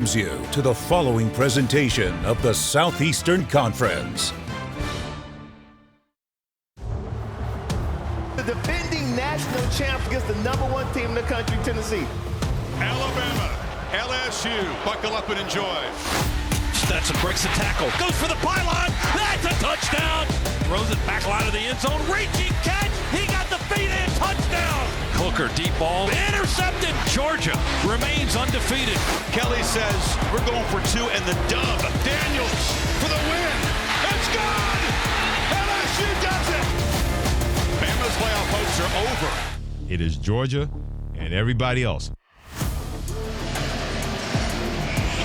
welcomes you to the following presentation of the Southeastern Conference. The defending national champs against the #1 team in the country, Tennessee. Alabama, LSU, buckle up and enjoy. Stetson breaks the tackle, goes for the pylon, that's a touchdown! Throws it back line of the end zone, reaching catch, he got the feet in, touchdown! Hooker, deep ball, intercepted! Georgia remains undefeated. Kelly says, we're going for two and the dub. Daniels for the win. It's good! LSU does it! Bama's playoff hopes are over. It is Georgia and everybody else.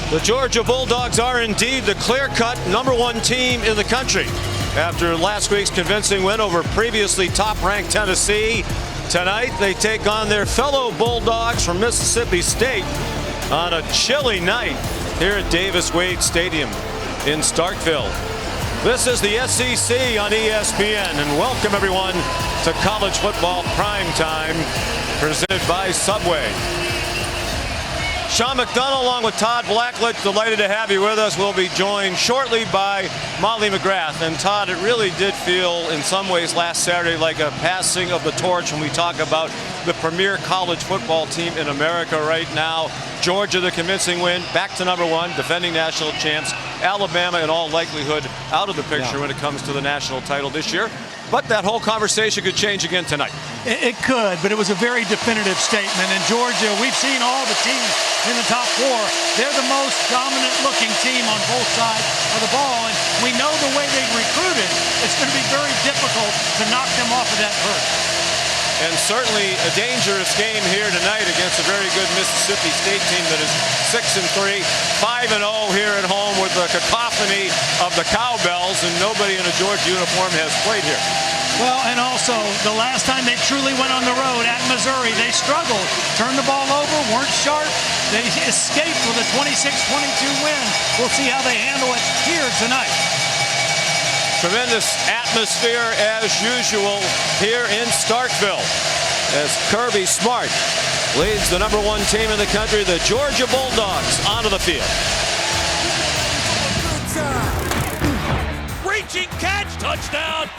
The Georgia Bulldogs are indeed the clear-cut #1 team in the country. After last week's convincing win over previously top-ranked Tennessee, tonight they take on their fellow Bulldogs from Mississippi State on a chilly night here at Davis-Wade Stadium in Starkville. This is the SEC on ESPN, and welcome everyone to College Football Primetime, presented by Subway. Sean McDonough along with Todd Blackledge, delighted to have you with us. We'll be joined shortly by Molly McGrath. And Todd, it really did feel in some ways last Saturday like a passing of the torch when we talk about the premier college football team in America right now. Georgia, the convincing win, back to #1, defending national champs. Alabama, in all likelihood, out of the picture when it comes to the national title this year. But that whole conversation could change again tonight. It could, but it was a very definitive statement. And Georgia, we've seen all the teams in the top 4. They're the most dominant-looking team on both sides of the ball. And we know the way they've recruited, it's going to be very difficult to knock them off of that perch. And certainly a dangerous game here tonight against a very good Mississippi State team that is 6-3, 5-0 here at home with the cacophony of the cowbells, and nobody in a Georgia uniform has played here. Well, and also, the last time they truly went on the road at Missouri, they struggled. Turned the ball over, weren't sharp. They escaped with a 26-22 win. We'll see how they handle it here tonight. Tremendous atmosphere as usual here in Starkville as Kirby Smart leads the #1 team in the country, the Georgia Bulldogs, onto the field. Reaching catch, touchdown!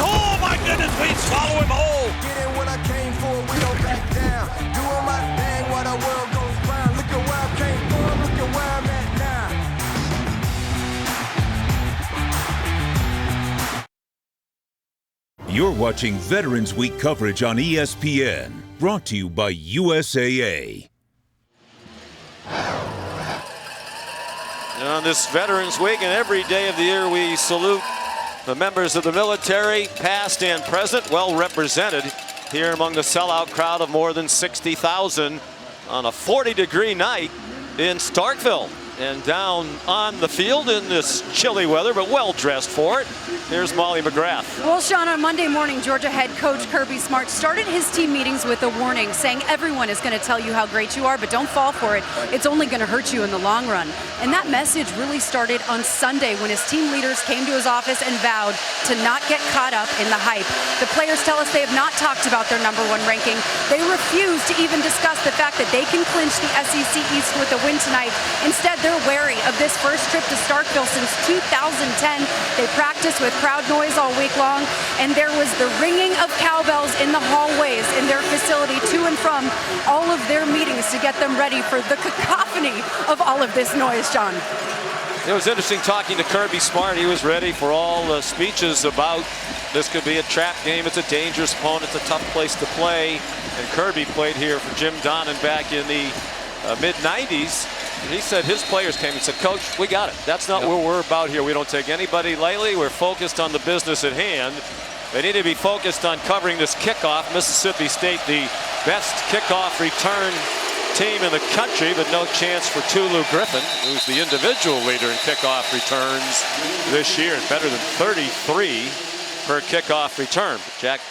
Oh my goodness, we swallow him whole! Get in what I came for, we don't back down. Doing my thing while the world goes round. Look at where I came from, look at where I'm at now. You're watching Veterans Week coverage on ESPN, brought to you by USAA. And on this Veterans Week and every day of the year, we salute the members of the military, past and present, well represented here among the sellout crowd of more than 60,000 on a 40-degree night in Starkville. And down on the field in this chilly weather, but well dressed for it, here's Molly McGrath. Well, Sean, on Monday morning, Georgia head coach Kirby Smart started his team meetings with a warning, saying everyone is going to tell you how great you are, but don't fall for it. It's only going to hurt you in the long run. And that message really started on Sunday when his team leaders came to his office and vowed to not get caught up in the hype. The players tell us they have not talked about their #1 ranking. They refuse to even discuss the fact that they can clinch the SEC East with a win tonight. Instead, they're wary of this first trip to Starkville since 2010. They practice with crowd noise all week long, and there was the ringing of cowbells in the hallways in their facility to and from all of their meetings to get them ready for the cacophony of all of this noise, John. It was interesting talking to Kirby Smart. He was ready for all the speeches about this could be a trap game. It's a dangerous opponent. It's a tough place to play. And Kirby played here for Jim Donnan back in the mid-90s. And he said his players came and said, Coach, we got it. That's not what we're about here. We don't take anybody lightly. We're focused on the business at hand. They need to be focused on covering this kickoff. Mississippi State, the best kickoff return team in the country, but no chance for Tulu Griffin, who's the individual leader in kickoff returns this year, and better than 33 per kickoff return. Jack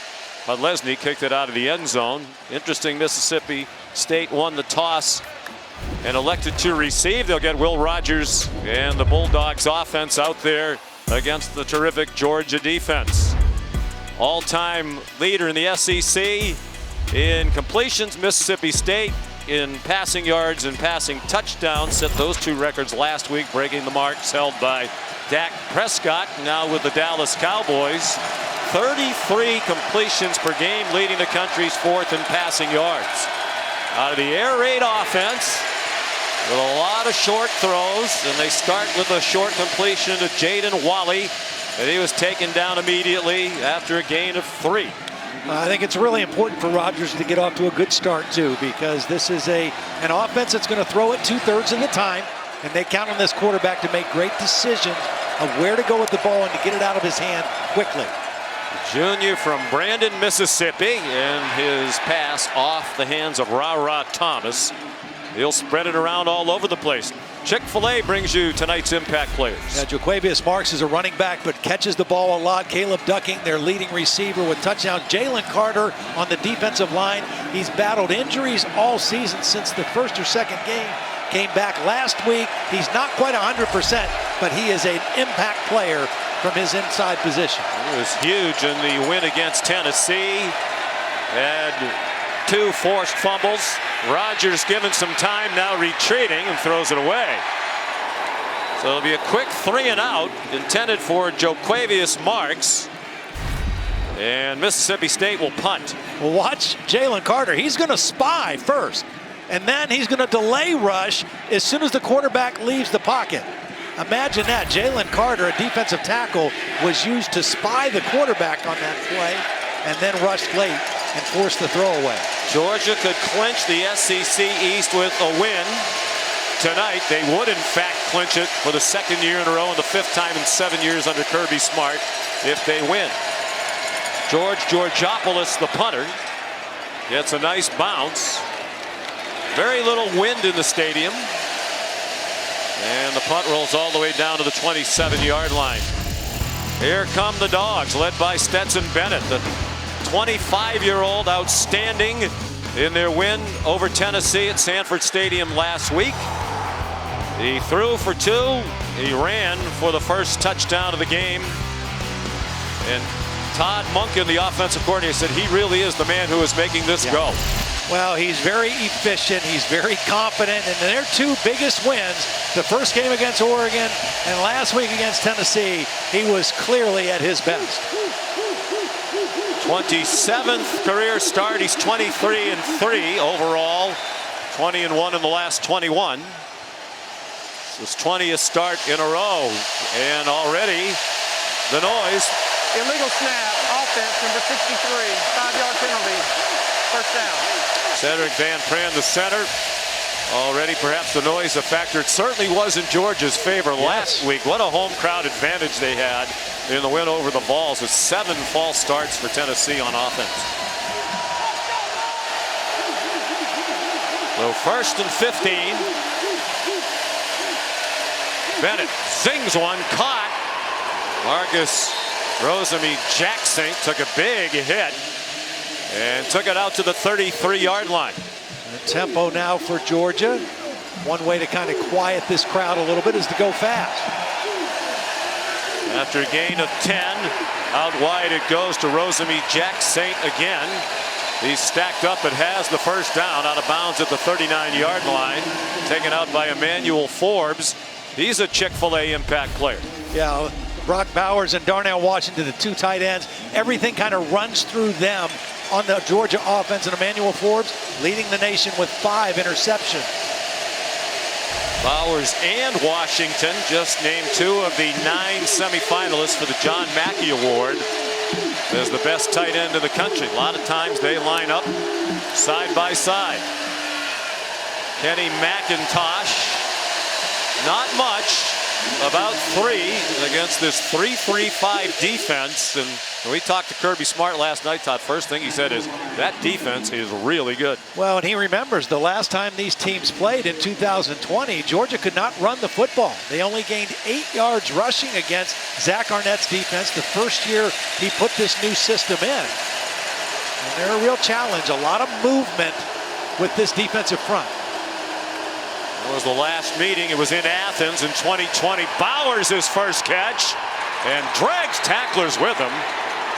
Podlesny kicked it out of the end zone. Interesting, Mississippi State won the toss and elected to receive. They'll get Will Rogers and the Bulldogs offense out there against the terrific Georgia defense. All-time leader in the SEC in completions, Mississippi State. in passing yards and passing touchdowns. Set those two records last week, breaking the marks held by Dak Prescott, now with the Dallas Cowboys. 33 completions per game, leading the country's fourth in passing yards. Out of the air raid offense, with a lot of short throws, and they start with a short completion to Jaden Walley, and he was taken down immediately after a gain of 3. I think it's really important for Rodgers to get off to a good start too, because this is an offense that's going to throw it 2/3 of the time, and they count on this quarterback to make great decisions of where to go with the ball and to get it out of his hand quickly. Junior from Brandon, Mississippi, and his pass off the hands of Ra Thomas. He'll spread it around all over the place. Chick-fil-A brings you tonight's impact players. Yeah, Jo'quavious Marks is a running back, but catches the ball a lot. Caleb Ducking, their leading receiver, with touchdowns. Jalen Carter on the defensive line. He's battled injuries all season since the first or second game. Came back last week. He's not quite 100%, but he is an impact player from his inside position. He was huge in the win against Tennessee. Had 2 forced fumbles. Rodgers given some time, now retreating, and throws it away. So it'll be a quick 3 and out intended for Jo'quavious Marks. And Mississippi State will punt. Well, watch Jalen Carter. He's going to spy first, and then he's going to delay rush as soon as the quarterback leaves the pocket. Imagine that. Jalen Carter, a defensive tackle, was used to spy the quarterback on that play and then rushed late and forced the throwaway. Georgia could clinch the SEC East with a win tonight. They would, in fact, clinch it for the 2nd year in a row and the 5th time in 7 years under Kirby Smart if they win. George Georgopoulos, the punter, gets a nice bounce. Very little wind in the stadium. And the punt rolls all the way down to the 27-yard line. Here come the Dogs, led by Stetson Bennett, the 25-year-old, outstanding in their win over Tennessee at Sanford Stadium last week. He threw for 2. He ran for the first touchdown of the game. And Todd Monken, the offensive coordinator, said he really is the man who is making this go. Well, he's very efficient. He's very confident. And their 2 biggest wins, the first game against Oregon and last week against Tennessee, he was clearly at his best. 27th career start. He's 23-3 overall. 20-1 in the last 21. His 20th start in a row. And already the noise. Illegal snap, offense, number 63, 5-yard penalty, first down. Cedric Van Pran, the center. Already perhaps the noise a factor. It certainly was in Georgia's favor last week. What a home crowd advantage they had in the win over the Vols, with 7 false starts for Tennessee on offense. So 1st and 15. Bennett zings one, caught. Marcus Rosemy-Jackson took a big hit and took it out to the 33-yard line. The tempo now for Georgia. One way to kind of quiet this crowd a little bit is to go fast. After a gain of 10, out wide it goes to Rosemy-Jackson again. He's stacked up and has the first down, out of bounds at the 39-yard line. Taken out by Emmanuel Forbes. He's a Chick-fil-A impact player. Yeah, Brock Bowers and Darnell Washington, the 2 tight ends. Everything kind of runs through them on the Georgia offense, and Emmanuel Forbes leading the nation with 5 interceptions. Bowers and Washington just named 2 of the 9 semifinalists for the John Mackey Award as the best tight end in the country. A lot of times they line up side by side. Kenny McIntosh, not much, about 3 against this 3-3-5 defense. And when we talked to Kirby Smart last night, Todd, first thing he said is that defense is really good. Well, and he remembers the last time these teams played in 2020, Georgia could not run the football. They only gained 8 yards rushing against Zach Arnett's defense the first year he put this new system in. And they're a real challenge, a lot of movement with this defensive front. It was the last meeting. It was in Athens in 2020. Bowers his first catch and drags tacklers with him.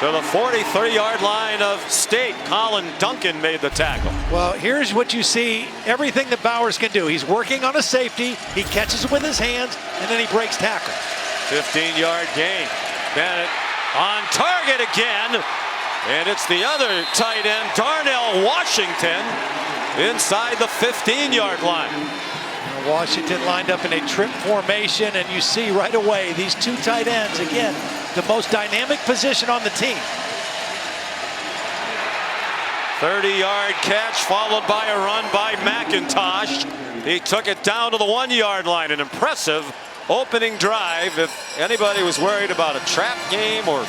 To the 43-yard line of State. Colin Duncan made the tackle. Well, here's what you see, everything that Bowers can do. He's working on a safety, he catches with his hands, and then he breaks tackle. 15-yard gain. Bennett on target again. And it's the other tight end, Darnell Washington, inside the 15-yard line. Washington lined up in a trip formation, and you see right away these two tight ends, again, the most dynamic position on the team. 30-yard catch followed by a run by McIntosh. He took it down to the 1-yard line. An impressive opening drive. If anybody was worried about a trap game or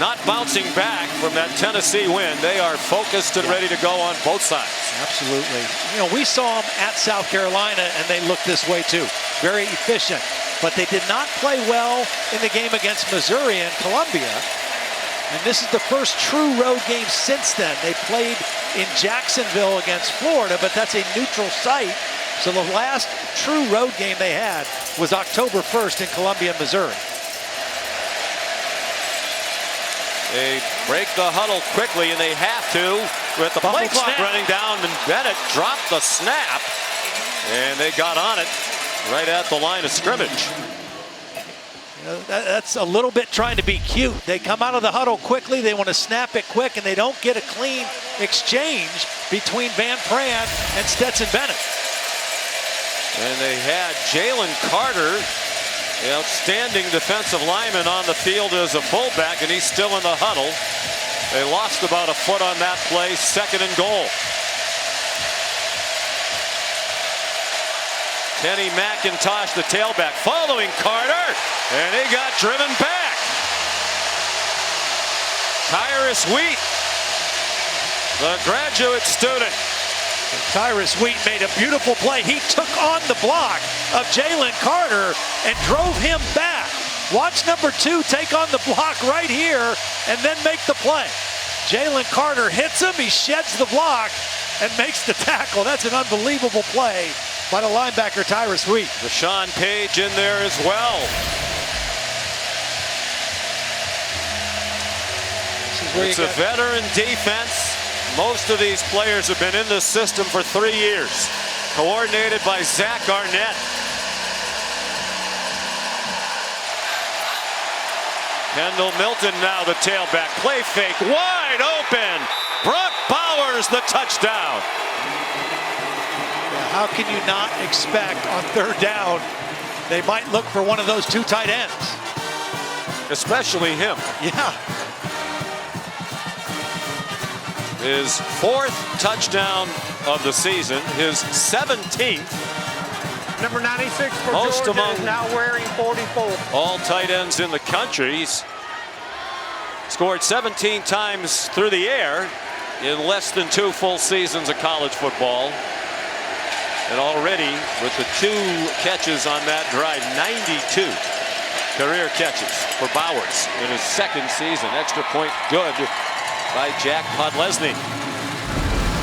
not bouncing back from that Tennessee win, they are focused and ready to go on both sides. Absolutely. You know, we saw them at South Carolina, and they looked this way too. Very efficient. But they did not play well in the game against Missouri and Columbia. And this is the first true road game since then. They played in Jacksonville against Florida, but that's a neutral site. So the last true road game they had was October 1st in Columbia, Missouri. They break the huddle quickly, and they have to with the play clock running down, and Bennett dropped the snap, and they got on it right at the line of scrimmage. You know, that's a little bit trying to be cute. They come out of the huddle quickly, they want to snap it quick, and they don't get a clean exchange between Van Pran and Stetson Bennett. And they had Jalen Carter, the outstanding defensive lineman, on the field as a fullback, and he's still in the huddle. They lost about a foot on that play. 2nd and goal. Kenny McIntosh, the tailback, following Carter, and he got driven back. Tyrus Wheat, the graduate student. Tyrus Wheat made a beautiful play. He took on the block of Jalen Carter and drove him back. Watch number 2 take on the block right here and then make the play. Jalen Carter hits him, he sheds the block and makes the tackle. That's an unbelievable play by the linebacker Tyrus Wheat. Rashawn Page in there as well. It's a veteran defense. Most of these players have been in this system for 3 years. Coordinated by Zach Arnett. Kendall Milton now the tailback. Play fake, wide open. Brock Bowers the touchdown. Yeah, how can you not expect on 3rd down they might look for one of those 2 tight ends? Especially him. Yeah. His 4th touchdown of the season, his 17th. Number 96 for Most Georgia among is now wearing 44. all tight ends in the country. He's scored 17 times through the air in less than 2 full seasons of college football. And already with the 2 catches on that drive, 92 career catches for Bowers in his 2nd season. Extra point good by Jack Podlesny.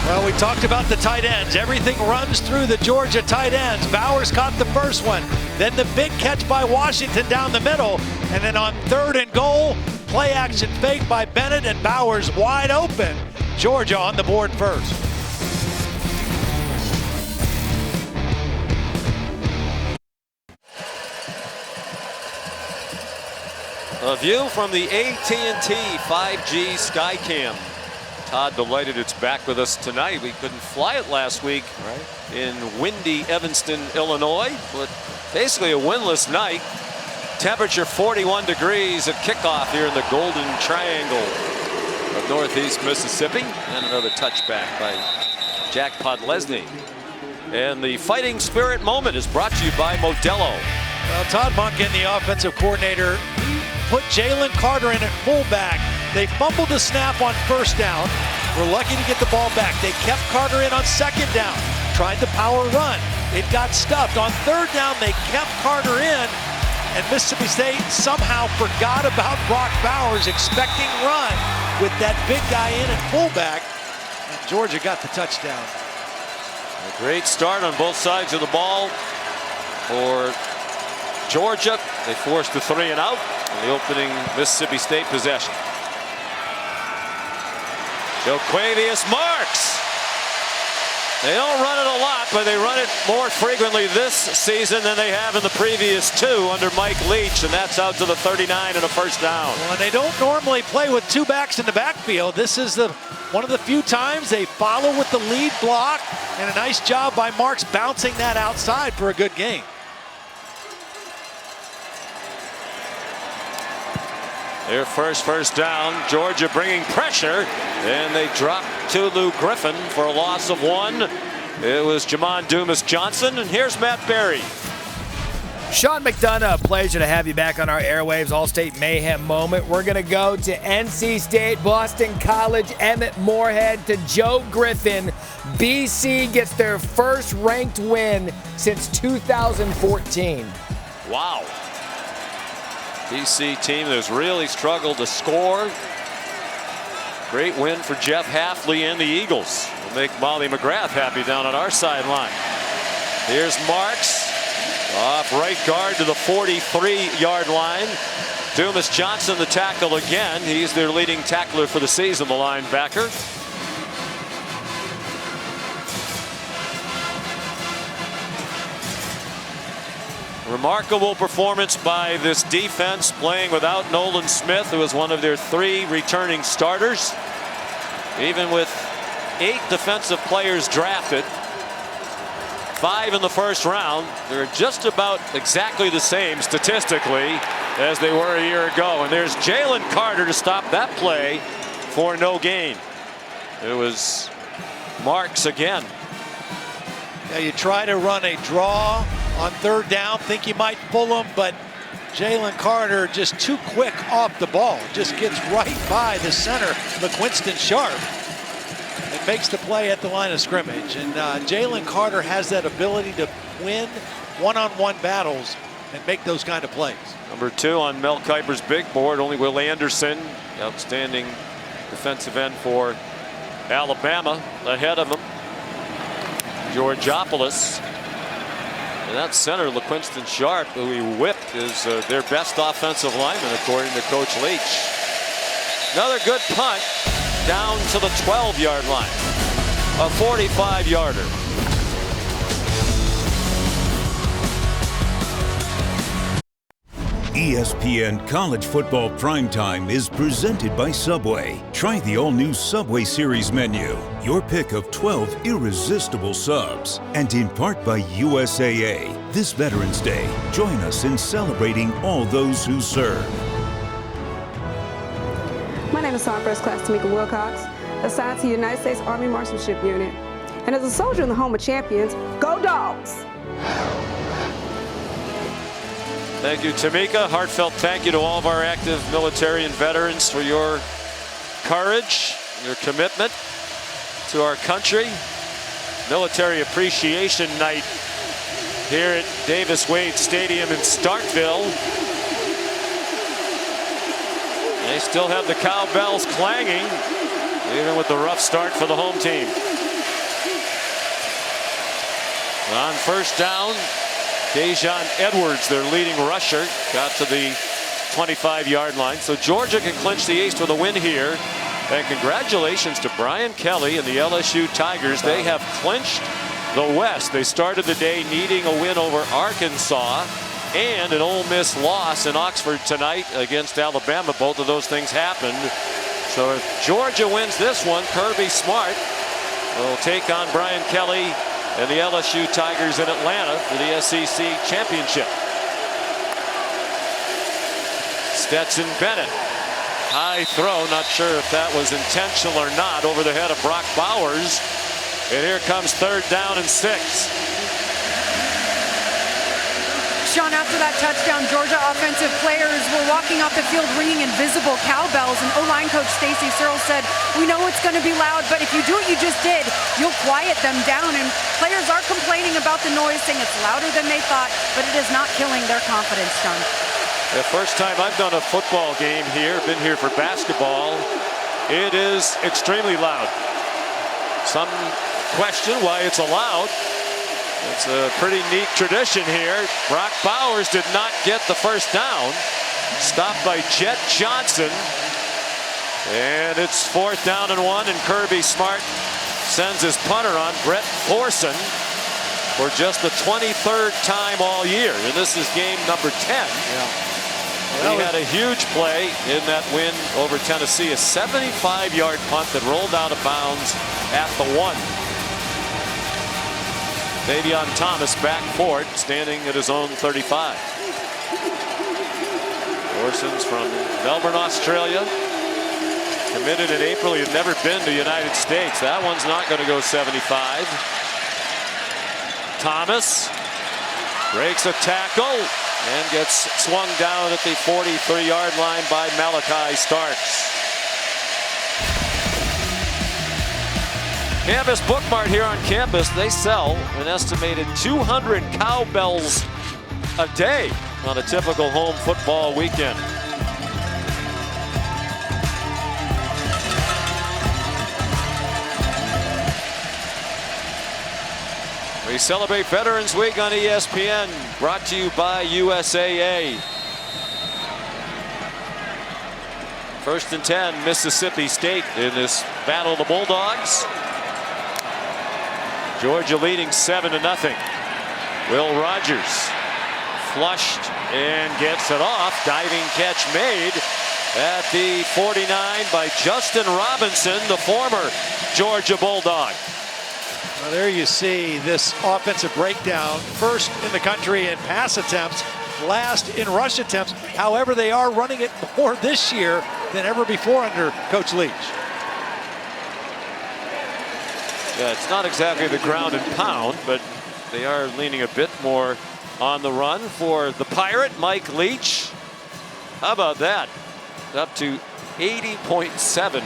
Well, we talked about the tight ends. Everything runs through the Georgia tight ends. Bowers caught the first one. Then the big catch by Washington down the middle. And then on 3rd and goal, play action fake by Bennett, and Bowers wide open. Georgia on the board first. A view from the AT&T 5G Skycam. Todd delighted it's back with us tonight. We couldn't fly it last week in windy Evanston, Illinois, but basically a windless night. Temperature 41 degrees at kickoff here in the Golden Triangle of Northeast Mississippi. And another touchback by Jack Podlesny. And the fighting spirit moment is brought to you by Modelo. Well, Todd Monken, the offensive coordinator, put Jalen Carter in at fullback. They fumbled the snap on 1st down. We're lucky to get the ball back. They kept Carter in on 2nd down. Tried the power run. It got stuffed. On 3rd down, they kept Carter in. And Mississippi State somehow forgot about Brock Bowers, expecting run with that big guy in at fullback. And Georgia got the touchdown. A great start on both sides of the ball for Georgia. They forced the 3 and out in the opening Mississippi State possession. Jo'quavious Marks. They don't run it a lot, but they run it more frequently this season than they have in the previous 2 under Mike Leach, and that's out to the 39 and a first down. Well, they don't normally play with 2 backs in the backfield. This is one of the few times they follow with the lead block, and a nice job by Marks bouncing that outside for a good gain. Their first down. Georgia bringing pressure, and they drop to Lou Griffin for a loss of 1. It was Jamon Dumas-Johnson, and here's Matt Berry. Sean McDonough, a pleasure to have you back on our airwaves, All-State Mayhem moment. We're going to go to NC State, Boston College, Emmett Moorhead to Joe Griffin. BC gets their first ranked win since 2014. Wow. BC team that's really struggled to score. Great win for Jeff Hafley and the Eagles. Will make Molly McGrath happy down on our sideline. Here's Marks off right guard to the 43-yard line. Dumas-Johnson the tackle again. He's their leading tackler for the season, the linebacker. Remarkable performance by this defense, playing without Nolan Smith, who was one of their 3 returning starters. Even with 8 defensive players drafted, 5 in the first round, they're just about exactly the same statistically as they were a year ago. And there's Jalen Carter to stop that play for no gain. It was Marks again. Yeah, you try to run a draw on 3rd down, think you might pull him, but Jalen Carter just too quick off the ball. Just gets right by the center, LaQuinston Sharp, and makes the play at the line of scrimmage. And Jalen Carter has that ability to win one-on-one battles and make those kind of plays. Number 2 on Mel Kiper's big board, only Will Anderson, outstanding defensive end for Alabama, ahead of him. Georgopoulos. And that center, LaQuinston Sharp, who he whipped, is their best offensive lineman, according to Coach Leach. Another good punt down to the 12-yard line. A 45-yarder. ESPN College Football Primetime is presented by Subway. Try the all-new Subway Series menu, your pick of 12 irresistible subs, and in part by USAA. This Veterans Day, join us in celebrating all those who serve. My name is Sergeant First Class Tamika Wilcox, assigned to the United States Army Marksmanship Unit. And as a soldier in the home of champions, go Dogs! Thank you, Tamika. Heartfelt thank you to all of our active military and veterans for your courage, your commitment to our country. Military Appreciation Night here at Davis Wade Stadium in Starkville. They still have the cowbells clanging, even with the rough start for the home team. On first down, Dejon Edwards, their leading rusher, got to the 25-yard line. So Georgia can clinch the East with a win here. And congratulations to Brian Kelly and the LSU Tigers. They have clinched the West. They started the day needing a win over Arkansas and an Ole Miss loss in Oxford tonight against Alabama. Both of those things happened. So if Georgia wins this one, Kirby Smart will take on Brian Kelly and the LSU Tigers in Atlanta for the SEC championship. Stetson Bennett, high throw, not sure if that was intentional or not, over the head of Brock Bowers. And here comes 3rd down and 6. Sean, after that touchdown, Georgia offensive players were walking off the field ringing invisible cowbells, and O-line coach Stacy Searle said, "We know it's going to be loud, but if you do what you just did, you'll quiet them down." And players are complaining about the noise, saying it's louder than they thought, but it is not killing their confidence, Sean. The first time I've done a football game here, been here for basketball, it is extremely loud. Some question why it's allowed. It's a pretty neat tradition here. Brock Bowers did not get the first down. Stopped by Jet Johnson. And it's 4th down and 1, and Kirby Smart sends his punter on, Brett Thorson, for just the 23rd time all year. And this is game number 10. Yeah. He had a huge play in that win over Tennessee, a 75-yard punt that rolled out of bounds at the 1. Davion Thomas back for it, standing at his own 35. Thorson's from Melbourne, Australia. Committed in April. He'd never been to the United States. That one's not going to go 75. Thomas breaks a tackle and gets swung down at the 43-yard line by Malachi Starks. Campus Bookmart here on campus. They sell an estimated 200 cowbells a day on a typical home football weekend. We celebrate Veterans Week on ESPN, brought to you by USAA. 1st and 10, Mississippi State in this battle of the Bulldogs. Georgia leading 7-0. Will Rogers flushed and gets it off. Diving catch made at the 49 by Justin Robinson, the former Georgia Bulldog. Well, there you see this offensive breakdown. 1st in the country in pass attempts, last in rush attempts. However, they are running it more this year than ever before under Coach Leach. Yeah, it's not exactly the ground and pound, but they are leaning a bit more on the run for the Pirate, Mike Leach. How about that? Up to 80.7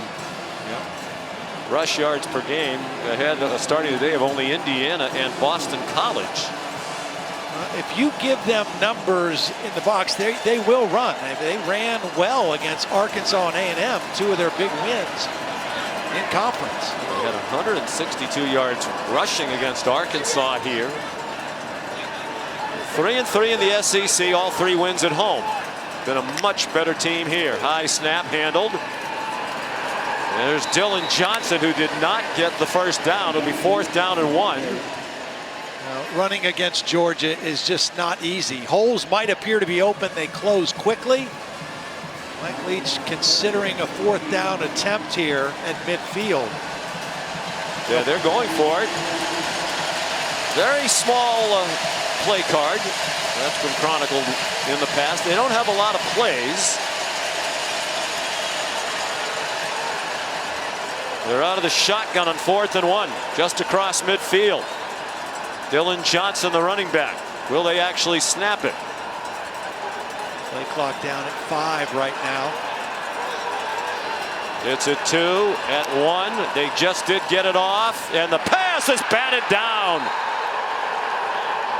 rush yards per game, ahead starting today of only Indiana and Boston College. If you give them numbers in the box, they will run. They ran well against Arkansas and A&M, 2 of their big wins in conference. They had 162 yards rushing against Arkansas here. 3-3 in the SEC, all 3 wins at home. Been a much better team here. High snap handled. There's Dylan Johnson, who did not get the 1st down. It'll be 4th down and 1. Running against Georgia is just not easy. Holes might appear to be open. They close quickly. Mike Leach considering a 4th down attempt here at midfield. Yeah, they're going for it. Very small play card. That's been chronicled in the past. They don't have a lot of plays. They're out of the shotgun on 4th and 1, just across midfield. Dylan Johnson, the running back. Will they actually snap it? Play clock down at 5 right now. It's at 2, at 1. They just did get it off, and the pass is batted down.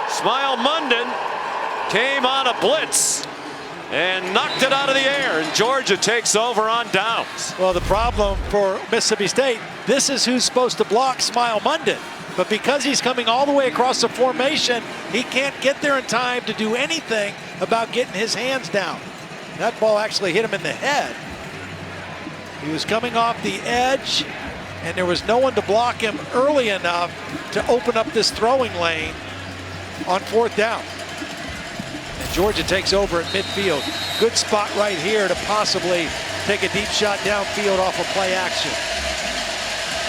Smile Munden came on a blitz and knocked it out of the air, and Georgia takes over on downs. Well, the problem for Mississippi State, this is who's supposed to block Smile Munden. But because he's coming all the way across the formation, he can't get there in time to do anything about getting his hands down. That ball actually hit him in the head. He was coming off the edge, and there was no one to block him early enough to open up this throwing lane on 4th down. And Georgia takes over at midfield. Good spot right here to possibly take a deep shot downfield off of play action.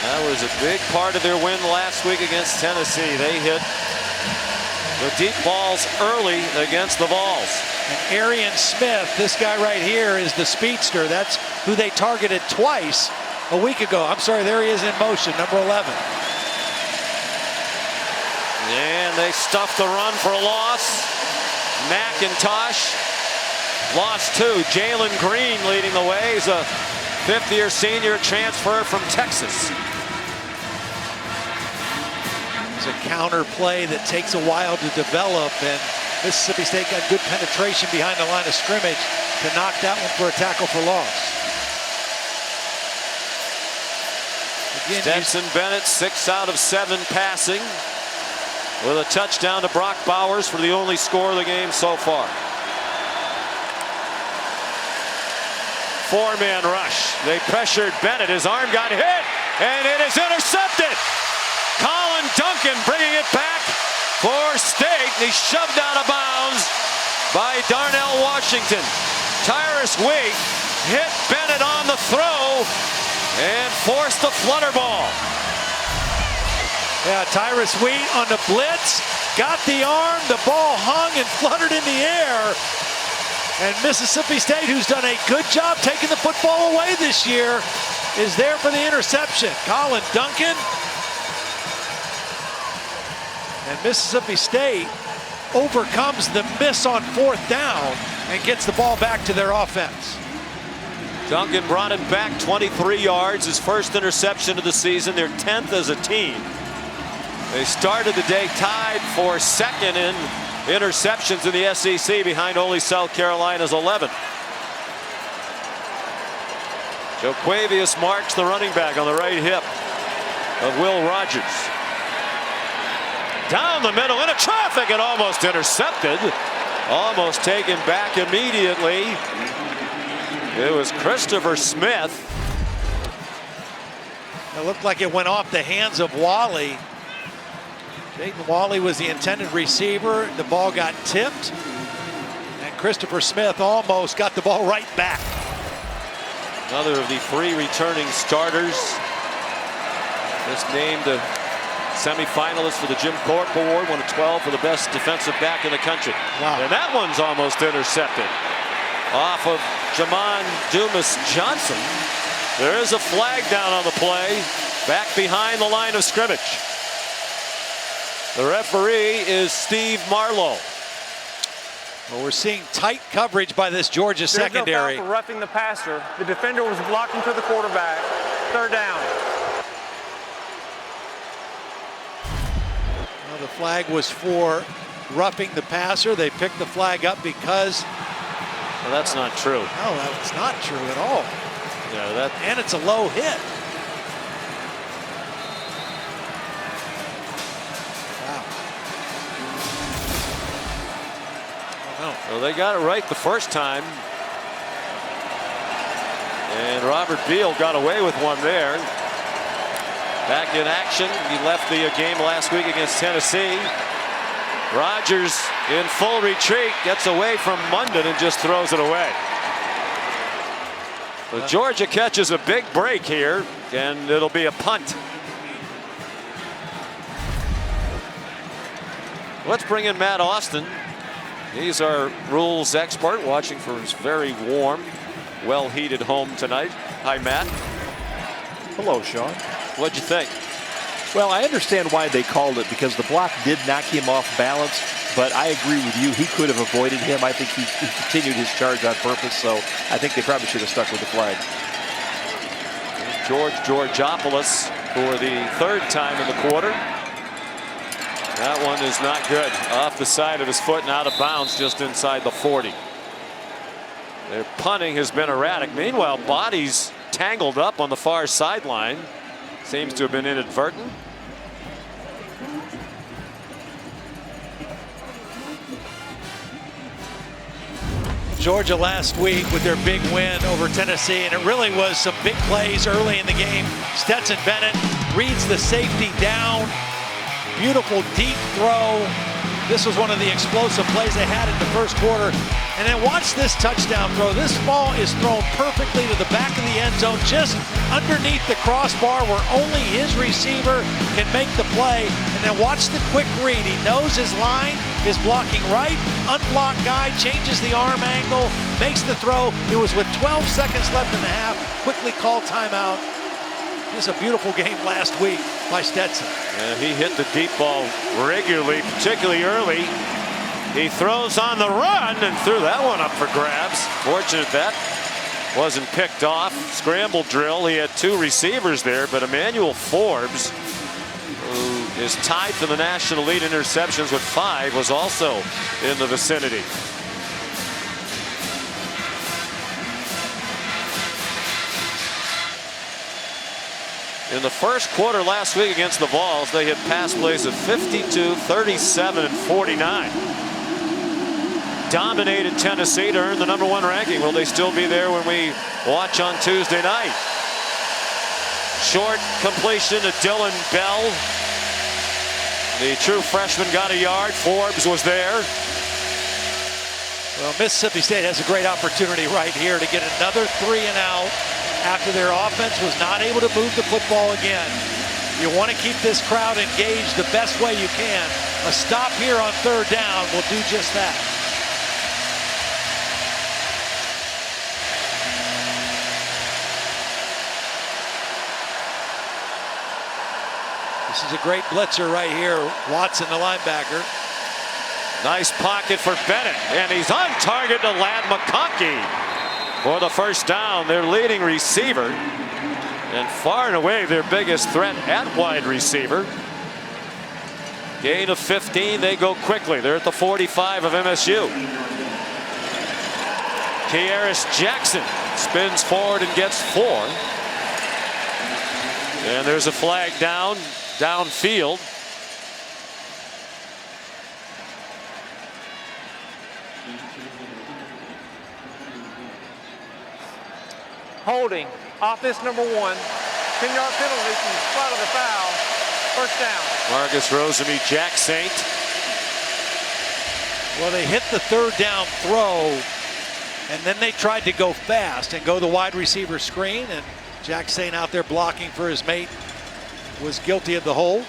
That was a big part of their win last week against Tennessee. They hit the deep balls early against the Vols. And Arian Smith, this guy right here, is the speedster. That's who they targeted twice a week ago. I'm sorry, there he is in motion, number 11. And they stuffed the run for a loss. McIntosh lost 2. Jalen Green leading the way. He's a 5th-year senior transfer from Texas. It's a counter play that takes a while to develop, and Mississippi State got good penetration behind the line of scrimmage to knock that one for a tackle for loss. Again, Stetson Bennett, 6 out of 7 passing, with a touchdown to Brock Bowers for the only score of the game so far. four-man rush. They pressured Bennett. His arm got hit, and it is intercepted. Colin Duncan bringing it back for State. He's shoved out of bounds by Darnell Washington. Tyrus Wheat hit Bennett on the throw and forced the flutter ball. Yeah, Tyrus Wheat on the blitz, got the arm, the ball hung and fluttered in the air. And Mississippi State, who's done a good job taking the football away this year, is there for the interception. Colin Duncan. And Mississippi State overcomes the miss on 4th down and gets the ball back to their offense. Duncan brought it back 23 yards, his first interception of the season, their 10th as a team. They started the day tied for second in interceptions in the SEC, behind only South Carolina's 11. Jo'quavious Marks, the running back, on the right hip of Will Rogers. Down the middle into traffic and almost intercepted. Almost taken back immediately. It was Christopher Smith. It looked like it went off the hands of Wally. Jayden Wally was the intended receiver. The ball got tipped, and Christopher Smith almost got the ball right back. Another of the 3 returning starters. Just named a semi-finalist for the Jim Thorpe Award, one of 12 for the best defensive back in the country. Wow. And that one's almost intercepted. Off of Jamon Dumas Johnson. There is a flag down on the play, back behind the line of scrimmage. The referee is Steve Marlowe. Well, we're seeing tight coverage by this Georgia secondary. No foul for roughing the passer. The defender was blocking to the quarterback. 3rd down. Well, the flag was for roughing the passer. They picked the flag up because... Well, that's not true. No, that's not true at all. Yeah, and it's a low hit. Well, they got it right the first time. And Robert Beal got away with one there. Back in action. He left the game last week against Tennessee. Rogers in full retreat, gets away from Munden and just throws it away. But Georgia catches a big break here, and it'll be a punt. Let's bring in Matt Austin. He's our rules expert, watching for his very warm, well-heated home tonight. Hi, Matt. Hello, Sean. What'd you think? Well, I understand why they called it, because the block did knock him off balance, but I agree with you. He could have avoided him. I think he continued his charge on purpose, so I think they probably should have stuck with the flag. George Georgopoulos for the 3rd time in the quarter. That one is not good. Off the side of his foot and out of bounds just inside the 40. Their punting has been erratic. Meanwhile, bodies tangled up on the far sideline. Seems to have been inadvertent. Georgia last week with their big win over Tennessee, and it really was some big plays early in the game. Stetson Bennett reads the safety down. Beautiful deep throw. This was one of the explosive plays they had in the first quarter. And then watch this touchdown throw. This ball is thrown perfectly to the back of the end zone, just underneath the crossbar where only his receiver can make the play. And then watch the quick read. He knows his line is blocking right. Unblocked guy changes the arm angle, makes the throw. It was with 12 seconds left in the half. Quickly called timeout. This is a beautiful game last week by Stetson. And he hit the deep ball regularly, particularly early. He throws on the run and threw that one up for grabs. Fortunate that wasn't picked off. Scramble drill. He had 2 receivers there, but Emmanuel Forbes, who is tied for the national lead in interceptions with 5, was also in the vicinity. In the first quarter last week against the Vols, they had pass plays of 52, 37, and 49. dominated Tennessee to earn the #1 ranking. Will they still be there when we watch on Tuesday night? Short completion to Dylan Bell. The true freshman got a yard. Forbes was there. Well, Mississippi State has a great opportunity right here to get another 3 and out after their offense was not able to move the football again. You want to keep this crowd engaged the best way you can. A stop here on 3rd down will do just that. This is a great blitzer right here. Watson, the linebacker. Nice pocket for Bennett, and he's on target to Ladd McConkey for the first down. Their leading receiver, and far and away their biggest threat at wide receiver. Gain of 15. They go quickly. They're at the 45 of MSU. Kearis Jackson spins forward and gets 4. And there's a flag downfield. Holding, offense #1, 10-yard penalty from the spot of the foul, first down. Marcus Rosemy-Jacksaint. Well, they hit the 3rd down throw, and then they tried to go fast and go the wide receiver screen, and Jacksaint out there blocking for his mate was guilty of the hold.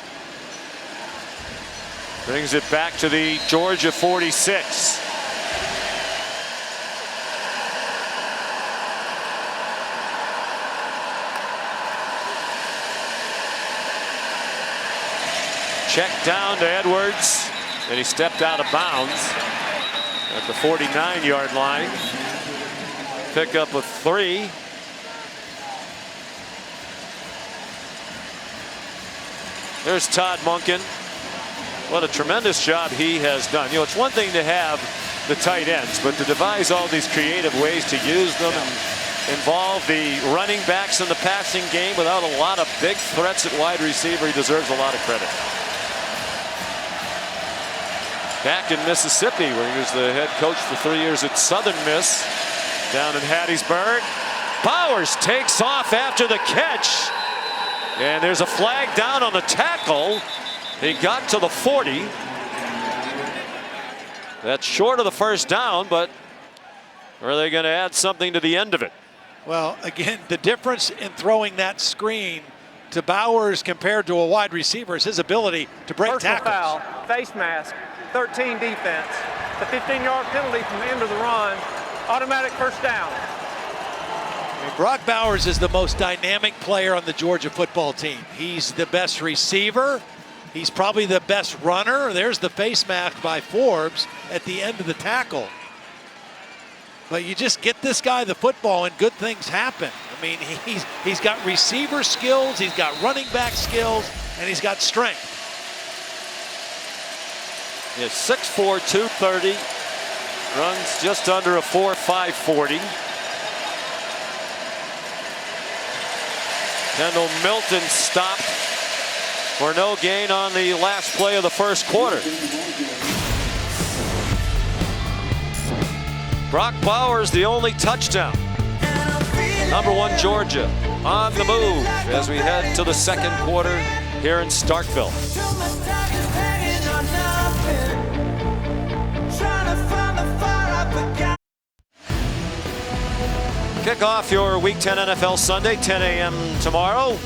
Brings it back to the Georgia 46. Check down to Edwards, and he stepped out of bounds at the 49-yard line. Pick up a 3. There's Todd Monken. What a tremendous job he has done. You know, it's one thing to have the tight ends, but to devise all these creative ways to use them and involve the running backs in the passing game without a lot of big threats at wide receiver, he deserves a lot of credit. Back in Mississippi, where he was the head coach for 3 years at Southern Miss, down in Hattiesburg. Bowers takes off after the catch, and there's a flag down on the tackle. He got to the 40. That's short of the first down, but are they going to add something to the end of it? Well, again, the difference in throwing that screen to Bowers compared to a wide receiver is his ability to break tackles. Foul, face mask, 13 defense. The 15-yard penalty from the end of the run, automatic first down. Brock Bowers is the most dynamic player on the Georgia football team. He's the best receiver. He's probably the best runner. There's the face mask by Forbes at the end of the tackle. But you just get this guy the football and good things happen. I mean, he's got receiver skills, he's got running back skills, and he's got strength. He's 6'4", 230. Runs just under a 4.5 40. Kendall Milton stopped for no gain on the last play of the first quarter. Brock Bowers, the only touchdown. #1 Georgia on the move as we head to the second quarter here in Starkville. Kick off your Week 10 NFL Sunday, 10 a.m. tomorrow,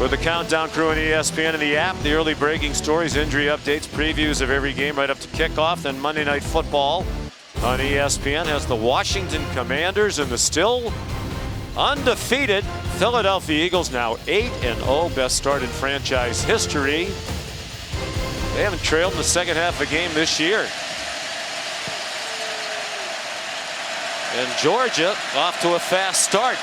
with the Countdown crew on ESPN and the app. The early breaking stories, injury updates, previews of every game right up to kickoff. Then Monday Night Football on ESPN has the Washington Commanders and the still undefeated Philadelphia Eagles, now 8-0, best start in franchise history. They haven't trailed in the second half of a game this year. And Georgia off to a fast start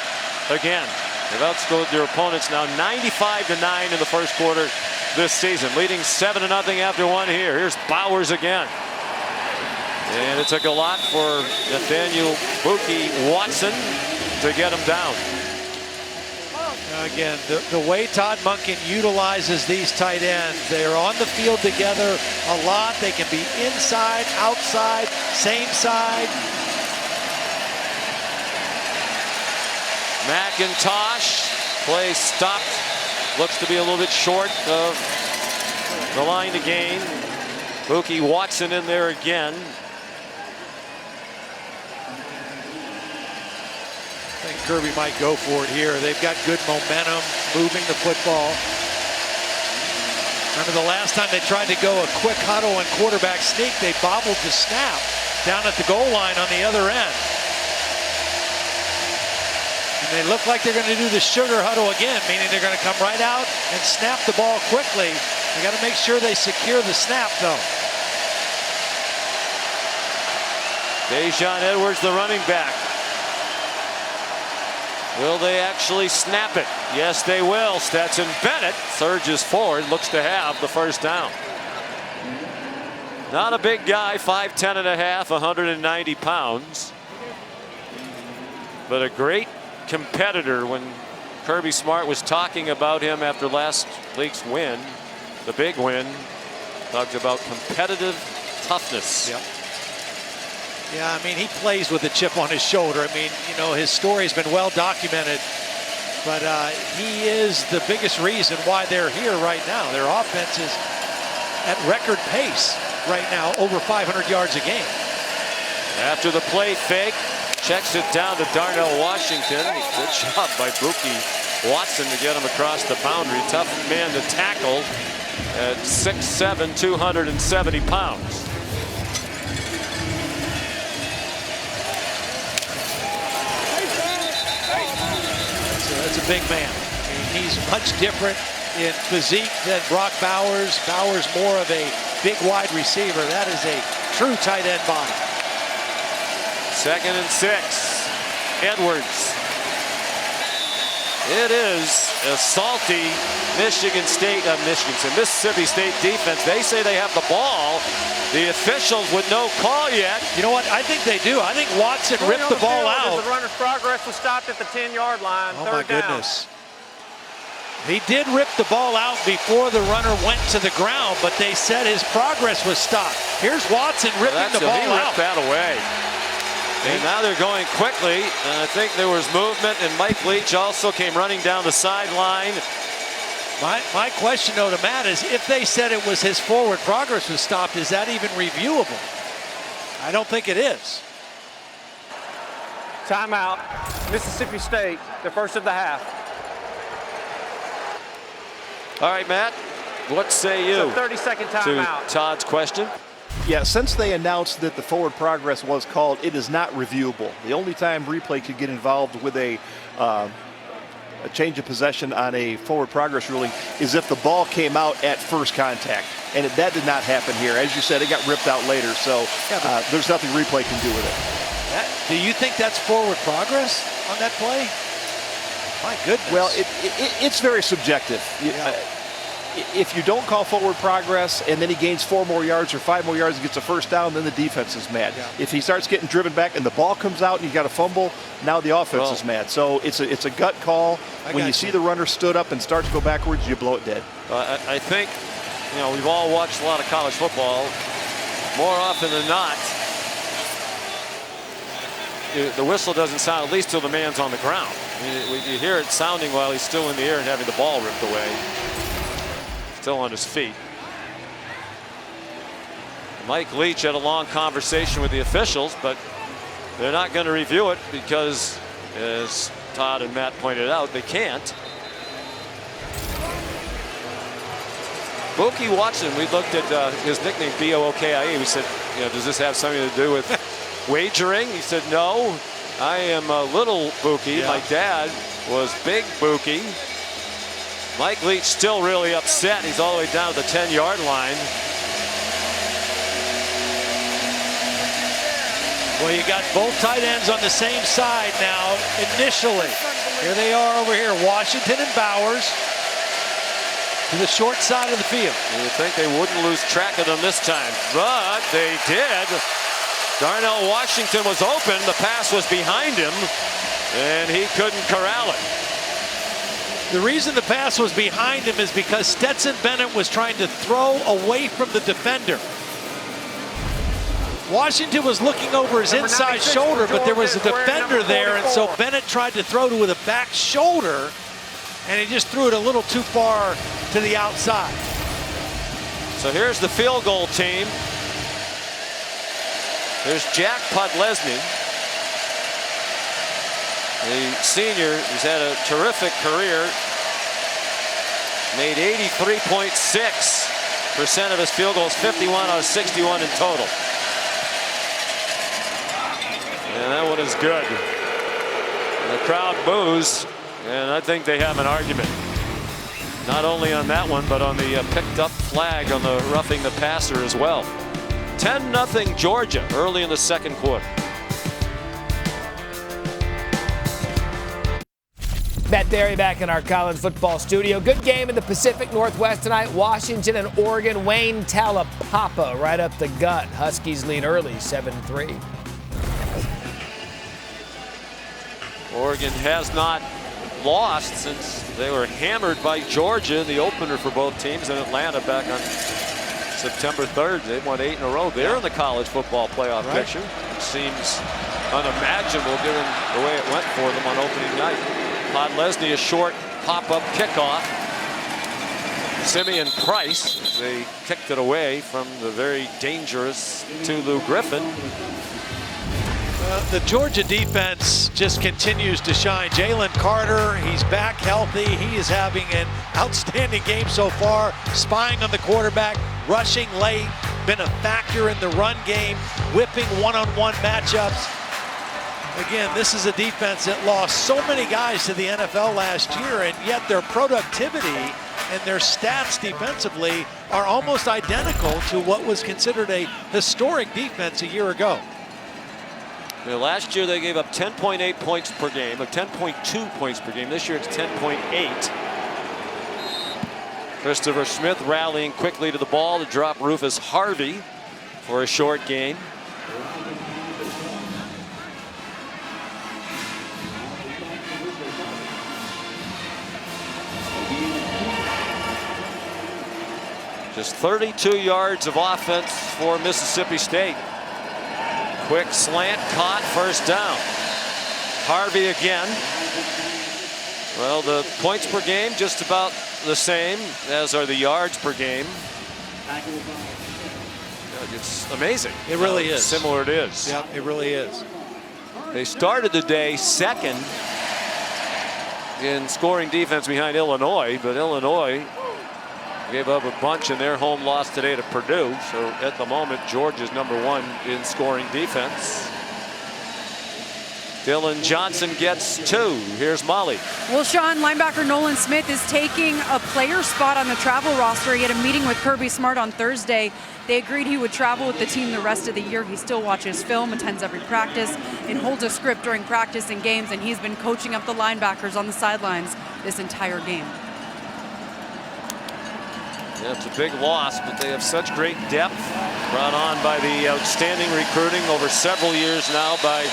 again. They've outscored their opponents now 95-9 in the first quarter this season, leading 7-0 after one here. Here's Bowers again. And it took a lot for Nathaniel Buki Watson to get him down. Again, the way Todd Monken utilizes these tight ends, they are on the field together a lot. They can be inside, outside, same side. McIntosh, play stopped. Looks to be a little bit short of the line to gain. Mookie Watson in there again. I think Kirby might go for it here. They've got good momentum, moving the football. Remember the last time they tried to go a quick huddle and quarterback sneak, they bobbled the snap down at the goal line on the other end. And they look like they're going to do the sugar huddle again, meaning they're going to come right out and snap the ball quickly. They got to make sure they secure the snap, though. Dejon Edwards, the running back. Will they actually snap it? Yes, they will. Stetson Bennett surges forward, looks to have the first down. Not a big guy, 5'10 and a half, 190 pounds. But a great competitor. When Kirby Smart was talking about him after last week's win, the big win, talked about competitive toughness. Yep. Yeah, I mean, he plays with a chip on his shoulder. I mean, you know, his story's been well documented, but he is the biggest reason why they're here right now. Their offense is at record pace right now, over 500 yards a game. After the play fake, checks it down to Darnell Washington. Good job by Mookie Watson to get him across the boundary. Tough man to tackle at 6'7", 270 pounds. That's a big man. I mean, he's much different in physique than Brock Bowers. Bowers more of a big wide receiver. That is a true tight end body. 2nd and 6. Edwards. It is a salty Mississippi State defense. They say they have the ball. The officials with no call yet. You know what? I think they do. I think Watson ripped the ball out. The runner's progress was stopped at the 10-yard line. Oh my goodness. He did rip the ball out before the runner went to the ground, but they said his progress was stopped. Here's Watson ripping the ball out. He ripped that away. And now they're going quickly. And I think there was movement, and Mike Leach also came running down the sideline. My question, though, to Matt is, if they said it was his forward progress was stopped, is that even reviewable? I don't think it is. Timeout. Mississippi State, the first of the half. All right, Matt, what say you? It's a 30-second timeout. To Todd's question. Yeah, since they announced that the forward progress was called, it is not reviewable. The only time replay could get involved with a change of possession on a forward progress ruling is if the ball came out at first contact. And that did not happen here. As you said, it got ripped out later, so there's nothing replay can do with it. Do you think that's forward progress on that play? My goodness. Well, it's very subjective. Yeah. If you don't call forward progress and then he gains 4 more yards or 5 more yards and gets a first down, then the defense is mad. Yeah. If he starts getting driven back and the ball comes out and you got a fumble, now the offense is mad. So it's a gut call. When you see the runner stood up and start to go backwards, you blow it dead. I think, you know, we've all watched a lot of college football. More often than not, the whistle doesn't sound, at least till the man's on the ground. I mean, you hear it sounding while he's still in the air and having the ball ripped away. Still on his feet. Mike Leach had a long conversation with the officials, but they're not going to review it because, as Todd and Matt pointed out, they can't. Mookie Watson, we looked at his nickname B-O-O-K-I-E. We said, you know, does this have something to do with wagering? He said, no, I am a little Bookie. Yeah. My dad was Big Bookie. Mike Leach still really upset. He's all the way down to the 10-yard line. Well, you got both tight ends on the same side now initially. Here they are over here, Washington and Bowers to the short side of the field. You would think they wouldn't lose track of them this time, but they did. Darnell Washington was open. The pass was behind him, and he couldn't corral it. The reason the pass was behind him is because Stetson Bennett was trying to throw away from the defender. Washington was looking over his inside shoulder, but there was a defender there, and so Bennett tried to throw with a back shoulder, and he just threw it a little too far to the outside. So here's the field goal team. There's Jack Podlesny, the senior who's had a terrific career. Made 83.6% of his field goals, 51 out of 61 in total. And that one is good. And the crowd boos, and I think they have an argument. Not only on that one, but on the picked up flag on the roughing the passer as well. 10-0 Georgia early in the second quarter. Matt Derry back in our college football studio. Good game in the Pacific Northwest tonight. Washington and Oregon. Wayne Talapapa right up the gut. Huskies lead early, 7-3. Oregon has not lost since they were hammered by Georgia in the opener for both teams in Atlanta back on September 3rd. They won 8 in a row. They're in the college football playoff picture. It seems unimaginable given the way it went for them on opening night. Podlesny, a short pop-up kickoff. Simeon Price, they kicked it away from the very dangerous Tulu Griffin. The Georgia defense just continues to shine. Jalen Carter, he's back healthy. He is having an outstanding game so far, spying on the quarterback, rushing late, been a factor in the run game, whipping one-on-one matchups. Again, this is a defense that lost so many guys to the NFL last year, and yet their productivity and their stats defensively are almost identical to what was considered a historic defense a year ago. Last year they gave up 10.8 points per game, or 10.2 points per game. This year it's 10.8. Christopher Smith rallying quickly to the ball to drop Rufus Harvey for a short gain. Just 32 yards of offense for Mississippi State. Quick slant caught, first down. Harvey again. Well, the points per game just about the same as are the yards per game. It's amazing. It really is. Similar it is. Yep, it really is. They started the day second in scoring defense behind Illinois, but Illinois gave up a bunch in their home loss today to Purdue. So at the moment, Georgia's #1 in scoring defense. Dylan Johnson gets 2. Here's Molly. Well, Sean, linebacker Nolan Smith is taking a player spot on the travel roster. He had a meeting with Kirby Smart on Thursday. They agreed he would travel with the team the rest of the year. He still watches film, attends every practice, and holds a script during practice and games, and he's been coaching up the linebackers on the sidelines this entire game. Yeah, it's a big loss, but they have such great depth brought on by the outstanding recruiting over several years now by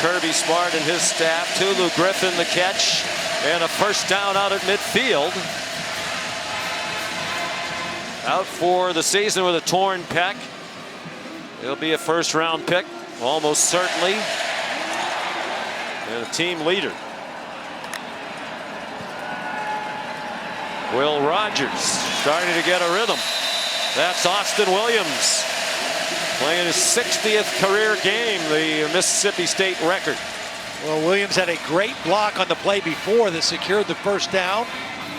Kirby Smart and his staff. Tulu Griffin the catch and a first down out at midfield. Out for the season with a torn pec. It'll be a first-round pick, almost certainly, and a team leader. Will Rogers starting to get a rhythm. That's Austin Williams playing his 60th career game, the Mississippi State record. Well, Williams had a great block on the play before that secured the first down,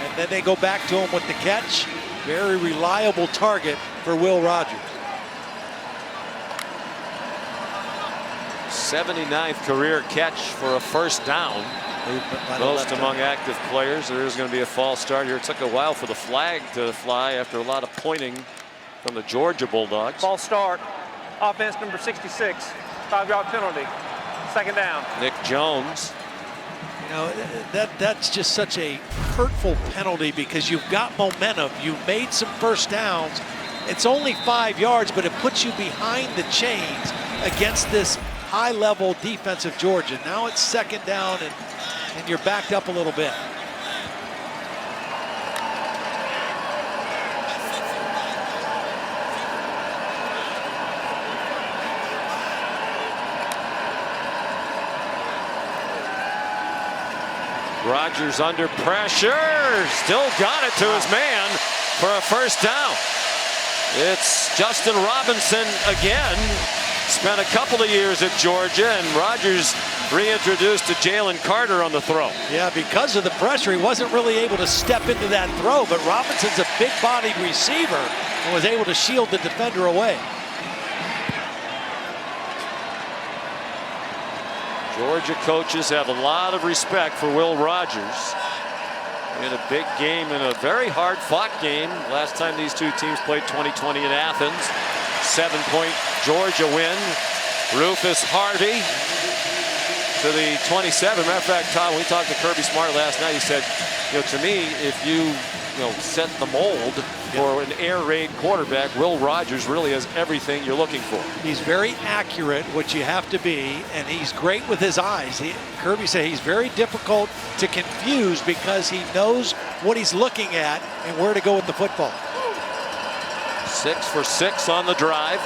and then they go back to him with the catch. Very reliable target for Will Rogers. 79th career catch for a first down. Most among active players. There is going to be a false start here. It took a while for the flag to fly after a lot of pointing from the Georgia Bulldogs. False start. Offense number 66. 5-yard penalty. Second down. Nick Jones. You know, that's just such a hurtful penalty because you've got momentum. You've made some first downs. It's only 5 yards, but it puts you behind the chains against this high-level defensive Georgia. Now it's second down, and you're backed up a little bit. Rodgers under pressure. Still got it to his man for a first down. It's Justin Robinson again. Spent a couple of years at Georgia, and Rodgers reintroduced to Jalen Carter on the throw. Yeah, because of the pressure, he wasn't really able to step into that throw, but Robinson's a big-bodied receiver and was able to shield the defender away. Georgia coaches have a lot of respect for Will Rogers. In a big game, in a very hard-fought game. Last time these two teams played 2020 in Athens. 7-point Georgia win. Rufus Harvey to the 27. Matter of fact, Tom, we talked to Kirby Smart last night. He said, to me, if you set the mold for an air raid quarterback, Will Rogers really has everything you're looking for. He's very accurate, which you have to be, and he's great with his eyes. Kirby said he's very difficult to confuse because he knows what he's looking at and where to go with the football. 6 for 6 on the drive.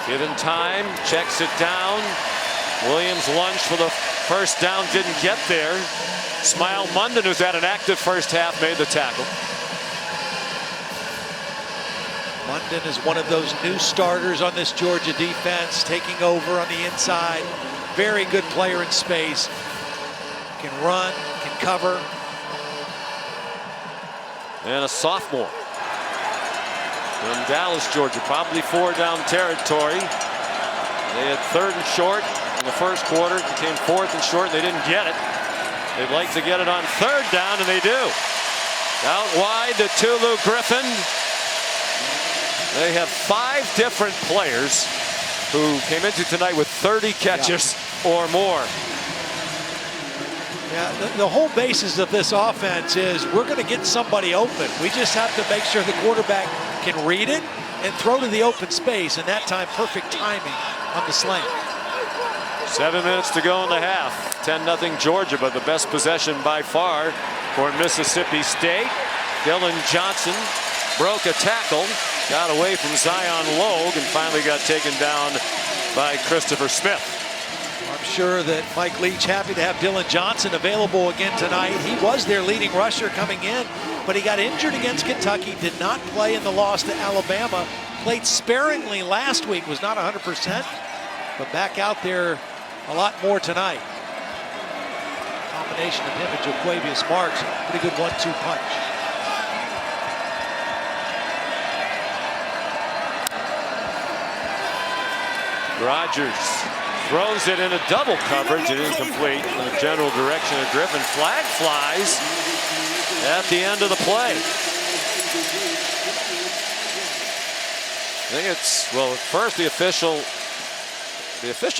Given time, checks it down. Williams lunged for the first down, didn't get there. Smile Munden, who's had an active first half, made the tackle. Munden is one of those new starters on this Georgia defense, taking over on the inside. Very good player in space. Can run, can cover. And a sophomore from Dallas, Georgia, probably 4-down territory. They had 3rd and short in the first quarter. It became 4th and short, and they didn't get it. They'd like to get it on 3rd down, and they do. Out wide to Tulu Griffin. They have 5 different players who came into tonight with 30 catches or more. Yeah, the whole basis of this offense is we're going to get somebody open. We just have to make sure the quarterback can read it and throw to the open space, and that time perfect timing on the slant. 7 minutes to go in the half. 10-0 Georgia, but the best possession by far for Mississippi State. Dylan Johnson broke a tackle, got away from Zion Logue, and finally got taken down by Christopher Smith. I'm sure that Mike Leach happy to have Dylan Johnson available again tonight. He was their leading rusher coming in, but he got injured against Kentucky, did not play in the loss to Alabama, played sparingly last week, was not 100%, but back out there a lot more tonight. Combination of him and Jo'quavious Marks, pretty good 1-2 punch. Rodgers throws it in a double coverage and incomplete in the general direction of Griffin. Flag flies at the end of the play. I think it's, well, at first the official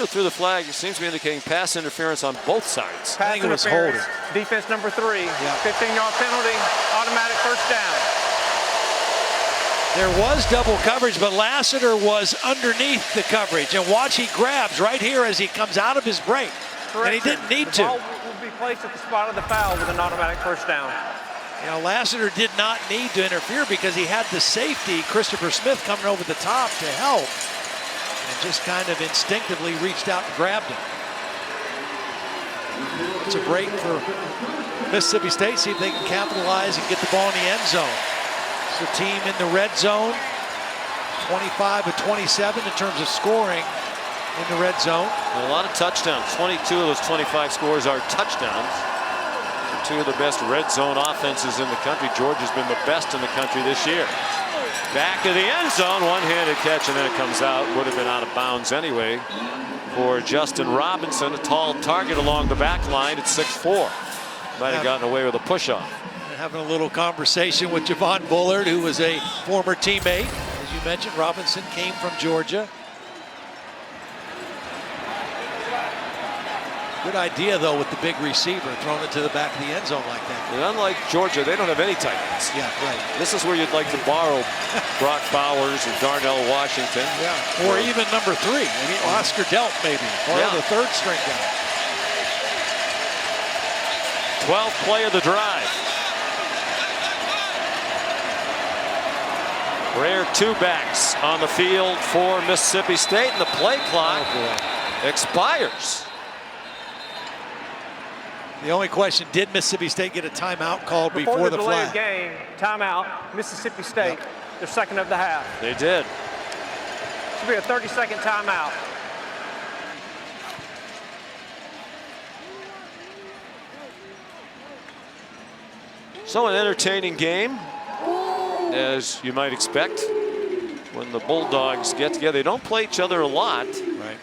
threw the flag. It seems to be indicating pass interference on both sides. Pass interference, defense number 3, 15-yard penalty, automatic first down. There was double coverage, but Lassiter was underneath the coverage. And watch, he grabs right here as he comes out of his break. Correction. And he didn't need to. The ball will be placed at the spot of the foul with an automatic first down. You know, Lassiter did not need to interfere because he had the safety, Christopher Smith, coming over the top to help. And just kind of instinctively reached out and grabbed him. It's a break for Mississippi State. See if they can capitalize and get the ball in the end zone. The team in the red zone, 25 of 27 in terms of scoring in the red zone. And a lot of touchdowns. 22 of those 25 scores are touchdowns. For 2 of the best red zone offenses in the country. Georgia's been the best in the country this year. Back of the end zone, one-handed catch, and then it comes out. Would have been out of bounds anyway for Justin Robinson, a tall target along the back line at 6'4". Might have gotten away with a push-off. Having a little conversation with Javon Bullard, who was a former teammate. As you mentioned, Robinson came from Georgia. Good idea, though, with the big receiver, throwing it to the back of the end zone like that. And unlike Georgia, they don't have any tight ends. Yeah, right. This is where you'd like to borrow Brock Bowers and Darnell Washington. Yeah, or even number 3. Maybe Oscar Delp, maybe. Or the 3rd string guy. 12th play of the drive. Rare 2 backs on the field for Mississippi State, and the play clock expires. The only question, did Mississippi State get a timeout called before the delay flag? of game, timeout, Mississippi State, their second of the half. They did. Should be a 30-second timeout. So an entertaining game, as you might expect when the Bulldogs get together. They don't play each other a lot. Right.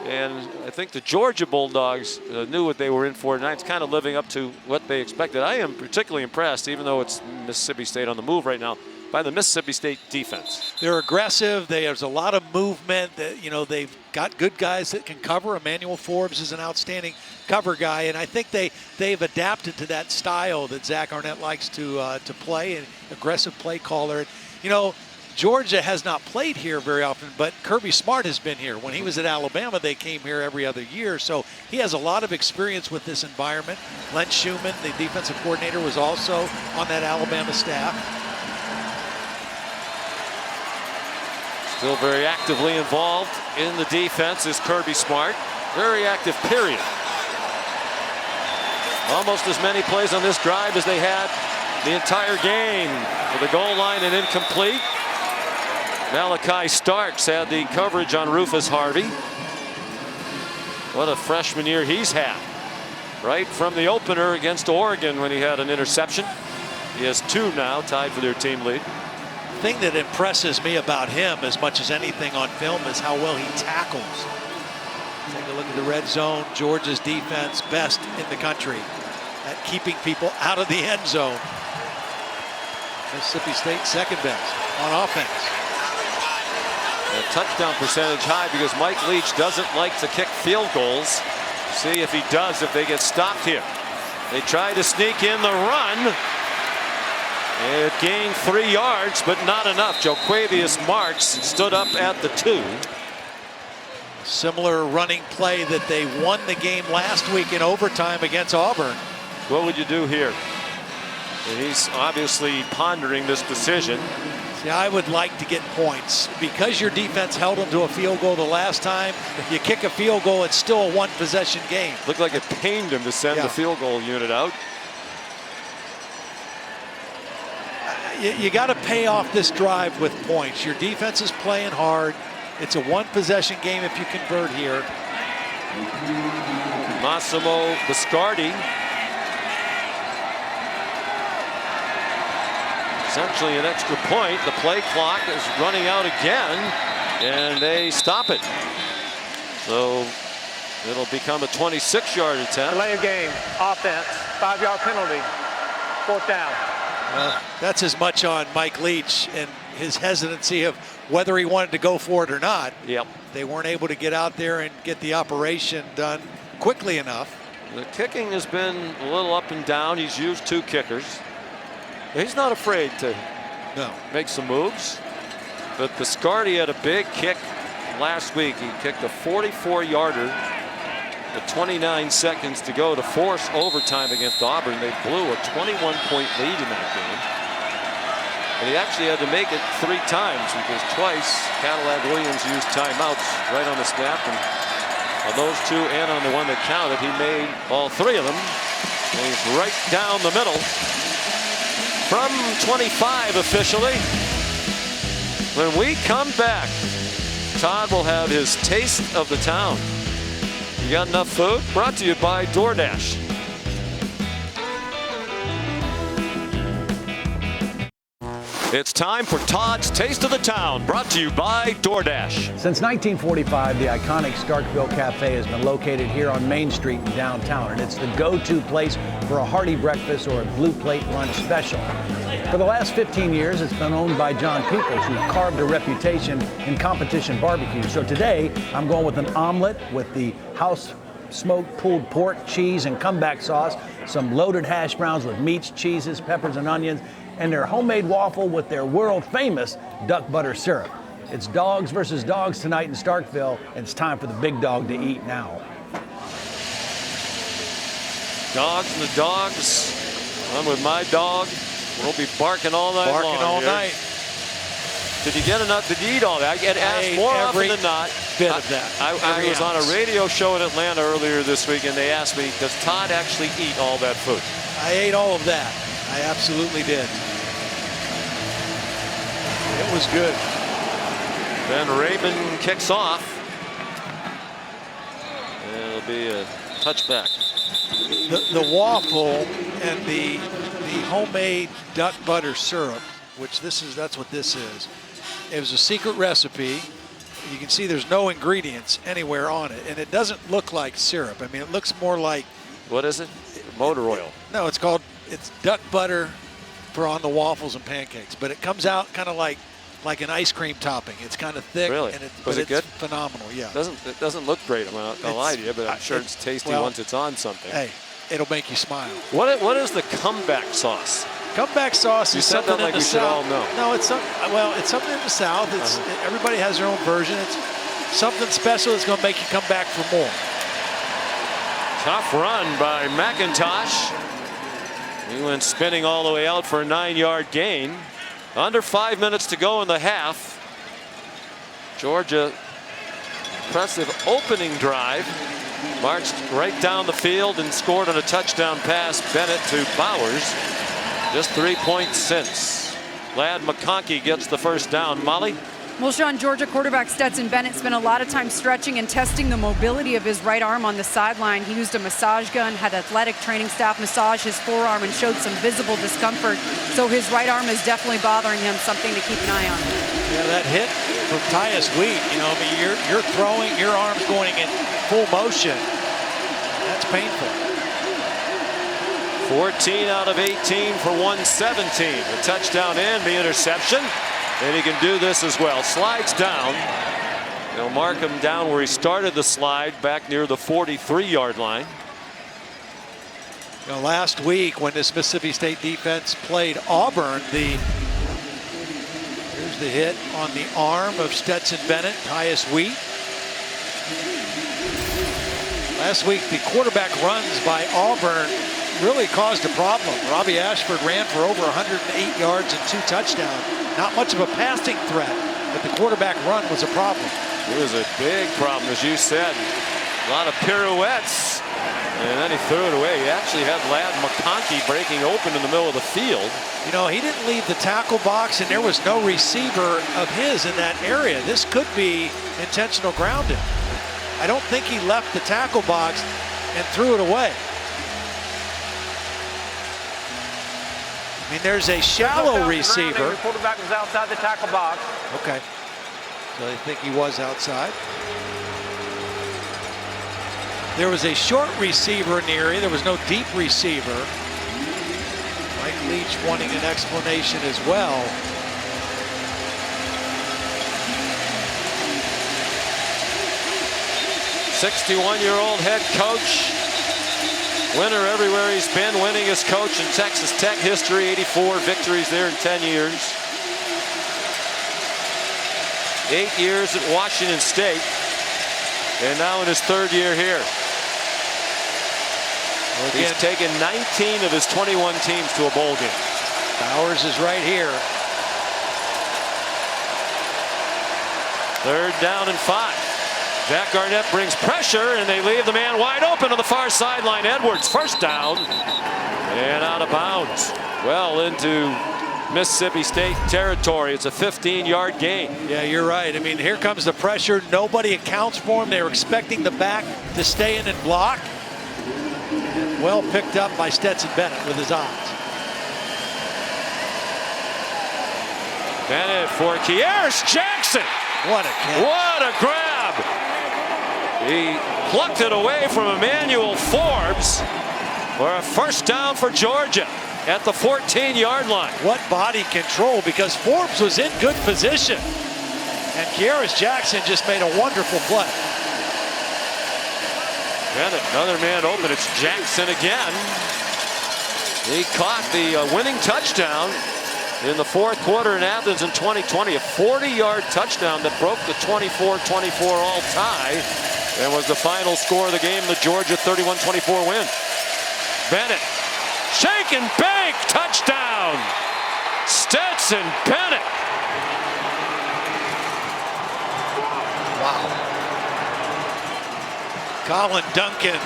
And I think the Georgia Bulldogs knew what they were in for tonight. It's kind of living up to what they expected. I am particularly impressed, even though it's Mississippi State on the move right now, by the Mississippi State defense. They're aggressive. There's a lot of movement. That, you know, they've got good guys that can cover. Emmanuel Forbes is an outstanding cover guy, and I think they've adapted to that style that Zach Arnett likes to play, an aggressive play caller. You know, Georgia has not played here very often, but Kirby Smart has been here. When he was at Alabama, they came here every other year, so he has a lot of experience with this environment. Len Schumann, the defensive coordinator, was also on that Alabama staff. Still very actively involved in the defense is Kirby Smart. Very active, period. Almost as many plays on this drive as they had the entire game. For the goal line and incomplete. Malachi Starks had the coverage on Rufus Harvey. What a freshman year he's had. Right from the opener against Oregon when he had an interception. He has 2 now, tied for their team lead. The thing that impresses me about him as much as anything on film is how well he tackles. Take a look at the red zone. Georgia's defense, best in the country at keeping people out of the end zone. Mississippi State second best on offense. A touchdown percentage high because Mike Leach doesn't like to kick field goals. See if he does if they get stopped here. They try to sneak in the run. It gained 3 yards, but not enough. Joquavius Marks stood up at the 2. Similar running play that they won the game last week in overtime against Auburn. What would you do here? And he's obviously pondering this decision. See, I would like to get points. Because your defense held them to a field goal the last time, if you kick a field goal, it's still a 1-possession game. Looked like it pained him to send the field goal unit out. You got to pay off this drive with points. Your defense is playing hard. It's a 1-possession game if you convert here. Massimo Biscardi. Essentially an extra point. The play clock is running out again, and they stop it. So it'll become a 26-yard attempt. Delay of game, offense, 5-yard penalty, 4th down. That's as much on Mike Leach and his hesitancy of whether he wanted to go for it or not. Yep. They weren't able to get out there and get the operation done quickly enough. The kicking has been a little up and down. He's used 2 kickers. He's not afraid to make some moves. But Biscardi had a big kick last week. He kicked a 44-yarder with 29 seconds to go to force overtime against Auburn. They blew a 21-point lead in that game. And he actually had to make it 3 times because twice Cadillac Williams used timeouts right on the snap. And on those 2 and on the one that counted, he made all 3 of them. And he's right down the middle. From 25 officially. When we come back, Todd will have his taste of the town. You got enough food? Brought to you by DoorDash. It's time for Todd's Taste of the Town, brought to you by DoorDash. Since 1945, the iconic Starkville Cafe has been located here on Main Street in downtown, and it's the go-to place for a hearty breakfast or a blue plate lunch special. For the last 15 years, it's been owned by John Peoples, who carved a reputation in competition barbecue. So today, I'm going with an omelet with the house smoked pulled pork, cheese, and comeback sauce, some loaded hash browns with meats, cheeses, peppers, and onions, and their homemade waffle with their world-famous duck butter syrup. It's dogs versus dogs tonight in Starkville, and it's time for the big dog to eat now. Dogs and the dogs. I'm with my dog. We'll be barking all night long. Barking all here. night. Did you get enough? Did you eat all that? I get asked more often than not. Bit of that. I was on a radio show in Atlanta earlier this week, and they asked me, does Todd actually eat all that food? I ate all of that. I absolutely did. It was good. Then Raymond kicks off. It'll be a touchback. The waffle and the homemade duck butter syrup, which that's what this is. It was a secret recipe. You can see there's no ingredients anywhere on it, and it doesn't look like syrup. I mean, it looks more like. What is it? Motor oil. No, it's duck butter for on the waffles and pancakes, but it comes out kind of like an ice cream topping. It's kind of thick. Really? And Was it good? Phenomenal, yeah. It doesn't look great. I'm not gonna lie to you, but I'm sure it's tasty once it's on something. Hey, it'll make you smile. What is the comeback sauce? Comeback sauce is something in the we should all South. know. No, it's something in the South. It's everybody has their own version. It's something special that's going to make you come back for more. Tough run by McIntosh. He went spinning all the way out for a 9-yard gain. Under 5 minutes to go in the half. Georgia, impressive opening drive. Marched right down the field and scored on a touchdown pass. Bennett to Bowers. Just 3 points since. Ladd McConkey gets the first down. Molly? Well, Sean, Georgia quarterback Stetson Bennett spent a lot of time stretching and testing the mobility of his right arm on the sideline. He used a massage gun, had athletic training staff massage his forearm, and showed some visible discomfort. So his right arm is definitely bothering him, something to keep an eye on. Yeah, that hit from Tyus Wheat, I mean, you're throwing, your arm's going in full motion. That's painful. 14 out of 18 for 117. A touchdown and the interception. And he can do this as well. Slides down. They'll mark him down where he started the slide, back near the 43-yard line. Last week when this Mississippi State defense played Auburn, here's the hit on the arm of Stetson Bennett, Tyus Wheat. Last week, the quarterback runs by Auburn really caused a problem. Robbie Ashford ran for over 108 yards and 2 touchdowns. Not much of a passing threat, but the quarterback run was a problem. It was a big problem, as you said. A lot of pirouettes, and then he threw it away. He actually had Ladd McConkey breaking open in the middle of the field. He didn't leave the tackle box, and there was no receiver of his in that area. This could be intentional grounding. I don't think he left the tackle box and threw it away. I mean, there's a shallow receiver. The quarterback was outside the tackle box. Okay. So I think he was outside. There was a short receiver in the area. There was no deep receiver. Mike Leach wanting an explanation as well. '61-year-old head coach. Winner everywhere he's been, winning as coach in Texas Tech history, 84 victories there in 10 years. 8 years at Washington State, and now in his 3rd year here. He's taken 19 of his 21 teams to a bowl game. Bowers is right here. 3rd down and 5. Jack Garnett brings pressure, and they leave the man wide open on the far sideline. Edwards, first down, and out of bounds. Well into Mississippi State territory. It's a 15-yard gain. Yeah, you're right. I mean, here comes the pressure. Nobody accounts for him. They were expecting the back to stay in and block. And well picked up by Stetson Bennett with his eyes. Bennett for Kearis Jackson. What a catch. What a grab. He plucked it away from Emmanuel Forbes for a first down for Georgia at the 14-yard line. What body control, because Forbes was in good position. And Kearis Jackson just made a wonderful play. And another man open. It's Jackson again. He caught the winning touchdown in the 4th quarter in Athens in 2020. A 40-yard touchdown that broke the 24-24 all-tie and was the final score of the game, the Georgia 31-24 win. Bennett, shake and bake, touchdown! Stetson Bennett. Colin Duncan.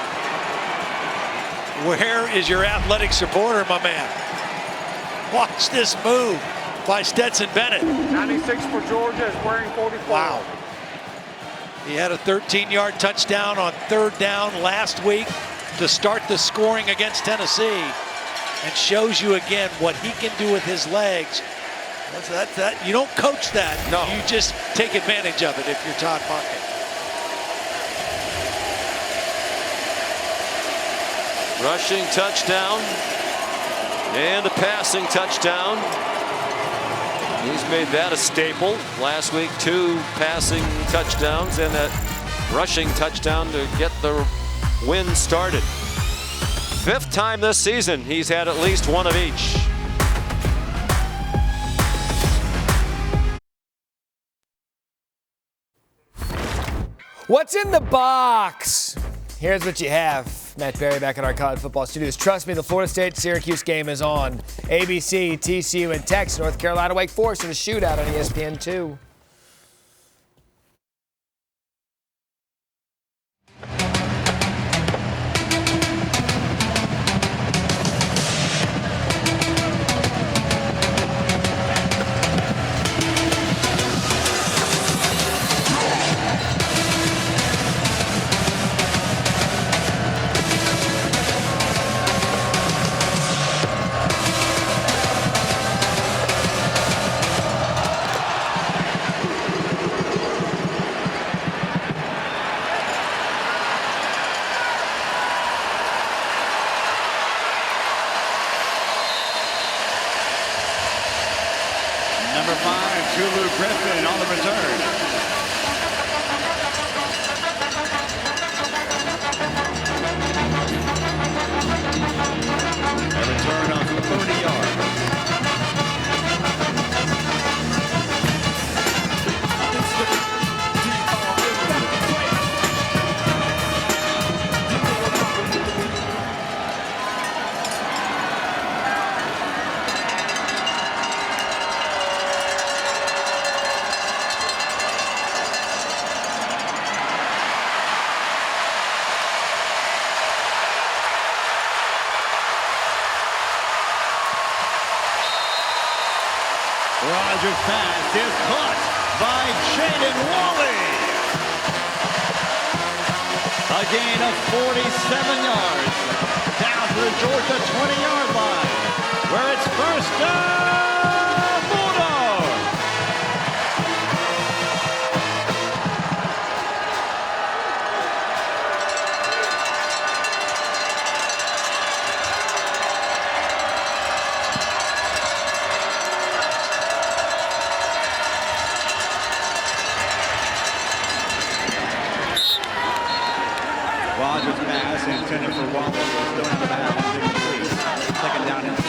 Where is your athletic supporter, my man? Watch this move by Stetson Bennett. 96 for Georgia is wearing 44. Wow. He had a 13-yard touchdown on 3rd down last week to start the scoring against Tennessee, and shows you again what he can do with his legs. That you don't coach that. No. You just take advantage of it if you're Todd Monken. Rushing touchdown and a passing touchdown. He's made that a staple. Last week, 2 passing touchdowns and that rushing touchdown to get the win started. 5th time this season he's had at least one of each. What's in the box? Here's what you have. Matt Berry back in our college football studios. Trust me, the Florida State-Syracuse game is on. ABC, TCU, and Texas. North Carolina, Wake Forest in a shootout on ESPN2. Number 5, Tulu Griffin on the return. A return of 30 yards. Rogers' pass is caught by Jaden Walley. A gain of 47 yards down to the Georgia 20-yard line, where it's 1st down, Bulldogs. Rogers' pass intended for Walley was thrown out of bounds, incomplete. 2nd down and 10.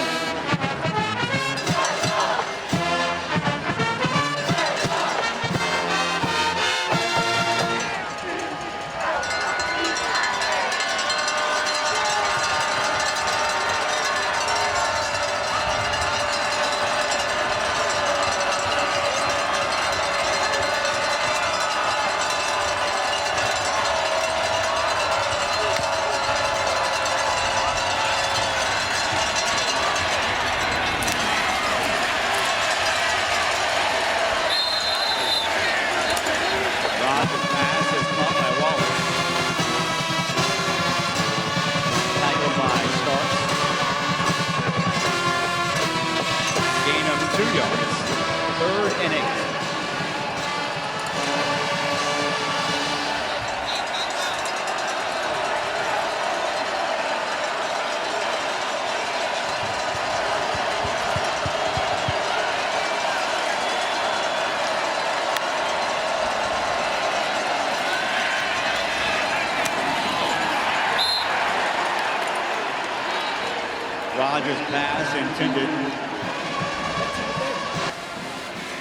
Rogers' pass intended.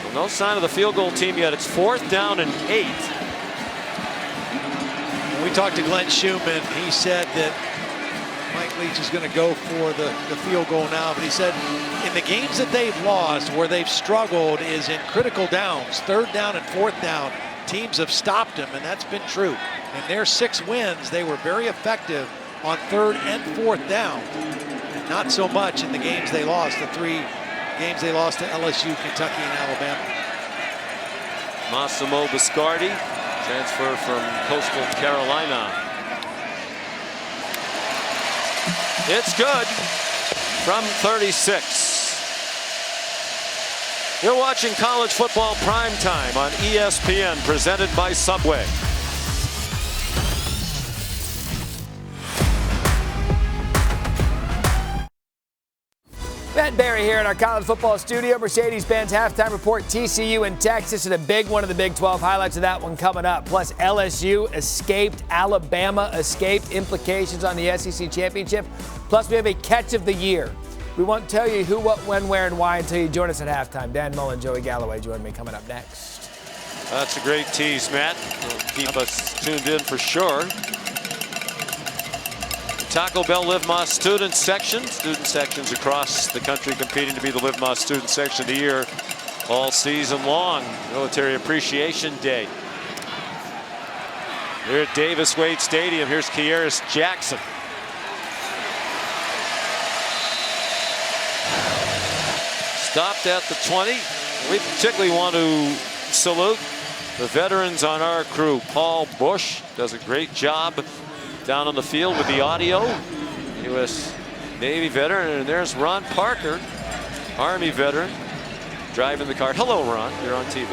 Well, no sign of the field goal team yet. It's 4th down and 8. When we talked to Glenn Schumann, he said that Mike Leach is going to go for the field goal now, but he said in the games that they've lost, where they've struggled is in critical downs, 3rd down and 4th down. teams have stopped them, and that's been true. In their 6 wins, they were very effective on 3rd and 4th down, and not so much in the games they lost, the 3 games they lost to LSU, Kentucky, and Alabama. Massimo Biscardi, transfer from Coastal Carolina. It's good from 36. You're watching College Football Primetime on ESPN, presented by Subway. Matt Barry here in our college football studio. Mercedes-Benz halftime report, TCU in Texas, and a big one of the Big 12 highlights of that one coming up. Plus, LSU escaped, Alabama escaped, implications on the SEC championship. Plus, we have a catch of the year. We won't tell you who, what, when, where, and why until you join us at halftime. Dan Mullen, Joey Galloway join me coming up next. That's a great tease, Matt. It'll keep us tuned in for sure. Taco Bell Live Más student section. Student sections across the country competing to be the Live Más student section of the year all season long. Military Appreciation Day. Here at Davis Wade Stadium, here's Kearis Jackson. Stopped at the 20. We particularly want to salute the veterans on our crew. Paul Bush does a great job down on the field with the audio. U.S. Navy veteran. And there's Ron Parker, Army veteran, driving the car. Hello, Ron. You're on TV.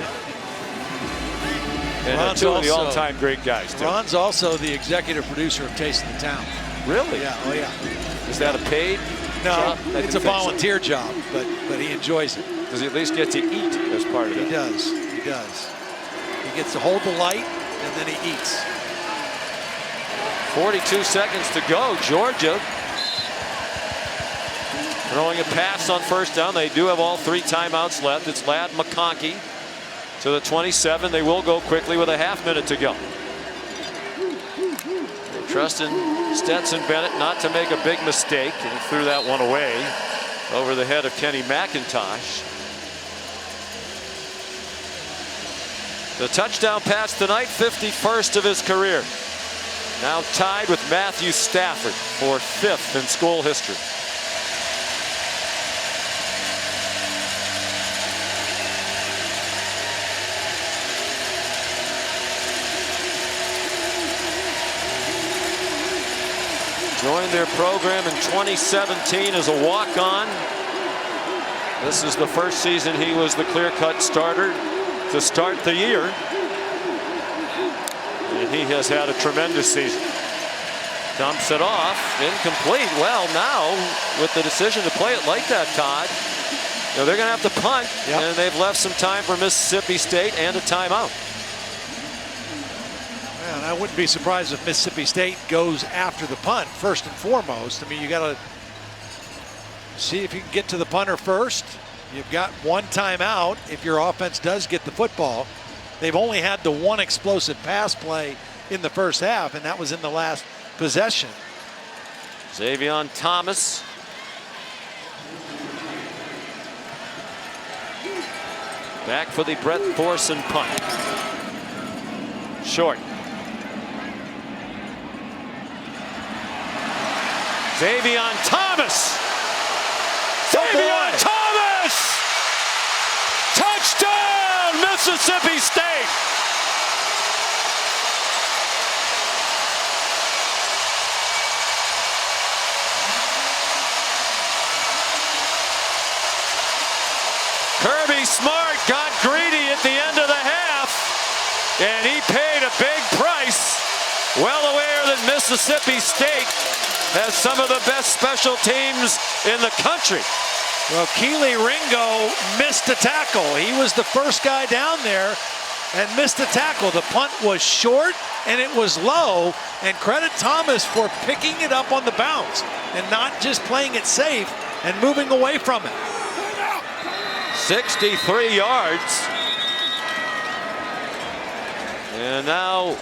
And two of the all-time great guys, too. Ron's also the executive producer of Taste of the Town. Really? Yeah. Oh, yeah. Is that a paid job? No, it's a volunteer job, but he enjoys it. Does he at least get to eat as part of it? He does. He does. He gets to hold the light, and then he eats. 42 seconds to go. Georgia throwing a pass on first down. They do have all 3 timeouts left. It's Ladd McConkey to the 27. They will go quickly with a half minute to go. They're trusting Stetson Bennett not to make a big mistake, and he threw that one away over the head of Kenny McIntosh. The touchdown pass tonight, 51st of his career. Now tied with Matthew Stafford for 5th in school history. Joined their program in 2017 as a walk-on. This is the first season he was the clear-cut starter to start the year. And he has had a tremendous season. Dumps it off, incomplete. Well, now with the decision to play it like that, Todd, you know, they're going to have to punt, and they've left some time for Mississippi State and a timeout. And I wouldn't be surprised if Mississippi State goes after the punt first and foremost. I mean, you got to see if you can get to the punter first. You've got 1 timeout if your offense does get the football. They've only had the 1 explosive pass play in the first half, and that was in the last possession. Xavion Thomas. Back for the Brett Thorson punt. Short. Xavion Thomas. Xavion Thomas! Touchdown, Mississippi State! Kirby Smart got greedy at the end of the half, and he paid a big price. Well aware that Mississippi State has some of the best special teams in the country. Well, Keely Ringo missed a tackle. He was the first guy down there and missed a tackle. The punt was short and it was low, and credit Thomas for picking it up on the bounce and not just playing it safe and moving away from it. 63 yards. And now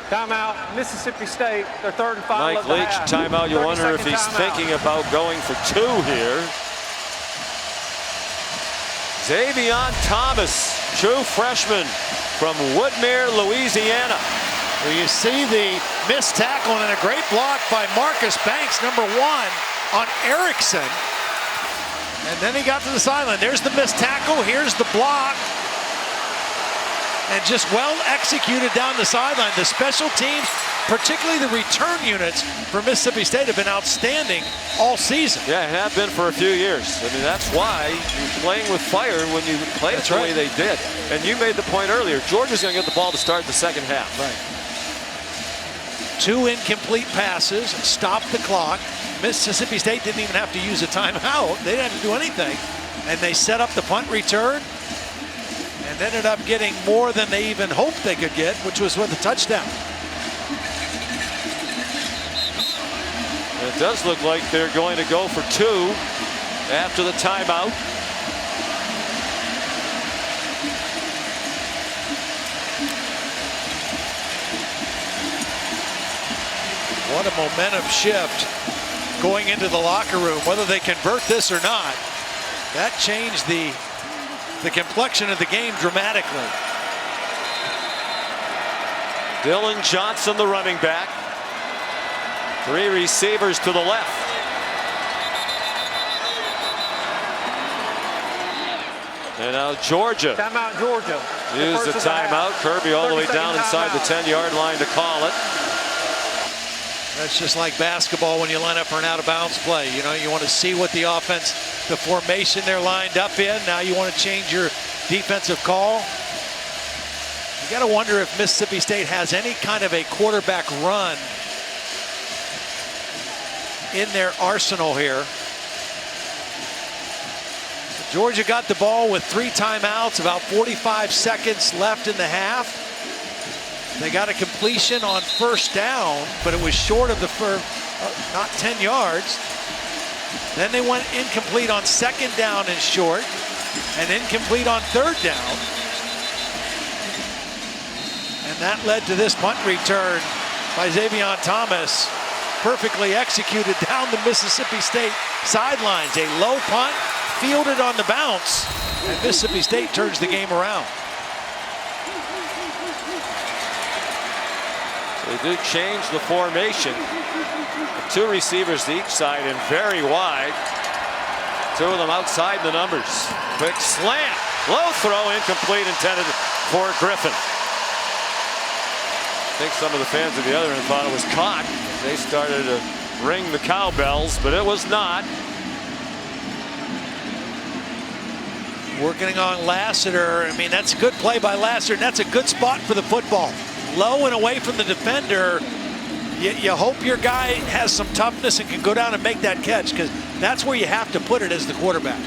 timeout, Mississippi State, their 3rd and 5. Mike Leach, timeout. You wonder if he's thinking about going for 2 here. Xavion Thomas true freshman from Woodmere, Louisiana. Well, you see the missed tackle and a great block by Marcus Banks, number 1, on Erickson. And then he got to the sideline. There's the missed tackle. Here's the block. And just well executed down the sideline. The special teams, particularly the return units for Mississippi State, have been outstanding all season. Yeah, have been for a few years. I mean, that's why you're playing with fire when you play it the way they did. And you made the point earlier, Georgia's going to get the ball to start the second half. Right. 2 incomplete passes, stopped the clock. Mississippi State didn't even have to use a timeout. They didn't have to do anything. And they set up the punt return and ended up getting more than they even hoped they could get, which was with a touchdown. It does look like they're going to go for 2 after the timeout. What a momentum shift going into the locker room. Whether they convert this or not, that changed the complexion of the game dramatically. Dylan Johnson, the running back. 3 receivers to the left. And now Georgia. Timeout, Georgia. Use the timeout. Kirby all the way down inside the 10-yard line to call it. That's just like basketball when you line up for an out-of-bounds play. You know, you want to see what the offense, the formation they're lined up in. Now you want to change your defensive call. You got to wonder if Mississippi State has any kind of a quarterback run in their arsenal here. Georgia got the ball with 3 timeouts, about 45 seconds left in the half. They got a completion on first down, but it was short of the first, not 10 yards. Then they went incomplete on second down and short, and incomplete on third down. And that led to this punt return by Xavion Thomas, perfectly executed down the Mississippi State sidelines. A low punt, fielded on the bounce, and Mississippi State turns the game around. They do change the formation. 2 receivers to each side and very wide. 2 of them outside the numbers. Quick slant, low throw, incomplete, intended for Griffin. I think some of the fans at the other end thought it was caught. They started to ring the cowbells, but it was not. Working on Lassiter. I mean, that's a good play by Lassiter, and that's a good spot for the football. Low and away from the defender. You hope your guy has some toughness and can go down and make that catch, because that's where you have to put it as the quarterback.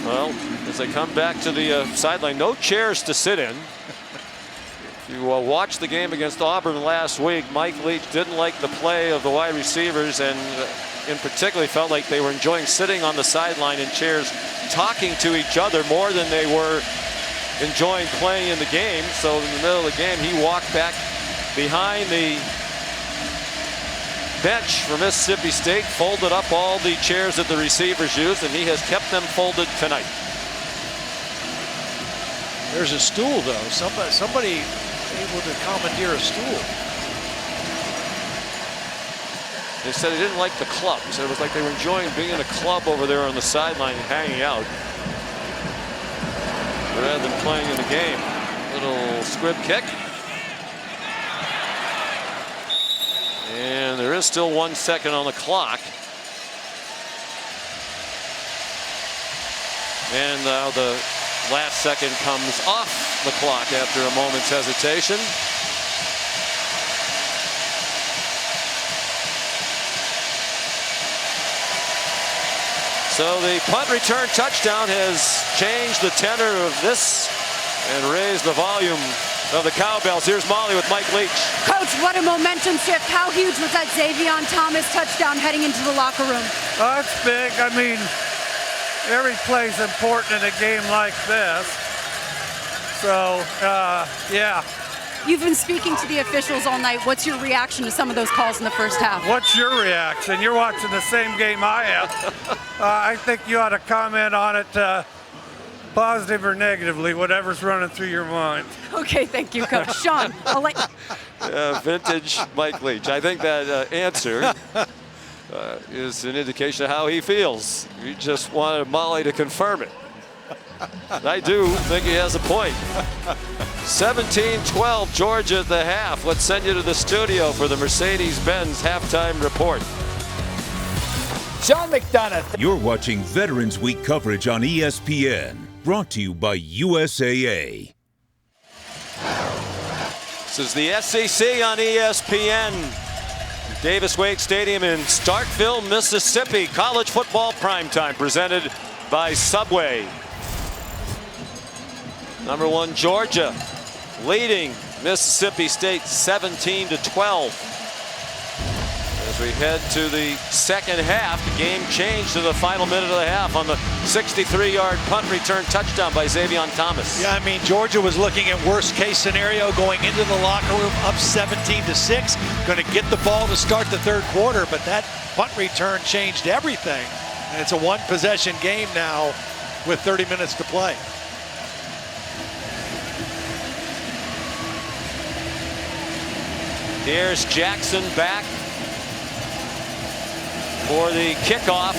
Well, as they come back to the sideline, no chairs to sit in. If you watched the game against Auburn last week, Mike Leach didn't like the play of the wide receivers, and in particular felt like they were enjoying sitting on the sideline in chairs, talking to each other more than they were enjoying playing in the game. So in the middle of the game, he walked back behind the bench for Mississippi State, folded up all the chairs that the receivers used, and he has kept them folded tonight. There's a stool, though. Somebody able to commandeer a stool. They said they didn't like the club. He said it was like they were enjoying being in a club over there on the sideline and hanging out, rather than playing in the game. Little squib kick. And there is still 1 second on the clock. And now the last second comes off the clock after a moment's hesitation. So the punt return touchdown has changed the tenor of this and raised the volume of the cowbells. Here's Molly with Mike Leach. Coach, what a momentum shift. How huge was that Xavion Thomas touchdown heading into the locker room? That's big. I mean, every play's important in a game like this. So, yeah. You've been speaking to the officials all night. What's your reaction to some of those calls in the first half? What's your reaction? You're watching the same game I am. I think you ought to comment on it Positive or negatively, whatever's running through your mind. Okay, thank you, Coach. Sean, I'll let Vintage Mike Leach. I think that answer is an indication of how he feels. You just wanted Molly to confirm it. I do think he has a point. 17-12 Georgia at the half. Let's send you to the studio for the Mercedes-Benz halftime report. Sean McDonough. You're watching Veterans Week coverage on ESPN, brought to you by USAA. This is the SEC on ESPN. Davis Wade Stadium in Starkville, Mississippi. College football primetime presented by Subway. Number 1 Georgia leading Mississippi State 17-12. As we head to the second half, the game changed to the final minute of the half on the 63-yard punt return touchdown by Xavier Thomas. Yeah, I mean, Georgia was looking at worst case scenario going into the locker room up 17-6, going to get the ball to start the third quarter, but that punt return changed everything. And it's a one-possession game now with 30 minutes to play. Here's Jackson back for the kickoff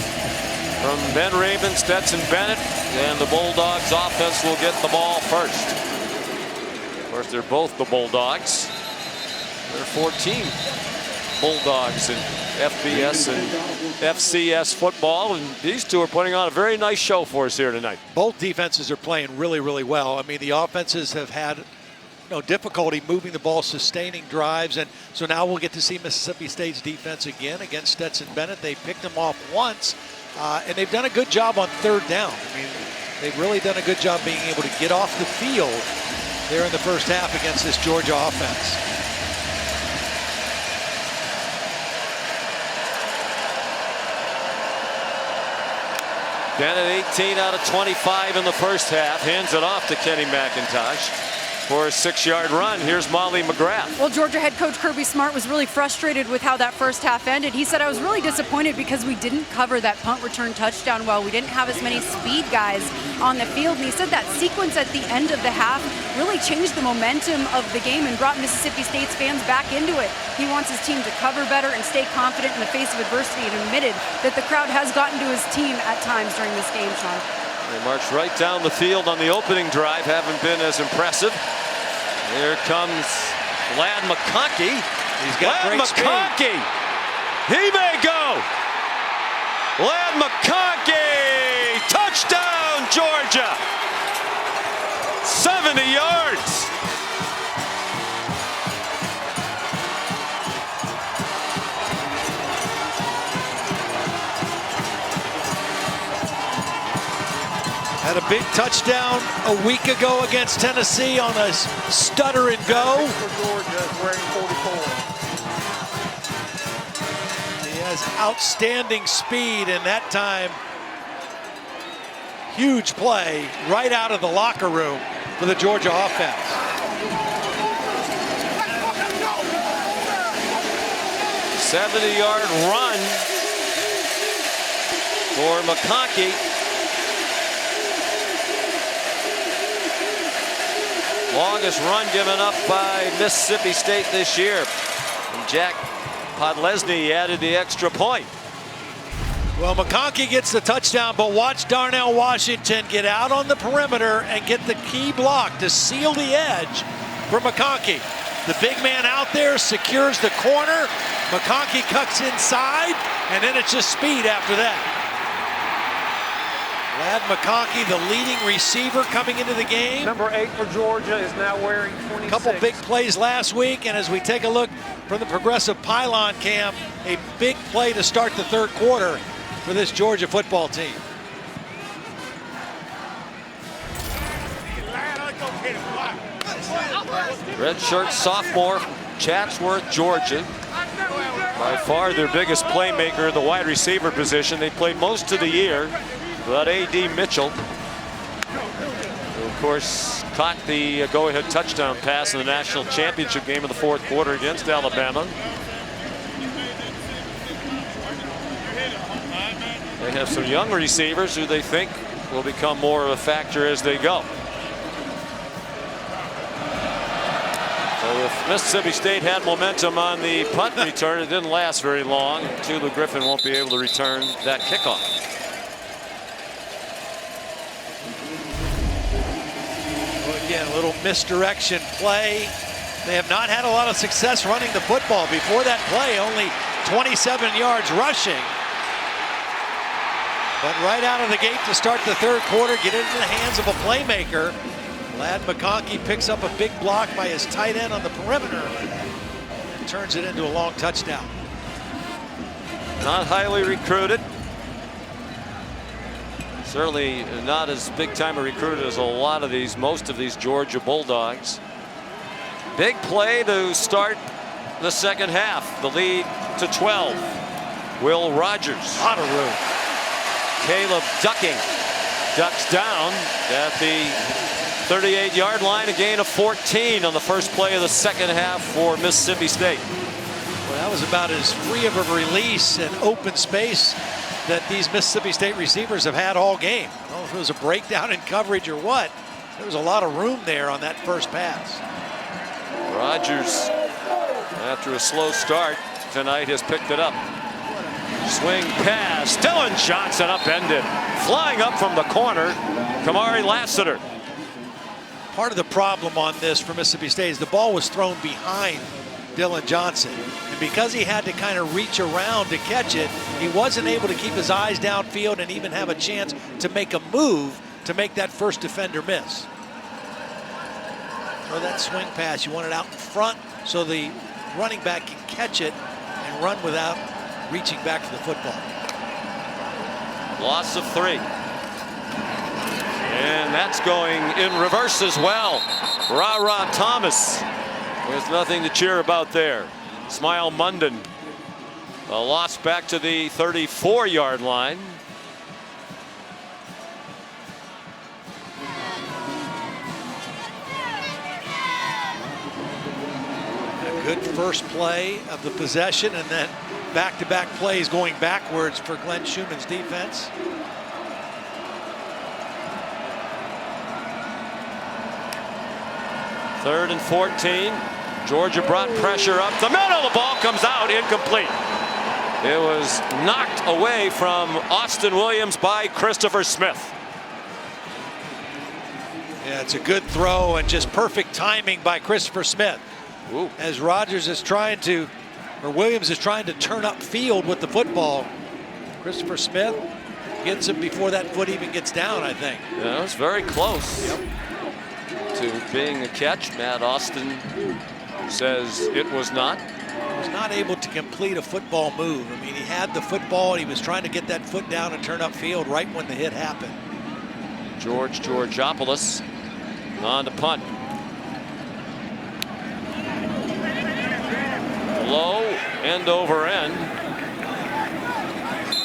from Ben Raven, Stetson Bennett, and the Bulldogs offense will get the ball first. Of course, they're both the Bulldogs. There are 14 Bulldogs in FBS and FCS football, and these two are putting on a very nice show for us here tonight. Both defenses are playing really, really well. I mean, the offenses have had no difficulty moving the ball, sustaining drives, and so now we'll get to see Mississippi State's defense again against Stetson Bennett. They picked them off once, and they've done a good job on third down. I mean, they've really done a good job being able to get off the field there in the first half against this Georgia offense. Bennett 18 out of 25 in the first half, hands it off to Kenny McIntosh for a 6-yard run. Here's Molly McGrath. Well, Georgia head coach Kirby Smart was really frustrated with how that first half ended. He said, I was really disappointed because we didn't cover that punt return touchdown well. We didn't have as many speed guys on the field. And he said that sequence at the end of the half really changed the momentum of the game and brought Mississippi State's fans back into it. He wants his team to cover better and stay confident in the face of adversity, and admitted that the crowd has gotten to his team at times during this game, Sean. They marched right down the field on the opening drive, haven't been as impressive. Here comes Ladd McConkey. He's got Ladd great McConkey. Speed. He may go. Ladd McConkey. Touchdown, Georgia. 70 yards. Had a big touchdown a week ago against Tennessee on a stutter and go. Georgia is wearing 44. He has outstanding speed, and that time, huge play right out of the locker room for the Georgia offense. A 70-yard run for McConkey. Longest run given up by Mississippi State this year. And Jack Podlesny added the extra point. Well, McConkey gets the touchdown, but watch Darnell Washington get out on the perimeter and get the key block to seal the edge for McConkey. The big man out there secures the corner. McConkey cuts inside, and then it's just speed after that. Ladd McConkey, the leading receiver coming into the game. Number 8 for Georgia is now wearing 26. Couple big plays last week, and as we take a look from the Progressive Pylon Cam, a big play to start the third quarter for this Georgia football team. Redshirt sophomore, Chatsworth, Georgia. By far their biggest playmaker, the wide receiver position. They played most of the year without A.D. Mitchell, who of course caught the go-ahead touchdown pass in the national championship game in the fourth quarter against Alabama. They have some young receivers who they think will become more of a factor as they go. So if Mississippi State had momentum on the punt return, it didn't last very long. Tulu Griffin won't be able to return that kickoff. Well, again, a little misdirection play. They have not had a lot of success running the football. Before that play, only 27 yards rushing. But right out of the gate to start the third quarter, get it into the hands of a playmaker. Ladd McConkey picks up a big block by his tight end on the perimeter and turns it into a long touchdown. Not highly recruited. Certainly not as big time a recruit as most of these Georgia Bulldogs. Big play to start the second half. The lead to 12. Will Rogers. A lot of room. Caleb Ducking ducks down at the 38-yard line, a gain of 14 on the first play of the second half for Mississippi State. Well, that was about as free of a release and open space that these Mississippi State receivers have had all game. I don't know if it was a breakdown in coverage or what. There was a lot of room there on that first pass. Rogers, after a slow start tonight, has picked it up. Swing pass, Dylan Johnson upended. Flying up from the corner, Kamari Lassiter. Part of the problem on this for Mississippi State is the ball was thrown behind Dylan Johnson. And because he had to kind of reach around to catch it, he wasn't able to keep his eyes downfield and even have a chance to make a move to make that first defender miss. So that swing pass, you want it out in front so the running back can catch it and run without reaching back for the football. Loss of 3. And that's going in reverse as well. Ra Thomas. There's nothing to cheer about there. Smile Munden. A loss back to the 34-yard line. A good first play of the possession, and then back-to-back plays going backwards for Glenn Schumann's defense. Third and 14. Georgia brought pressure up the middle. The ball comes out incomplete. It was knocked away from Austin Williams by Christopher Smith. Yeah, it's a good throw and just perfect timing by Christopher Smith. Ooh. As Williams is trying to turn up field with the football. Christopher Smith gets him before that foot even gets down, I think. Yeah, it was very close to being a catch. Matt Austin says it was not. He was not able to complete a football move. I mean, he had the football and he was trying to get that foot down and turn up field right when the hit happened. George Georgopoulos on to punt. Low, end over end.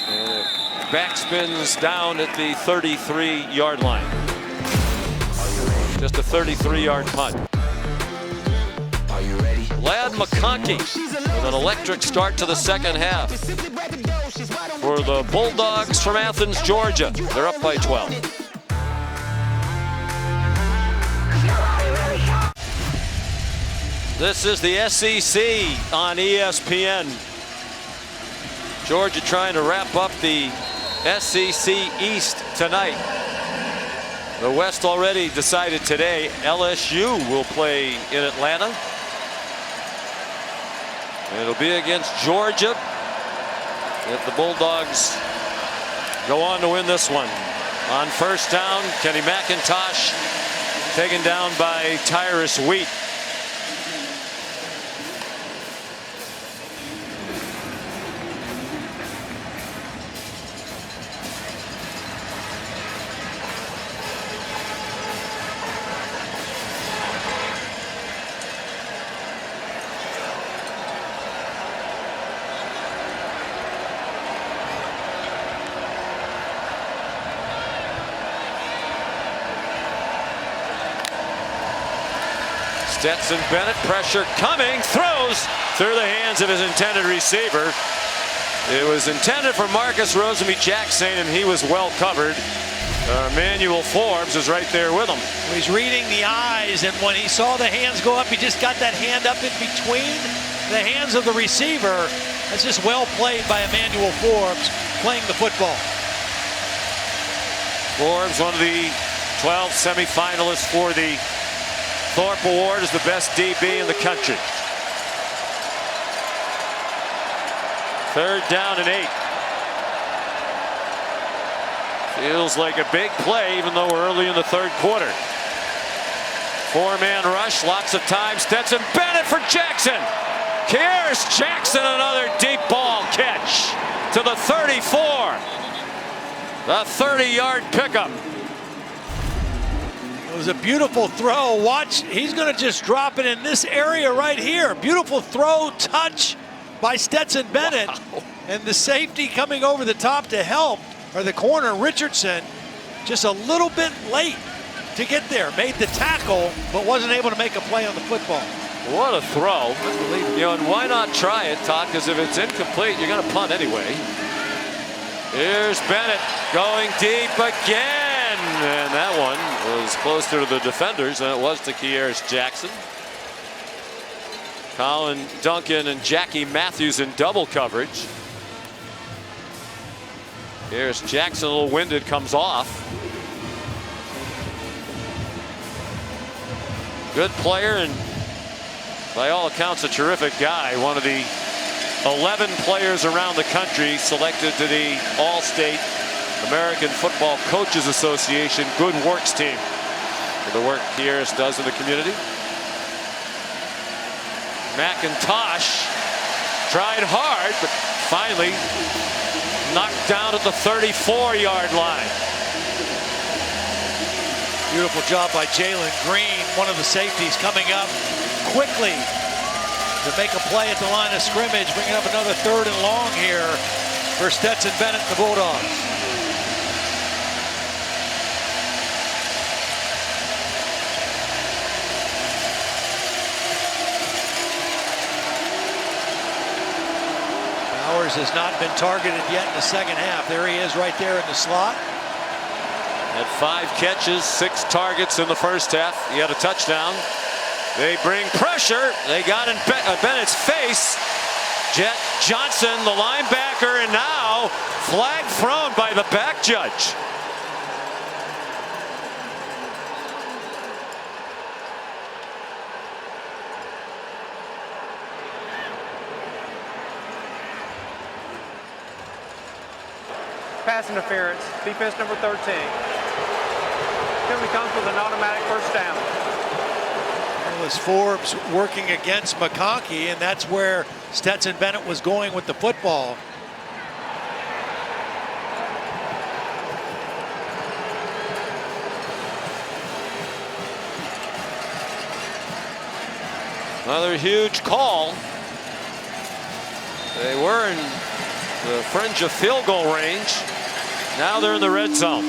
And it backspins down at the 33-yard line. Just a 33-yard punt. Ladd McConkey with an electric start to the second half for the Bulldogs from Athens, Georgia. They're up by 12. This is the SEC on ESPN. Georgia trying to wrap up the SEC East tonight. The West already decided today. LSU will play in Atlanta. It'll be against Georgia if the Bulldogs go on to win this one. On first down, Kenny McIntosh taken down by Tyrus Wheat. Stetson Bennett, pressure coming, throws through the hands of his intended receiver. It was intended for Marcus Rosemy-Jackson, and he was well covered. Emmanuel Forbes is right there with him. He's reading the eyes, and when he saw the hands go up, he just got that hand up in between the hands of the receiver. That's just well played by Emmanuel Forbes, playing the football. Forbes, one of the 12 semifinalists for the Thorpe Award, is the best DB in the country. 3rd down and 8. Feels like a big play, even though we're early in the 3rd quarter. 4-man rush, lots of time. Stetson Bennett for Jackson. Here's Jackson, another deep ball catch to the 34. The 30-yard pickup. It was a beautiful throw. Watch, he's going to just drop it in this area right here. Beautiful throw, touch by Stetson Bennett. Wow. And the safety coming over the top to help, or the corner, Richardson, just a little bit late to get there. Made the tackle, but wasn't able to make a play on the football. What a throw. You know, and why not try it, Todd? Because if it's incomplete, you're going to punt anyway. Here's Bennett going deep again. And that one was closer to the defenders than it was to Kearis Jackson. Colin Duncan and Jackie Matthews in double coverage. Here's Jackson, a little winded, comes off. Good player and by all accounts a terrific guy. One of the 11 players around the country selected to the All-State American Football Coaches Association Good Works team for the work Kearis does in the community. McIntosh tried hard, but finally knocked down at the 34-yard line. Beautiful job by Jalen Green, one of the safeties, coming up quickly to make a play at the line of scrimmage, bringing up another 3rd and long here for Stetson Bennett, the Bulldogs. Bowers has not been targeted yet in the 2nd half. There he is right there in the slot. Had 5 catches, 6 targets in the 1st half. He had a touchdown. They bring pressure. They got in Bennett's face. Jet Johnson, the linebacker, and now flag thrown by the back judge. Pass interference, defense number 13. Penalty comes with an automatic 1st down. It was Forbes working against McConkey, and that's where Stetson Bennett was going with the football. Another huge call. They were in the fringe of field goal range. Now they're in the red zone,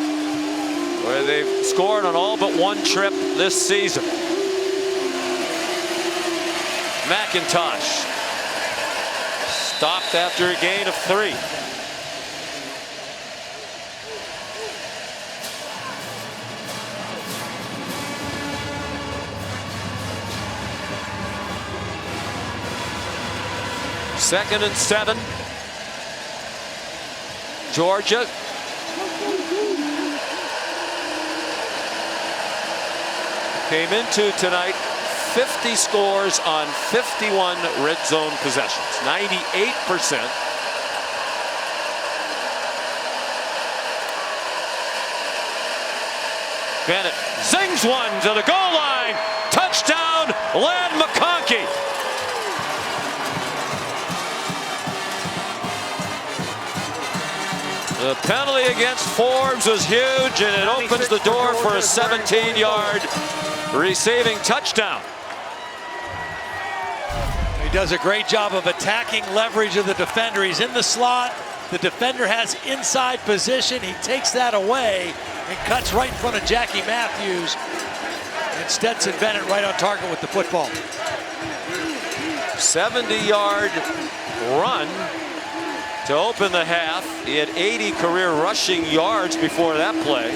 where they've scored on all but one trip this season. McIntosh stopped after a gain of 3. Second and 7. Georgia. Came into tonight 50 scores on 51 red zone possessions, 98%. Bennett zings one to the goal line. Touchdown, Ladd McConkey. The penalty against Forbes was huge, and it opens the door for a 17-yard receiving touchdown. He does a great job of attacking leverage of the defender. He's in the slot. The defender has inside position. He takes that away and cuts right in front of Jackie Matthews. And Stetson Bennett right on target with the football. 70-yard run to open the half. He had 80 career rushing yards before that play.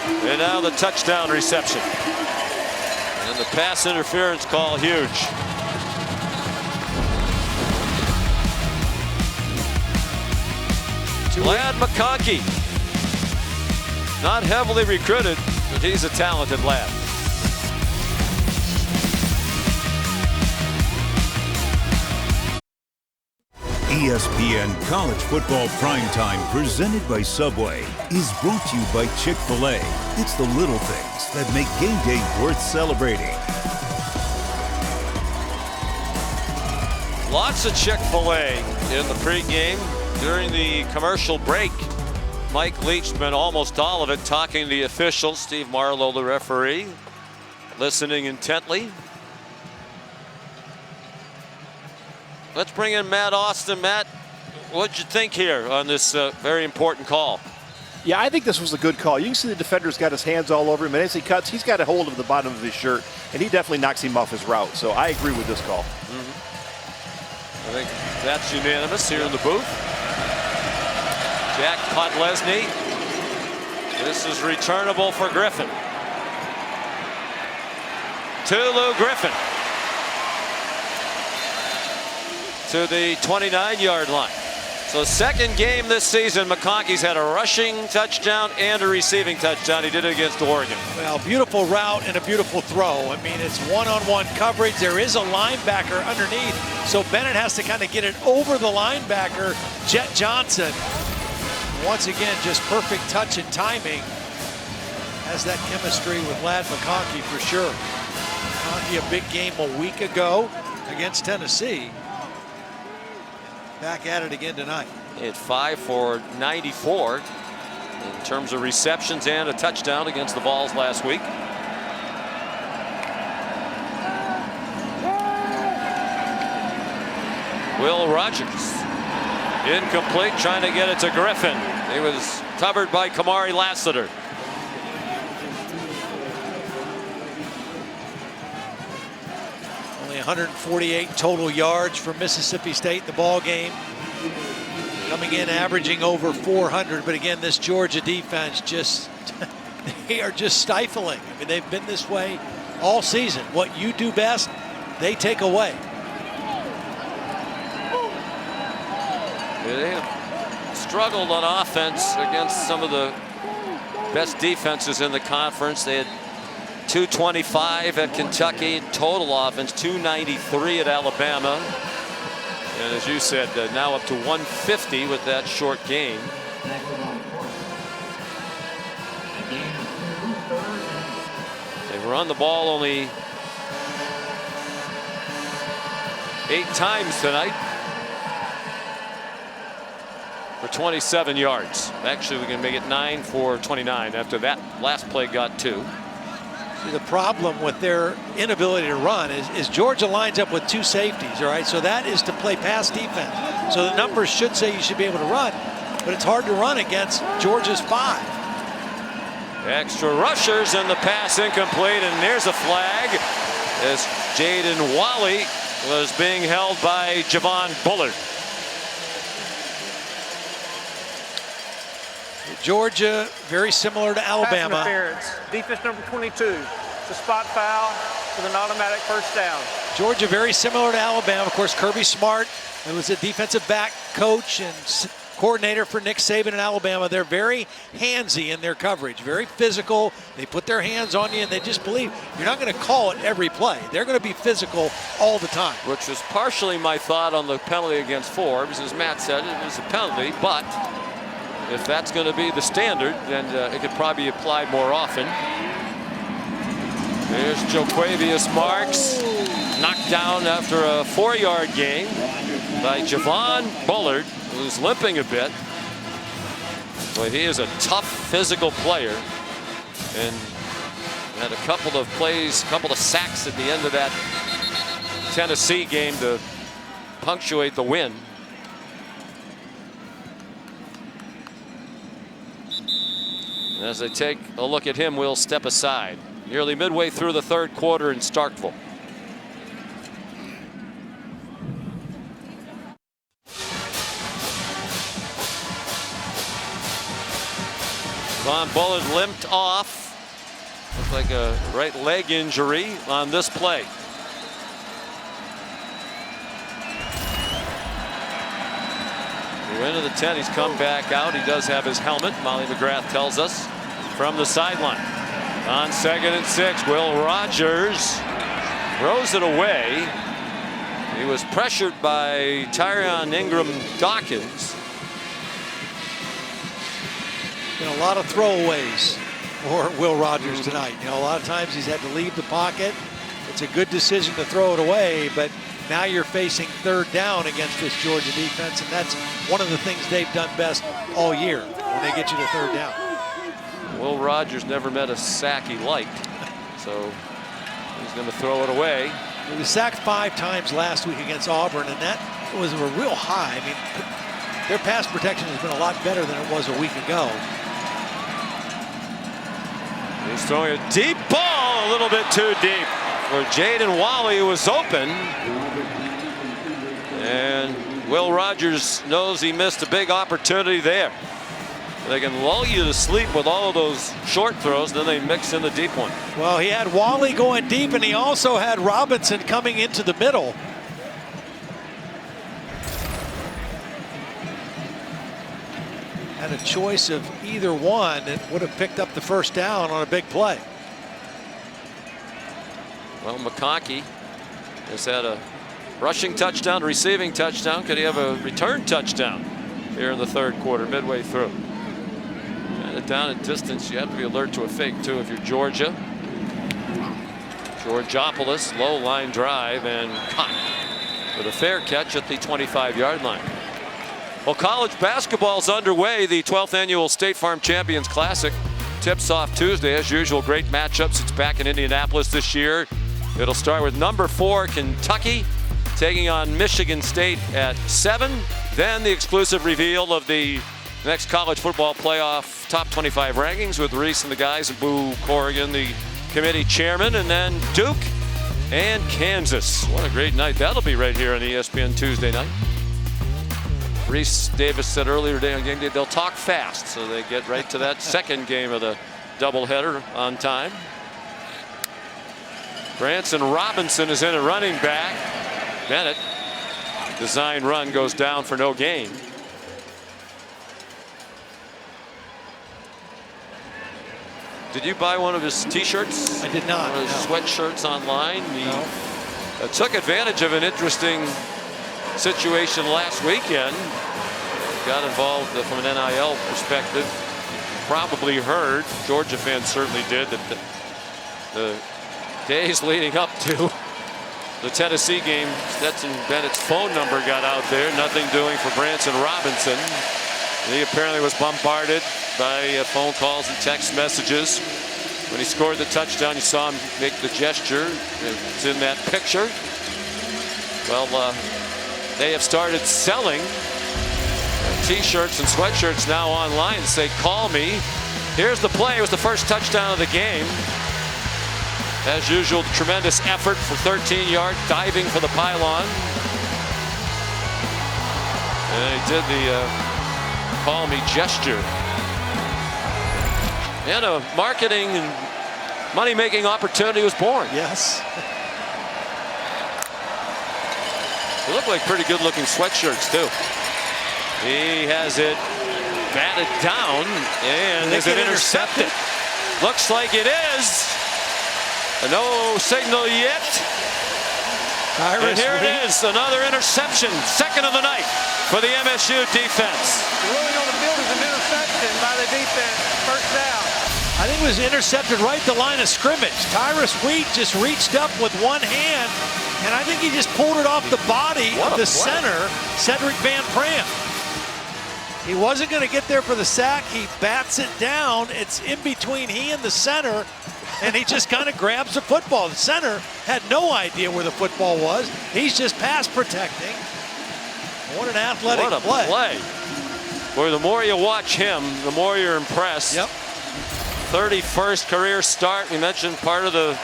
And now the touchdown reception. And the pass interference call huge. Ladd McConkey. Not heavily recruited, but he's a talented lad. ESPN College Football Primetime, presented by Subway, is brought to you by Chick-fil-A. It's the little things that make game day worth celebrating. Lots of Chick-fil-A in the pregame. During the commercial break, Mike Leach spent almost all of it talking to the officials. Steve Marlowe, the referee, listening intently. Let's bring in Matt Austin. Matt, what'd you think here on this very important call? Yeah, I think this was a good call. You can see the defender's got his hands all over him, and as he cuts, he's got a hold of the bottom of his shirt, and he definitely knocks him off his route. So I agree with this call. I think that's unanimous here in the booth. Jack Podlesny. This is returnable for Griffin. Tulu Griffin to the 29-yard line. So second game this season, McConkey's had a rushing touchdown and a receiving touchdown. He did it against Oregon. Well, beautiful route and a beautiful throw. I mean, it's one-on-one coverage. There is a linebacker underneath, so Bennett has to kind of get it over the linebacker, Jet Johnson. Once again, just perfect touch and timing. Has that chemistry with Ladd McConkey for sure. McConkey, a big game a week ago against Tennessee. Back at it again tonight. He had 5 for 94 in terms of receptions and a touchdown against the Vols last week. Will Rogers. Incomplete, trying to get it to Griffin. He was covered by Kamari Lassiter. Only 148 total yards for Mississippi State in the ball game. Coming in averaging over 400, but again, this Georgia defense just, they are just stifling. I mean, they've been this way all season. What you do best, they take away. They have struggled on offense against some of the best defenses in the conference. They had 225 at Kentucky, total offense, 293 at Alabama. And as you said, now up to 150 with that short game. They've run the ball only 8 times tonight for 27 yards. Actually, we can make it 9 for 29 after that last play got 2. See, the problem with their inability to run is Georgia lines up with 2 safeties, all right? So that is to play pass defense. So the numbers should say you should be able to run, but it's hard to run against Georgia's 5. Extra rushers and the pass incomplete, and there's a flag as Jaden Wally was being held by Javon Bullard. Georgia, very similar to Alabama. Pass interference. Defense number 22. It's a spot foul with an automatic first down. Georgia, very similar to Alabama. Of course, Kirby Smart, who was a defensive back coach and coordinator for Nick Saban in Alabama. They're very handsy in their coverage, very physical. They put their hands on you, and they just believe you're not going to call it every play. They're going to be physical all the time. Which was partially my thought on the penalty against Forbes. As Matt said, it was a penalty, but if that's going to be the standard, then it could probably be applied more often. There's Jo'quavious Marks, knocked down after a 4-yard gain by Javon Bullard, who's limping a bit. But he is a tough physical player and had a couple of plays, a couple of sacks at the end of that Tennessee game to punctuate the win. As I take a look at him, we'll step aside. Nearly midway through the 3rd quarter in Starkville. Von Bullard limped off. Looks like a right leg injury on this play. Into the 10, he's come back out. He does have his helmet, Molly McGrath tells us, from the sideline. On 2nd and 6, Will Rogers throws it away. He was pressured by Tyron Ingram Dawkins. Been a lot of throwaways for Will Rogers tonight. You know, a lot of times he's had to leave the pocket. It's a good decision to throw it away, but now you're facing 3rd down against this Georgia defense, and that's one of the things they've done best all year when they get you to 3rd down. Will Rogers never met a sack he liked, so he's going to throw it away. He was sacked 5 times last week against Auburn, and that was a real high. I mean, their pass protection has been a lot better than it was a week ago. He's throwing a deep ball, a little bit too deep for Jaden Walley, who was open. And Will Rogers knows he missed a big opportunity there. They can lull you to sleep with all of those short throws, then they mix in the deep one. Well, he had Walley going deep, and he also had Robinson coming into the middle. Had a choice of either one, it would have picked up the 1st down on a big play. Well, McConkey has had a rushing touchdown, receiving touchdown. Could he have a return touchdown here in the 3rd quarter, midway through? And down in distance, you have to be alert to a fake, too, if you're Georgia. Georgopoulos, low line drive, and caught with a fair catch at the 25-yard line. Well, college basketball's underway. The 12th annual State Farm Champions Classic tips off Tuesday. As usual, great matchups. It's back in Indianapolis this year. It'll start with number 4 Kentucky taking on Michigan State at 7. Then the exclusive reveal of the next college football playoff top 25 rankings with Reese and the guys and Boo Corrigan, the committee chairman, and then Duke and Kansas. What a great night that'll be right here on ESPN Tuesday night. Reese Davis said earlier today on game day they'll talk fast, so they get right to that second game of the doubleheader on time. Branson Robinson is in a running back. Bennett, design run, goes down for no gain. Did you buy one of his t-shirts? I did not. One of his sweatshirts online. He took advantage of an interesting situation last weekend. Got involved from an NIL perspective. You probably heard, Georgia fans certainly did, that the days leading up to the Tennessee game, Stetson Bennett's phone number got out there. Nothing doing for Branson Robinson. He apparently was bombarded by phone calls and text messages. When he scored the touchdown, you saw him make the gesture. It's in that picture. Well, they have started selling t-shirts and sweatshirts now online that say, "Call me." Here's the play. It was the first touchdown of the game. As usual, tremendous effort for 13-yard diving for the pylon. And he did the call me gesture. And a marketing and money-making opportunity was born. Yes. They look like pretty good-looking sweatshirts, too. He has it batted down, and is it intercepted? Looks like it is. No signal yet. And here it is, another interception, second of the night for the MSU defense. Rolling on the field is an interception by the defense. First down. I think it was intercepted right at the line of scrimmage. Tyrus Wheat just reached up with one hand, and I think he just pulled it off the body of the center, Cedric Van Pram. He wasn't going to get there for the sack. He bats it down. It's in between he and the center, and he just kind of grabs the football. The center had no idea where the football was. He's just pass protecting. What an athletic play. Boy, the more you watch him, the more you're impressed. Yep. 31st career start. We mentioned part of the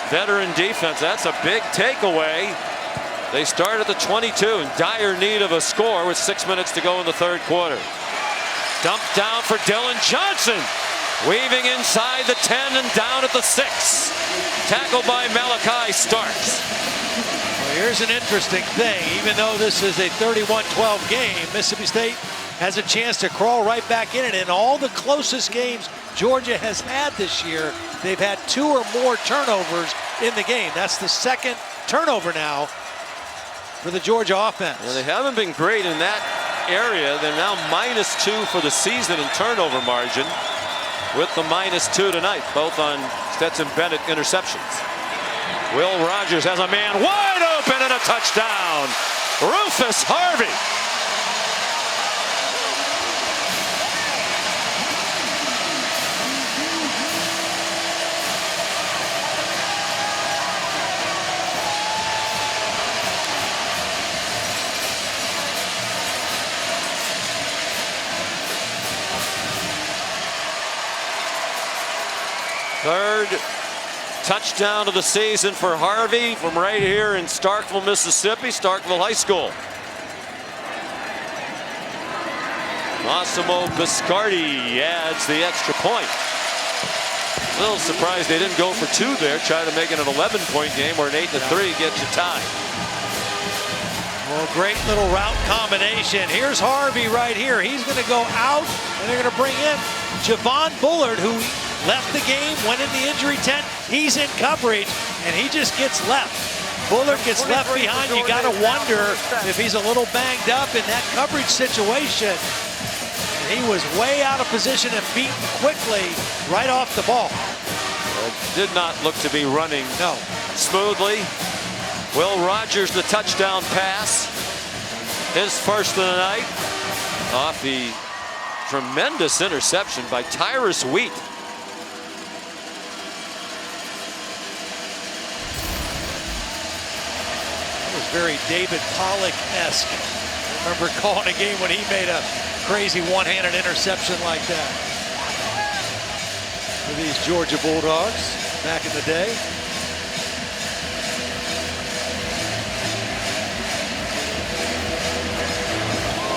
veteran defense. That's a big takeaway. They start at the 22 in dire need of a score with 6 minutes to go in the 3rd quarter. Dump down for Dylan Johnson. Weaving inside the 10 and down at the 6. Tackled by Malachi Starks. Well, here's an interesting thing. Even though this is a 31-12 game, Mississippi State has a chance to crawl right back in it. In all the closest games Georgia has had this year, they've had 2 or more turnovers in the game. That's the second turnover now for the Georgia offense. Well, they haven't been great in that area. They're now -2 for the season in turnover margin, with the -2 tonight, both on Stetson Bennett interceptions. Will Rogers has a man wide open and a touchdown. Rufus Harvey. Third touchdown of the season for Harvey from right here in Starkville, Mississippi, Starkville High School. Massimo Biscardi adds the extra point. A little surprised they didn't go for 2 there, try to make it an 11-point game where an 8-3 gets you tied. Well, great little route combination. Here's Harvey right here. He's going to go out, and they're going to bring in Javon Bullard, who left the game, went in the injury tent. He's in coverage, and he just gets left. Bullard gets left behind. You got to wonder if he's a little banged up in that coverage situation. And he was way out of position and beaten quickly right off the ball. Did not look to be running smoothly. Will Rogers, the touchdown pass. His first of the night off the tremendous interception by Tyrus Wheat. Very David Pollock-esque. I remember calling a game when he made a crazy one-handed interception like that for these Georgia Bulldogs back in the day.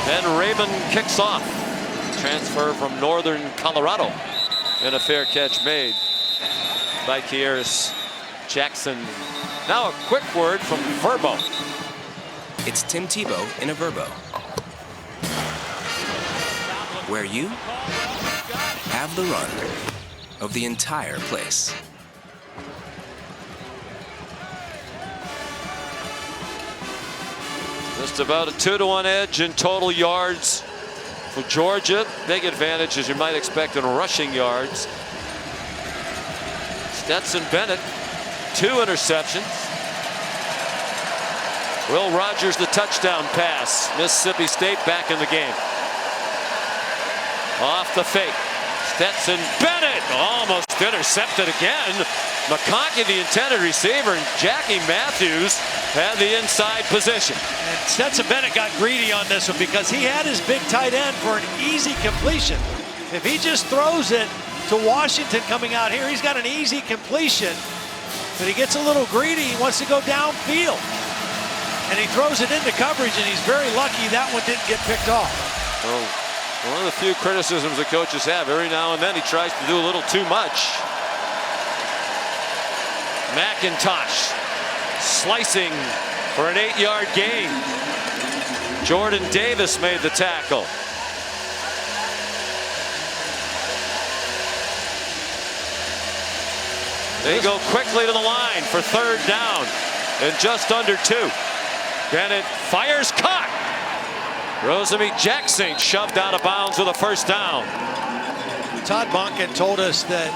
Ben Rabin kicks off. Transfer from Northern Colorado. And a fair catch made by Kearis Jackson. Now a quick word from Verbo. It's Tim Tebow in a Verbo, where you have the run of the entire place. Just about a 2-to-1 edge in total yards for Georgia. Big advantage, as you might expect, in rushing yards. Stetson Bennett, 2 interceptions. Will Rogers, the touchdown pass. Mississippi State back in the game. Off the fake. Stetson Bennett almost intercepted again. McConkey, the intended receiver, and Jackie Matthews had the inside position. And Stetson Bennett got greedy on this one because he had his big tight end for an easy completion. If he just throws it to Washington coming out here, he's got an easy completion. But he gets a little greedy. He wants to go downfield. And he throws it into coverage, and he's very lucky that one didn't get picked off. Well, one of the few criticisms that coaches have, every now and then he tries to do a little too much. McIntosh slicing for an 8-yard gain. Jordan Davis made the tackle. They go quickly to the line for 3rd down and just under 2. Bennett fires, caught. Rosemy-Jacksaint shoved out of bounds with a 1st down. Todd Monken told us that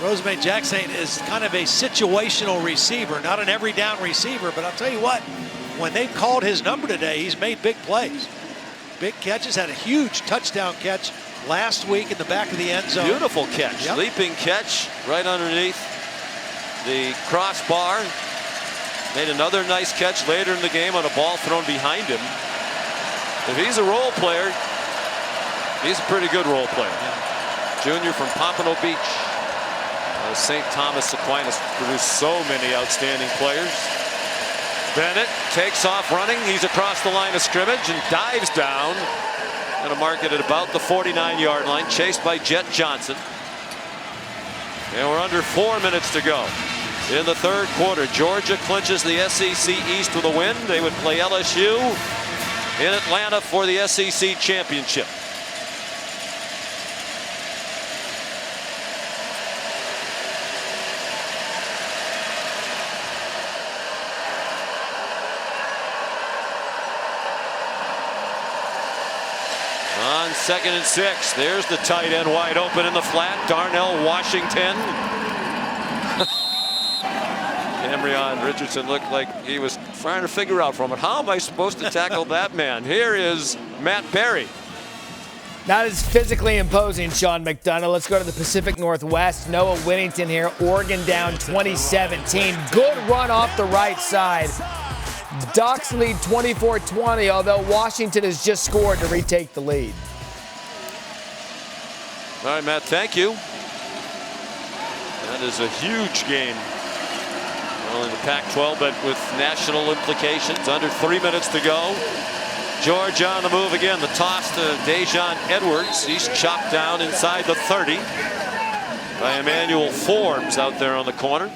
Rosemy-Jacksaint is kind of a situational receiver, not an every down receiver, but I'll tell you what, when they called his number today, he's made big plays. Big catches, had a huge touchdown catch last week in the back of the end zone. Beautiful catch, leaping catch right underneath the crossbar. Made another nice catch later in the game on a ball thrown behind him. If he's a role player, he's a pretty good role player. Junior from Pompano Beach. St. Thomas Aquinas produced so many outstanding players. Bennett takes off running. He's across the line of scrimmage and dives down Going to mark it at about the 49-yard line, chased by Jet Johnson. And we're under 4 minutes to go in the third quarter. Georgia clinches the SEC East with a win. They would play LSU in Atlanta for the SEC championship. On 2nd and 6, there's the tight end wide open in the flat, Darnell Washington. Camryon Richardson looked like he was trying to figure out from it, how am I supposed to tackle that man? Here is Matt Berry. Not as physically imposing, Sean McDonough. Let's go to the Pacific Northwest. Noah Whittington here, Oregon down 2017. Good run off the right side. Ducks lead 24-20, although Washington has just scored to retake the lead. All right, Matt, thank you. That is a huge game. Well, in the Pac-12, but with national implications. Under 3 minutes to go. Georgia on the move again. The toss to Dejon Edwards. He's chopped down inside the 30 by Emmanuel Forbes out there on the corner.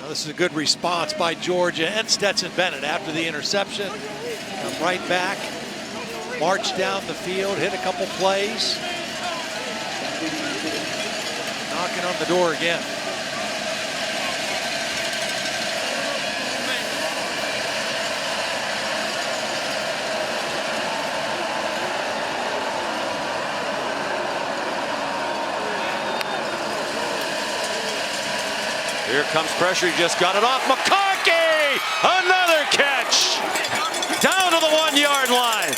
This is a good response by Georgia and Stetson Bennett after the interception. Come right back, march down the field, hit a couple plays. Knocking on the door again. Here comes pressure. He just got it off. McConkey! Another catch! Down to the 1-yard line.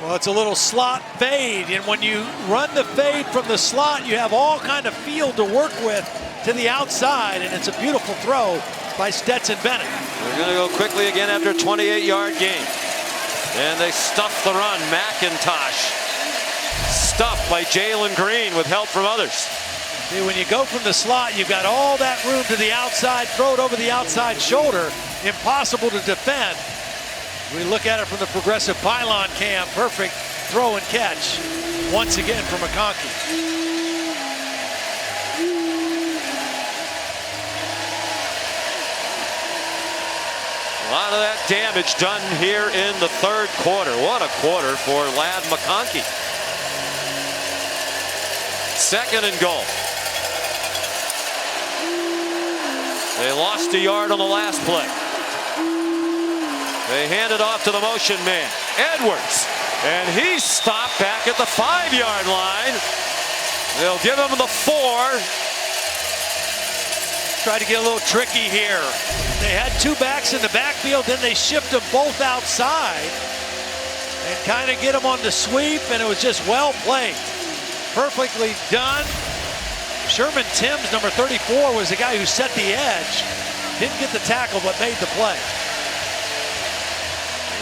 Well, it's a little slot fade, and when you run the fade from the slot, you have all kind of field to work with to the outside, and it's a beautiful throw by Stetson Bennett. They're going to go quickly again after a 28-yard gain. And they stuff the run. McIntosh stuffed by Jalen Green with help from others. See, when you go from the slot, you've got all that room to the outside, throw it over the outside shoulder. Impossible to defend. We look at it from the progressive pylon cam. Perfect throw and catch once again for McConkey. A lot of that damage done here in the third quarter. What a quarter for Ladd McConkey. 2nd and goal. They lost a yard on the last play. They hand it off to the motion man, Edwards, and he's stopped back at the 5-yard line. They'll give him the 4. Try to get a little tricky here. They had 2 backs in the backfield, then they shift them both outside and kind of get them on the sweep, and it was just well played. Perfectly done. Sherman Timms, number 34, was the guy who set the edge. Didn't get the tackle, but made the play.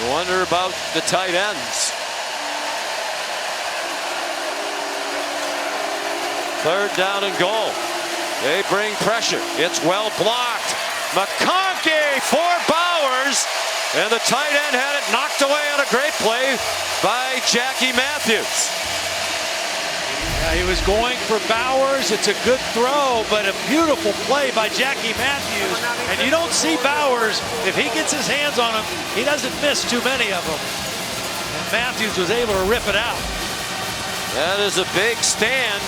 You wonder about the tight ends. 3rd down and goal. They bring pressure. It's well blocked. McConkey for Bowers. And the tight end had it knocked away on a great play by Jackie Matthews. Yeah, he was going for Bowers. It's a good throw, but a beautiful play by Jackie Matthews. And you don't see Bowers, if he gets his hands on him, he doesn't miss too many of them. And Matthews was able to rip it out. That is a big stand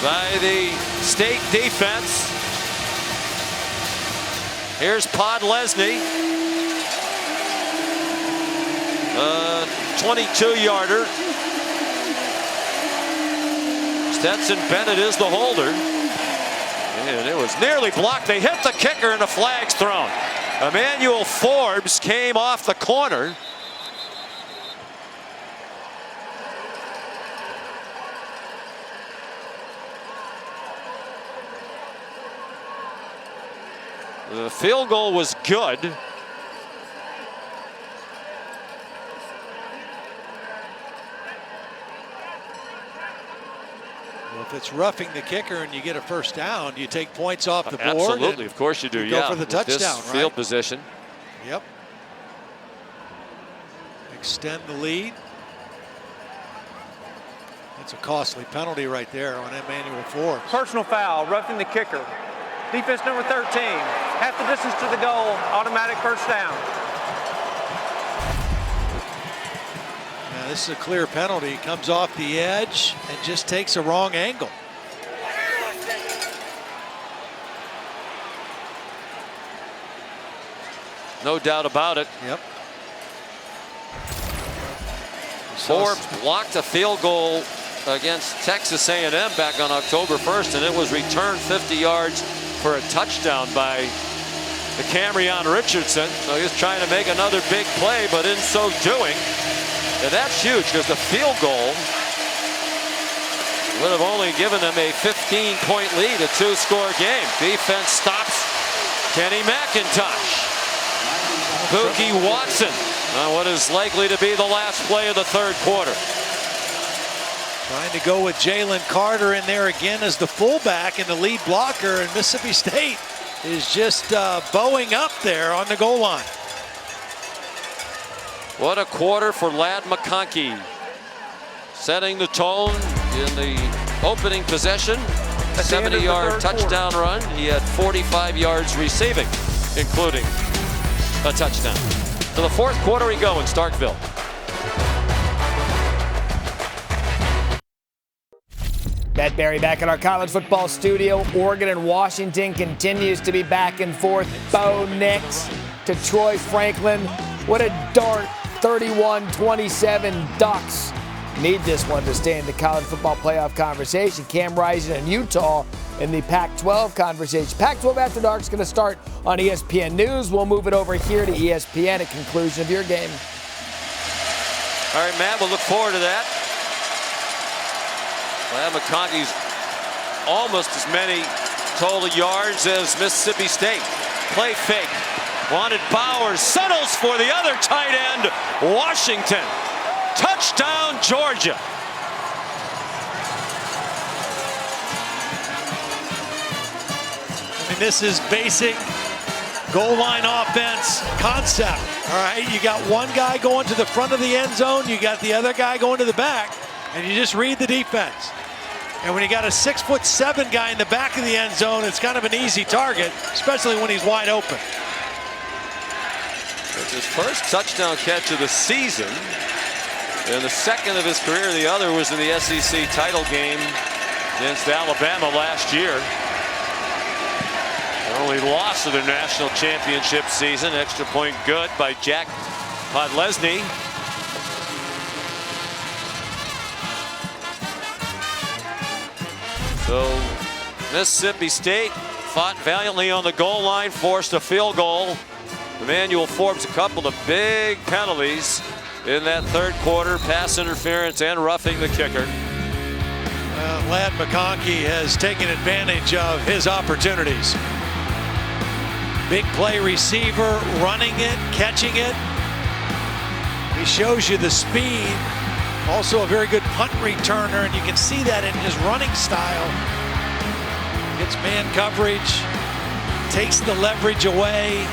by the state defense. Here's Podlesny. 22-yarder. Stetson Bennett is the holder. And it was nearly blocked. They hit the kicker and the flag's thrown. Emmanuel Forbes came off the corner. The field goal was good. Well, if it's roughing the kicker and you get a first down, you take points off the board. Absolutely, of course you do. Go for the touchdown, this field position. Yep. Extend the lead. That's a costly penalty right there on Emmanuel Forbes. Personal foul, roughing the kicker. Defense number 13, half the distance to the goal, automatic first down. Now this is a clear penalty. Comes off the edge and just takes a wrong angle. No doubt about it. Yep. Forbes blocked a field goal against Texas A&M back on October 1st, and it was returned 50 yards for a touchdown by the Camryon Richardson. So he's trying to make another big play, but in so doing, and that's huge because the field goal would have only given them a 15-point lead, a 2-score game. Defense stops Kenny McIntosh. Bookie Watson on what is likely to be the last play of the third quarter. Trying to go with Jalen Carter in there again as the fullback and the lead blocker, and Mississippi State is just bowing up there on the goal line. What a quarter for Ladd McConkey. Setting the tone in the opening possession. 70-yard touchdown run. He had 45 yards receiving, including a touchdown. To the fourth quarter we go in Starkville. Matt Barry back in our college football studio. Oregon and Washington continues to be back and forth. Bo Nix to Troy Franklin. What a dart. 31-27 Ducks need this one to stay in the college football playoff conversation. Cam Rising and Utah in the Pac-12 conversation. Pac-12 After Dark is going to start on ESPN News. We'll move it over here to ESPN at conclusion of your game. All right, Matt, we'll look forward to that. Ladd McConkey's almost as many total yards as Mississippi State. Play fake. Wanted Bowers. Settles for the other tight end, Washington. Touchdown, Georgia. I mean, this is basic goal line offense concept. All right, you got one guy going to the front of the end zone, you got the other guy going to the back, and you just read the defense. And when you got a 6'7" guy in the back of the end zone, it's kind of an easy target, especially when he's wide open. It's his first touchdown catch of the season, and the second of his career. The other was in the SEC title game against Alabama last year. Their only loss of their national championship season. Extra point good by Jack Podlesny. So Mississippi State fought valiantly on the goal line, forced a field goal. Emmanuel Forbes, a couple of big penalties in that third quarter, pass interference and roughing the kicker. Ladd McConkey has taken advantage of his opportunities. Big play receiver, running it, catching it. He shows you the speed. Also a very good punt returner, and you can see that in his running style. Gets man coverage, takes the leverage away.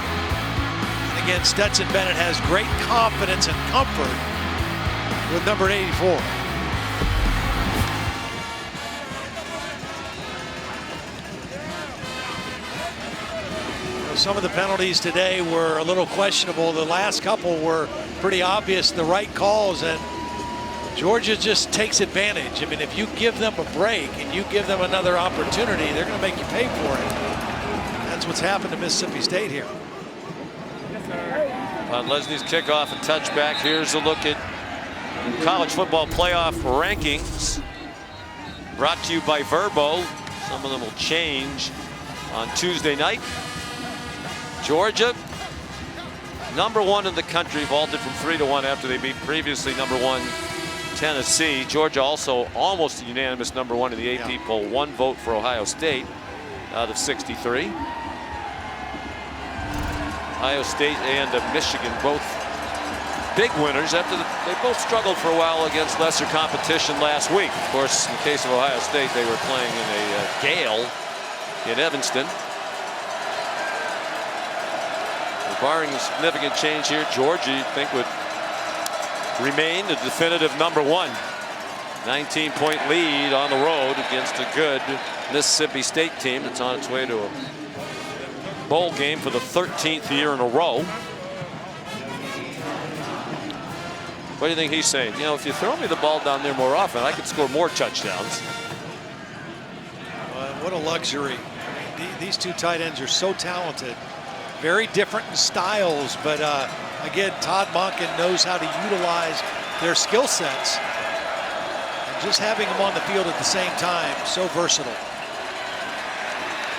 And again, Stetson Bennett has great confidence and comfort with number 84. Some of the penalties today were a little questionable. The last couple were pretty obvious, the right calls, and Georgia just takes advantage. I mean, if you give them a break and you give them another opportunity, they're going to make you pay for it. That's what's happened to Mississippi State here. On Lesney's kickoff and touchback, here's a look at college football playoff rankings. Brought to you by Verbo. Some of them will change on Tuesday night. Georgia, #1 in the country, vaulted from 3-1 after they beat previously #1 Tennessee. Georgia also almost a unanimous #1 in the AP poll. 1 vote for Ohio State out of 63. Ohio State and Michigan both big winners after they both struggled for a while against lesser competition last week. Of course, in the case of Ohio State, they were playing in a gale in Evanston. Barring a significant change here, Georgia, you'd think, would remain the definitive number 1. 19-point lead on the road against a good Mississippi State team that's on its way to a bowl game for the 13th year in a row. What do you think he's saying? You know, if you throw me the ball down there more often, I could score more touchdowns. What a luxury. These two tight ends are so talented. Very different in styles, but again, Todd Monken knows how to utilize their skill sets. And just having them on the field at the same time, so versatile.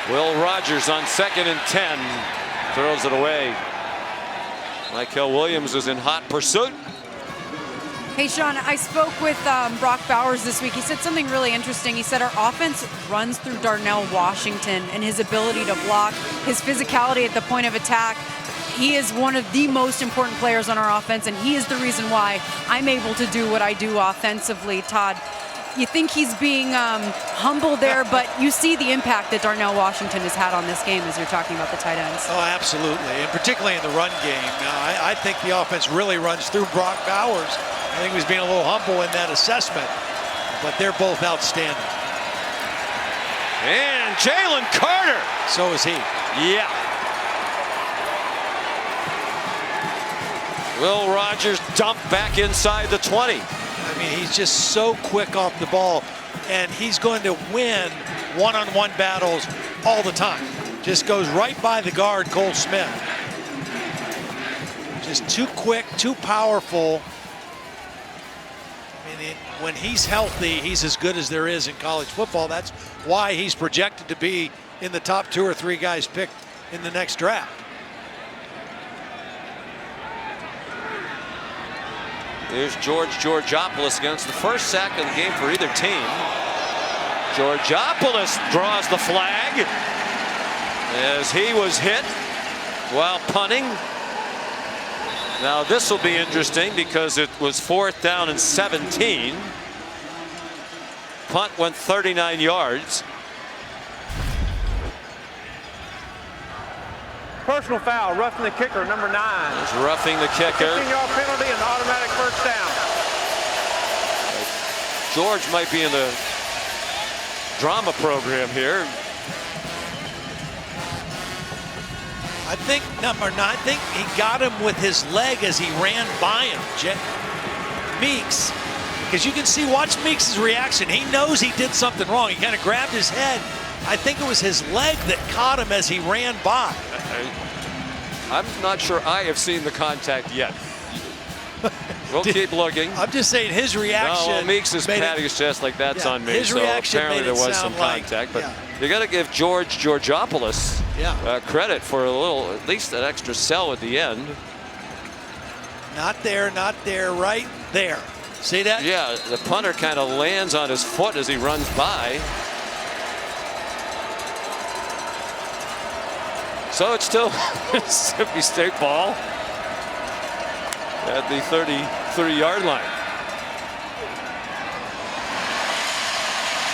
Will Rogers on 2nd and 10 throws it away. Michael Williams is in hot pursuit. Hey, Sean, I spoke with Brock Bowers this week. He said something really interesting. He said our offense runs through Darnell Washington and his ability to block, his physicality at the point of attack. He is one of the most important players on our offense, and he is the reason why I'm able to do what I do offensively. Todd, you think he's being humble there, but you see the impact that Darnell Washington has had on this game as you're talking about the tight ends. Oh, absolutely, and particularly in the run game. Now, I think the offense really runs through Brock Bowers. I think he was being a little humble in that assessment, but they're both outstanding. And Jalen Carter. So is he. Yeah. Will Rogers dump back inside the 20. I mean, he's just so quick off the ball, and he's going to win one-on-one battles all the time. Just goes right by the guard, Cole Smith. Just too quick, too powerful. I mean, when he's healthy, he's as good as there is in college football. That's why he's projected to be in the top 2 or 3 guys picked in the next draft. Here's George Georgopoulos against the first sack of the game for either team. Georgopoulos draws the flag as he was hit while punting. Now this will be interesting because it was 4th down and 17. Punt went 39 yards. Personal foul, roughing the kicker, number 9. It's roughing the kicker. 15-yard penalty and automatic first down. George might be in the drama program here. I think number 9, I think he got him with his leg as he ran by him, Meeks. Because you can see, watch Meeks' reaction. He knows he did something wrong. He kind of grabbed his head. I think it was his leg that caught him as he ran by. I'm not sure I have seen the contact yet. We'll keep looking. I'm just saying his reaction. No, Meeks is patting his chest like that's on me. His reaction so apparently there was some contact, but you got to give George Georgopoulos credit for a little, at least an extra cell at the end. Not there, right there. See that? Yeah, the punter kind of lands on his foot as he runs by. So it's still Mississippi State ball at the 33-yard line.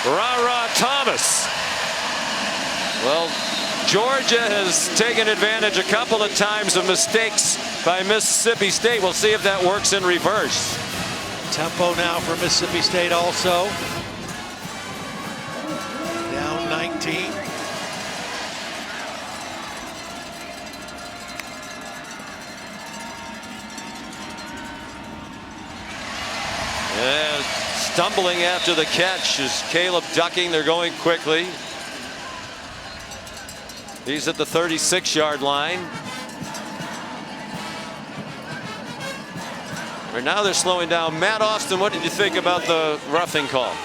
Ra Thomas. Well, Georgia has taken advantage a couple of times of mistakes by Mississippi State. We'll see if that works in reverse. Tempo now for Mississippi State also. Down 19. And stumbling after the catch is Caleb Ducking. They're going quickly. He's at the 36-yard line. And now they're slowing down. Matt Austin, what did you think about the roughing call?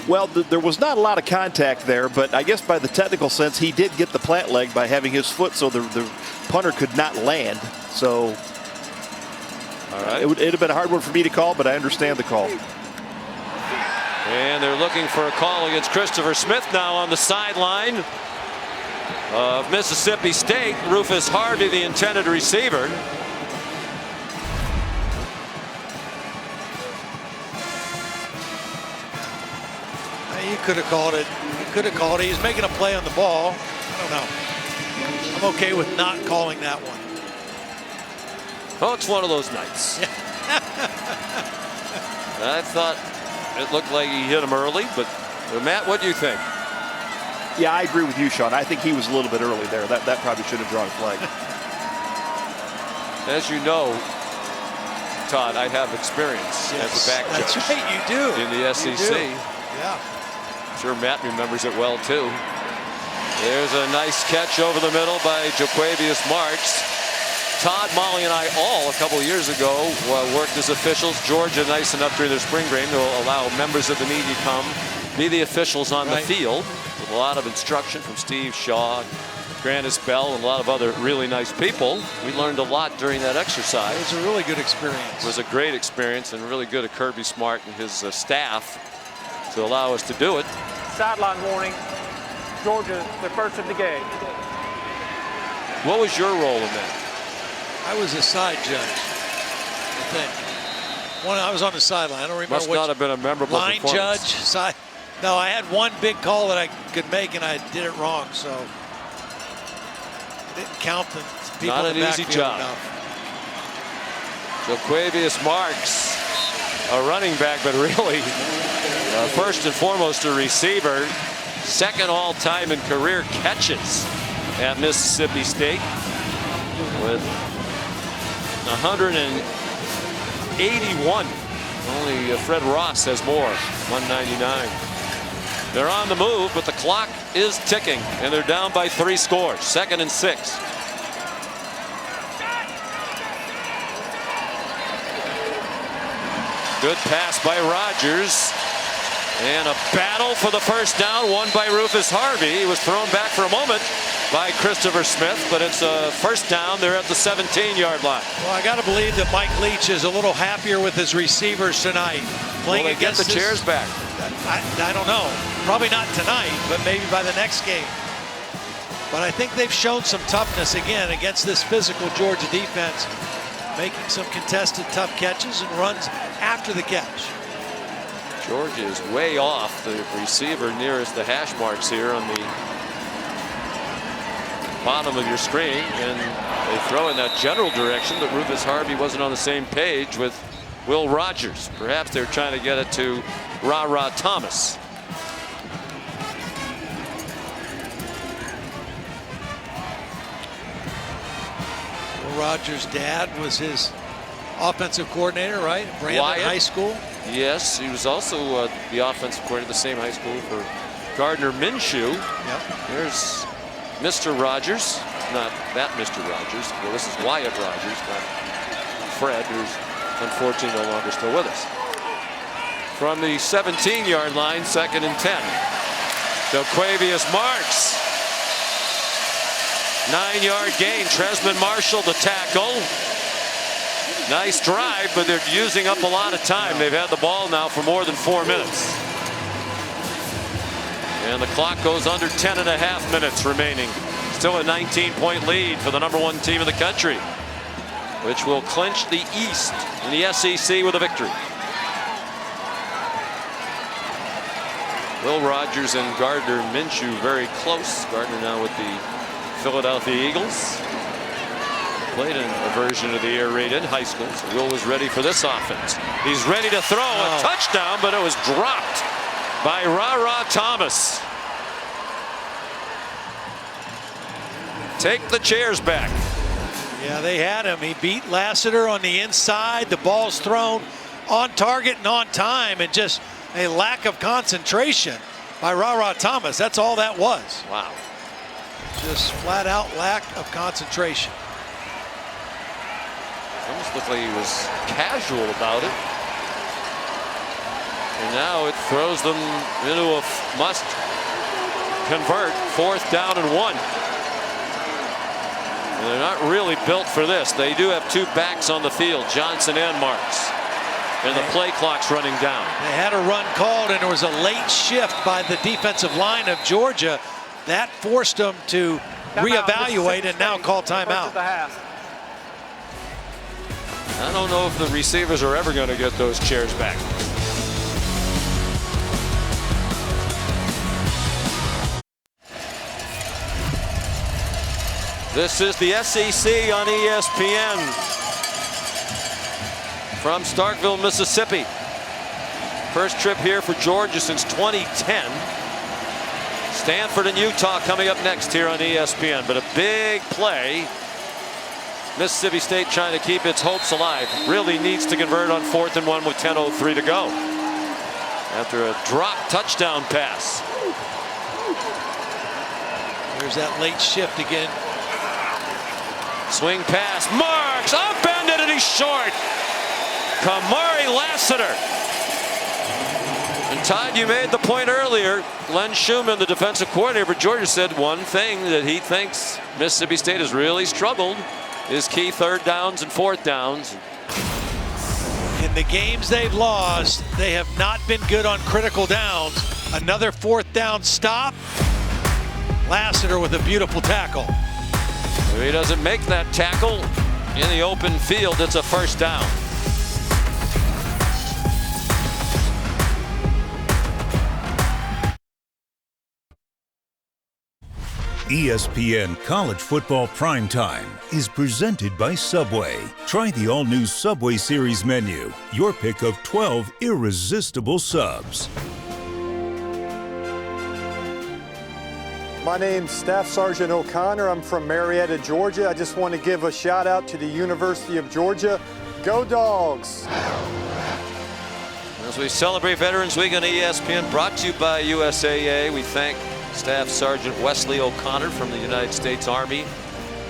Well, there was not a lot of contact there, but I guess by the technical sense, he did get the plant leg by having his foot so the punter could not land. So all right. It'd have been a hard one for me to call, but I understand the call. And they're looking for a call against Christopher Smith now on the sideline of Mississippi State. Rufus Harvey, the intended receiver. He could have called it. He could have called it. He was making a play on the ball. I don't know. I'm okay with not calling that one. Oh, it's one of those nights. I thought it looked like he hit him early, but Matt, what do you think? Yeah, I agree with you, Sean. I think he was a little bit early there. That probably should have drawn a flag. As you know, Todd, I have experience as a back judge. That's right, you do. In the SEC. Yeah. I'm sure Matt remembers it well, too. There's a nice catch over the middle by Jo'quavious Marks. Todd, Molly, and I all, a couple of years ago, worked as officials. Georgia, nice enough during their spring game to allow members of the media come be the officials on the field. With a lot of instruction from Steve Shaw, Grandis Bell, and a lot of other really nice people. We learned a lot during that exercise. It was a really good experience. It was a great experience and really good of Kirby Smart and his staff to allow us to do it. Sideline warning. Georgia, the first of the game. What was your role in that? I was a side judge, I think. I was on the sideline. I don't remember. Must not have been a memorable line performance. judge. Side. No, I had one big call that I could make, and I did it wrong, so I didn't count the people Not in the an easy backfield job. enough. Jo'quavious Marks, a running back, but really first and foremost a receiver. Second all-time in career catches at Mississippi State with 181. Only Fred Ross has more, 199. They're on the move, but the clock is ticking, and they're down by 3 scores. 2nd and 6. Good pass by Rogers. And a battle for the first down, won by Rufus Harvey. He was thrown back for a moment by Christopher Smith, but it's a first down. They're at the 17-yard line. Well, I got to believe that Mike Leach is a little happier with his receivers tonight. Playing Will they get the chairs back? I don't know. Probably not tonight, but maybe by the next game. But I think they've shown some toughness again against this physical Georgia defense, making some contested tough catches and runs after the catch. Georgia is way off the receiver nearest the hash marks here on the bottom of your screen, and they throw in that general direction, but Rufus Harvey wasn't on the same page with Will Rogers. Perhaps they're trying to get it to Ra Thomas. Will Rogers' dad was his offensive coordinator, right? Brandon Wyatt. High School. Yes, he was also the offensive coordinator at the same high school for Gardner Minshew. Yep. There's Mr. Rogers, not that Mr. Rogers. Well, this is Wyatt Rogers, not Fred, who's unfortunately no longer still with us. From the 17-yard line, 2nd and 10. Jo'quavious Marks. 9-yard gain. Tresman Marshall the tackle. Nice drive, but they're using up a lot of time. They've had the ball now for more than 4 minutes. And the clock goes under 10.5 minutes remaining. Still a 19-point lead for the #1 team in the country, which will clinch the East in the SEC with a victory. Will Rogers and Gardner Minshew very close. Gardner now with the Philadelphia Eagles. Played in a version of the air raid in high school. So Will was ready for this offense. He's ready to throw a touchdown, but it was dropped by Ra Thomas. Take the chairs back. Yeah, they had him. He beat Lassiter on the inside. The ball's thrown on target and on time, and just a lack of concentration by Ra Thomas. That's all that was. Wow. Just flat out lack of concentration. Almost looked like he was casual about it. And now it throws them into a must convert 4th down and 1. And they're not really built for this. They do have 2 backs on the field, Johnson and Marks. And the play clock's running down. They had a run called, and there was a late shift by the defensive line of Georgia. That forced them to reevaluate and now call timeout. I don't know if the receivers are ever going to get those chairs back. This is the SEC on ESPN from Starkville, Mississippi. First trip here for Georgia since 2010. Stanford and Utah coming up next here on ESPN. But a big play. Mississippi State trying to keep its hopes alive. Really needs to convert on 4th and 1 with 10:03 to go. After a drop touchdown pass. There's that late shift again. Swing pass. Marks upended and he's short. Kamari Lassiter. And Todd, you made the point earlier. Glenn Schumann, the defensive coordinator for Georgia, said one thing that he thinks Mississippi State has really struggled is key 3rd downs and 4th downs. In the games they've lost, they have not been good on critical downs. Another 4th down stop. Lassiter with a beautiful tackle. If he doesn't make that tackle in the open field, it's a 1st down. ESPN College Football Primetime is presented by Subway. Try the all-new Subway Series menu. Your pick of 12 irresistible subs. My name's Staff Sergeant O'Connor. I'm from Marietta, Georgia. I just want to give a shout out to the University of Georgia. Go Dogs! As we celebrate Veterans Week on ESPN, brought to you by USAA, we thank Staff Sergeant Wesley O'Connor from the United States Army.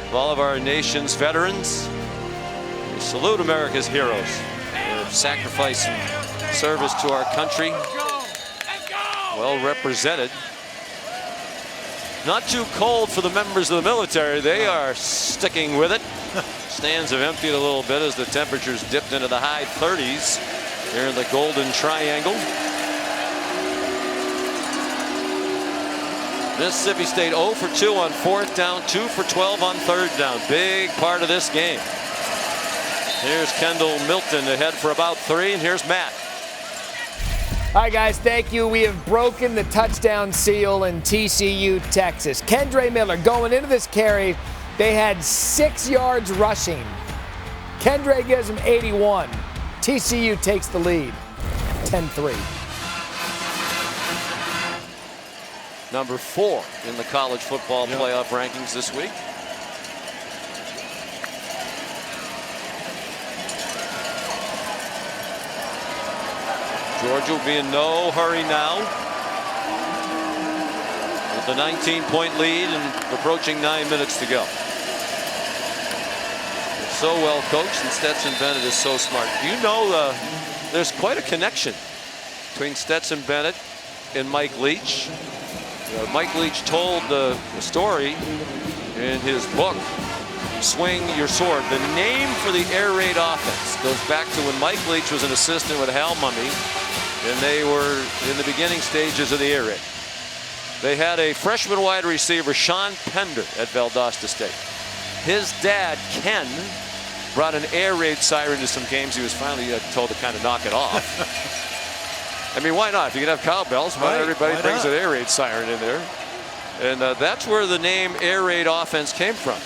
Of all of our nation's veterans, we salute America's heroes. Their sacrifice and service to our country. Well represented. Not too cold for the members of the military. They are sticking with it. Stands have emptied a little bit as the temperatures dipped into the high 30s here in the Golden Triangle. Mississippi State 0 for 2 on 4th down, 2 for 12 on 3rd down. Big part of this game. Here's Kendall Milton ahead for about 3, and here's Matt. All right, guys, thank you. We have broken the touchdown seal in TCU, Texas. Kendre Miller going into this carry. They had 6 yards rushing. Kendre gives him 81. TCU takes the lead, 10-3. Number 4 in the college football playoff rankings this week. Georgia will be in no hurry now. With a 19-point lead and approaching 9 minutes to go. They're so well coached, and Stetson Bennett is so smart. You know, there's quite a connection between Stetson Bennett and Mike Leach. Mike Leach told the story in his book, Swing Your Sword. The name for the air raid offense goes back to when Mike Leach was an assistant with Hal Mumme, and they were in the beginning stages of the air raid. They had a freshman wide receiver, Sean Pender, at Valdosta State. His dad, Ken, brought an air raid siren to some games. He was finally told to kind of knock it off. I mean, why not? If you can have cowbells, why not everybody brings an air raid siren in there? And that's where the name air raid offense came from.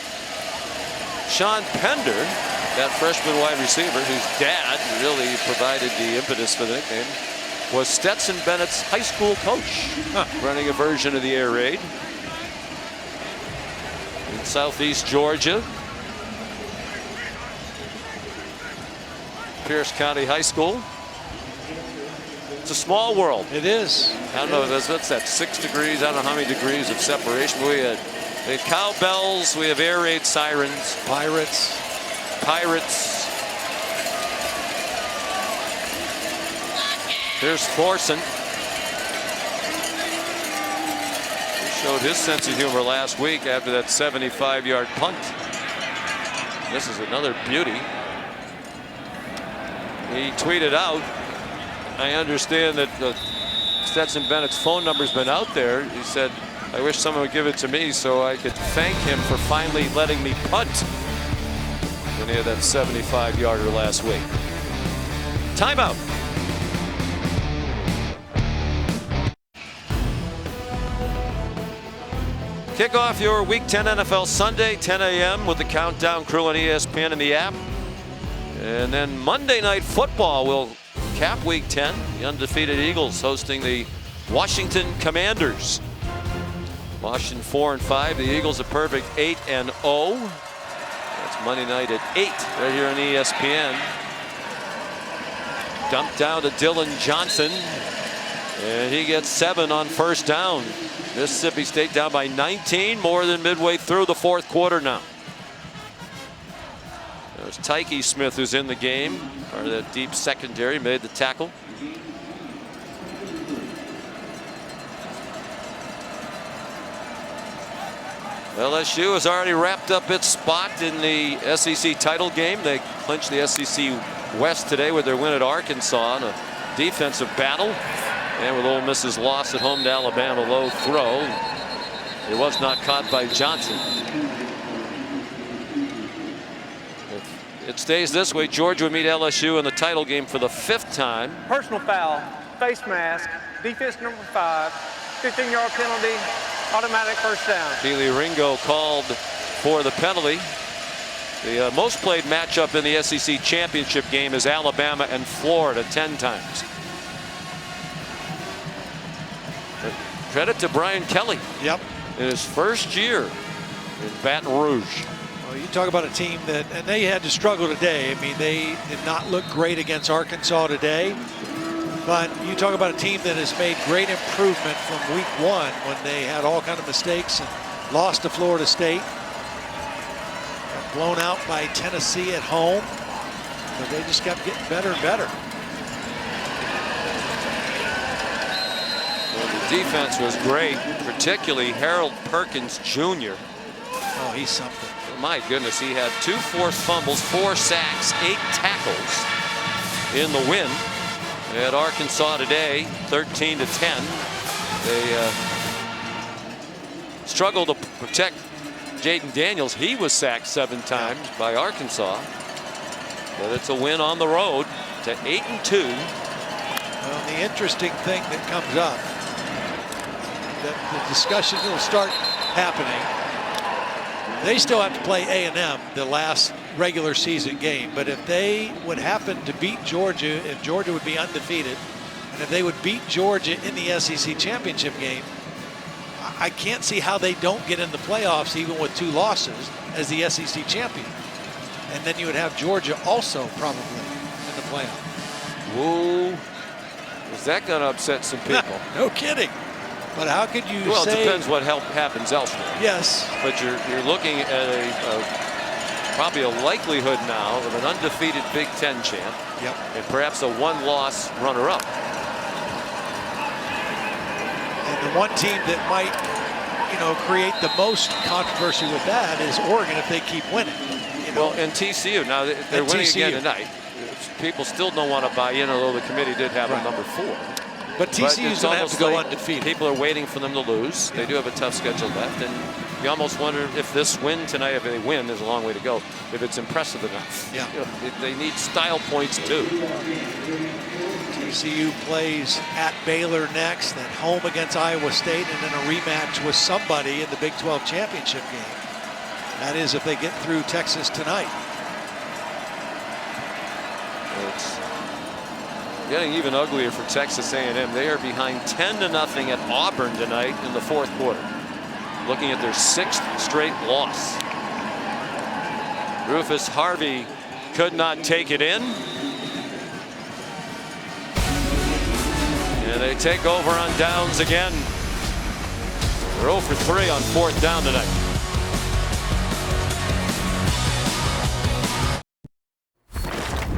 Sean Pender, that freshman wide receiver, whose dad really provided the impetus for the nickname, was Stetson Bennett's high school coach, running a version of the air raid in southeast Georgia. Pierce County High School. It's a small world. It is. I don't know, what's that, 6 degrees? I don't know how many degrees of separation. We had cowbells, we have air raid sirens. Pirates. Here's Thorson. He showed his sense of humor last week after that 75-yard punt. This is another beauty. He tweeted out, I understand that Stetson Bennett's phone number's been out there. He said, I wish someone would give it to me so I could thank him for finally letting me punt when he had that 75-yarder last week. Timeout. Kick off your Week 10 NFL Sunday, 10 a.m. with the Countdown crew on ESPN and the app. And then Monday Night Football will cap Week 10. The undefeated Eagles hosting the Washington Commanders. Washington 4-5. The Eagles a perfect 8-0. That's Monday night at 8 right here on ESPN. Dumped down to Dylan Johnson. And he gets 7 on first down. Mississippi State down by 19, more than midway through the fourth quarter now. There's Tyke Smith, who's in the game, or the deep secondary, made the tackle. LSU has already wrapped up its spot in the SEC title game. They clinched the SEC West today with their win at Arkansas in a defensive battle. And with Ole Miss's loss at home to Alabama, low throw. It was not caught by Johnson. If it stays this way, Georgia would meet LSU in the title game for the 5th time. Personal foul, face mask, defense number 5, 15-yard penalty, automatic first down. Keely Ringo called for the penalty. The most played matchup in the SEC championship game is Alabama and Florida 10 times. Credit to Brian Kelly. Yep. In his first year in Baton Rouge. Well, you talk about a team that, and they had to struggle today. I mean, they did not look great against Arkansas today. But you talk about a team that has made great improvement from week 1 when they had all kind of mistakes and lost to Florida State. Got blown out by Tennessee at home. But they just kept getting better and better. Defense was great, particularly Harold Perkins Jr. Oh, he's something. My goodness, he had 2 forced fumbles, 4 sacks, 8 tackles in the win at Arkansas today, 13-10. They struggled to protect Jaden Daniels. He was sacked 7 times by Arkansas, but it's a win on the road to 8-2. Well, the interesting thing that comes up, that the discussion will start happening. They still have to play A&M the last regular season game, but if they would happen to beat Georgia, if Georgia would be undefeated, and if they would beat Georgia in the SEC championship game, I can't see how they don't get in the playoffs even with 2 losses as the SEC champion. And then you would have Georgia also probably in the playoff. Whoa, is that going to upset some people? No kidding. But how could you well, say... it depends what happens elsewhere. Yes. But you're looking at probably a likelihood now of an undefeated Big Ten champ. Yep. And perhaps a 1-loss runner-up. And the one team that might, create the most controversy with that is Oregon if they keep winning. Well, and TCU. Now, they're winning again tonight. People still don't want to buy in, although the committee did have them number 4. But TCU's going to have to go undefeated. People are waiting for them to lose. They do have a tough schedule left. And you almost wonder if this win tonight, if they win, there's a long way to go, if it's impressive enough. Yeah. They need style points, too. TCU plays at Baylor next, then home against Iowa State, and then a rematch with somebody in the Big 12 championship game. That is if they get through Texas tonight. It's getting even uglier for Texas A&M. They are behind 10-0 at Auburn tonight in the 4th quarter. Looking at their 6th straight loss. Rufus Harvey could not take it in. And they take over on downs again. They're 0 for 3 on 4th down tonight.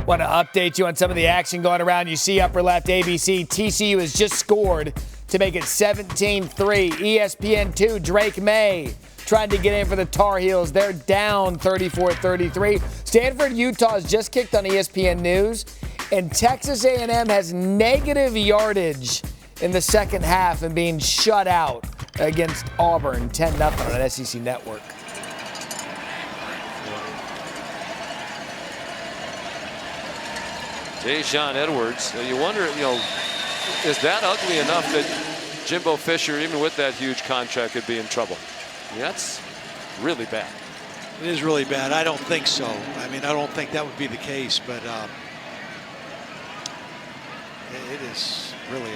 Want to update you on some of the action going around. You see upper left ABC. TCU has just scored to make it 17-3. ESPN2, Drake May trying to get in for the Tar Heels. They're down 34-33. Stanford, Utah has just kicked on ESPN News. And Texas A&M has negative yardage in the second half and being shut out against Auburn 10-0 on an SEC network. Deshaun Edwards. You wonder, is that ugly enough that Jimbo Fisher, even with that huge contract, could be in trouble? Yeah, that's really bad. It is really bad. I don't think so. I mean, I don't think that would be the case, but it is really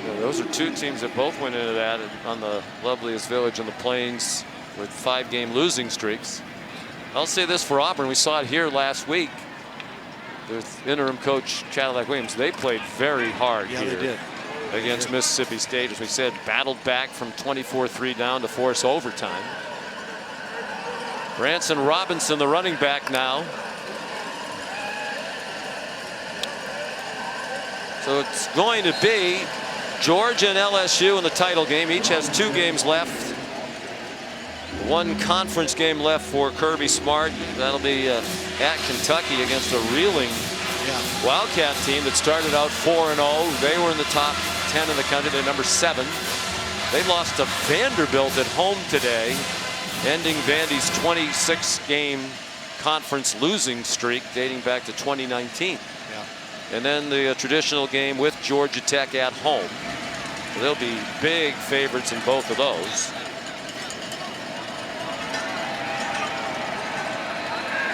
Yeah, those are two teams that both went into that on the loveliest village in the Plains with 5-game losing streaks. I'll say this for Auburn. We saw it here last week. There's interim coach Cadillac Williams. They played very hard here. They did. Against Mississippi State, as we said, battled back from 24-3 down to force overtime. Branson Robinson, the running back now. So it's going to be Georgia and LSU in the title game. Each has 2 games left. 1 conference game left for Kirby Smart. That'll be at Kentucky against a reeling Wildcat team that started out 4-0. They were in the top 10 in the country. They're number 7. They lost to Vanderbilt at home today, ending Vandy's 26-game conference losing streak dating back to 2019. And then the traditional game with Georgia Tech at home. So they'll be big favorites in both of those.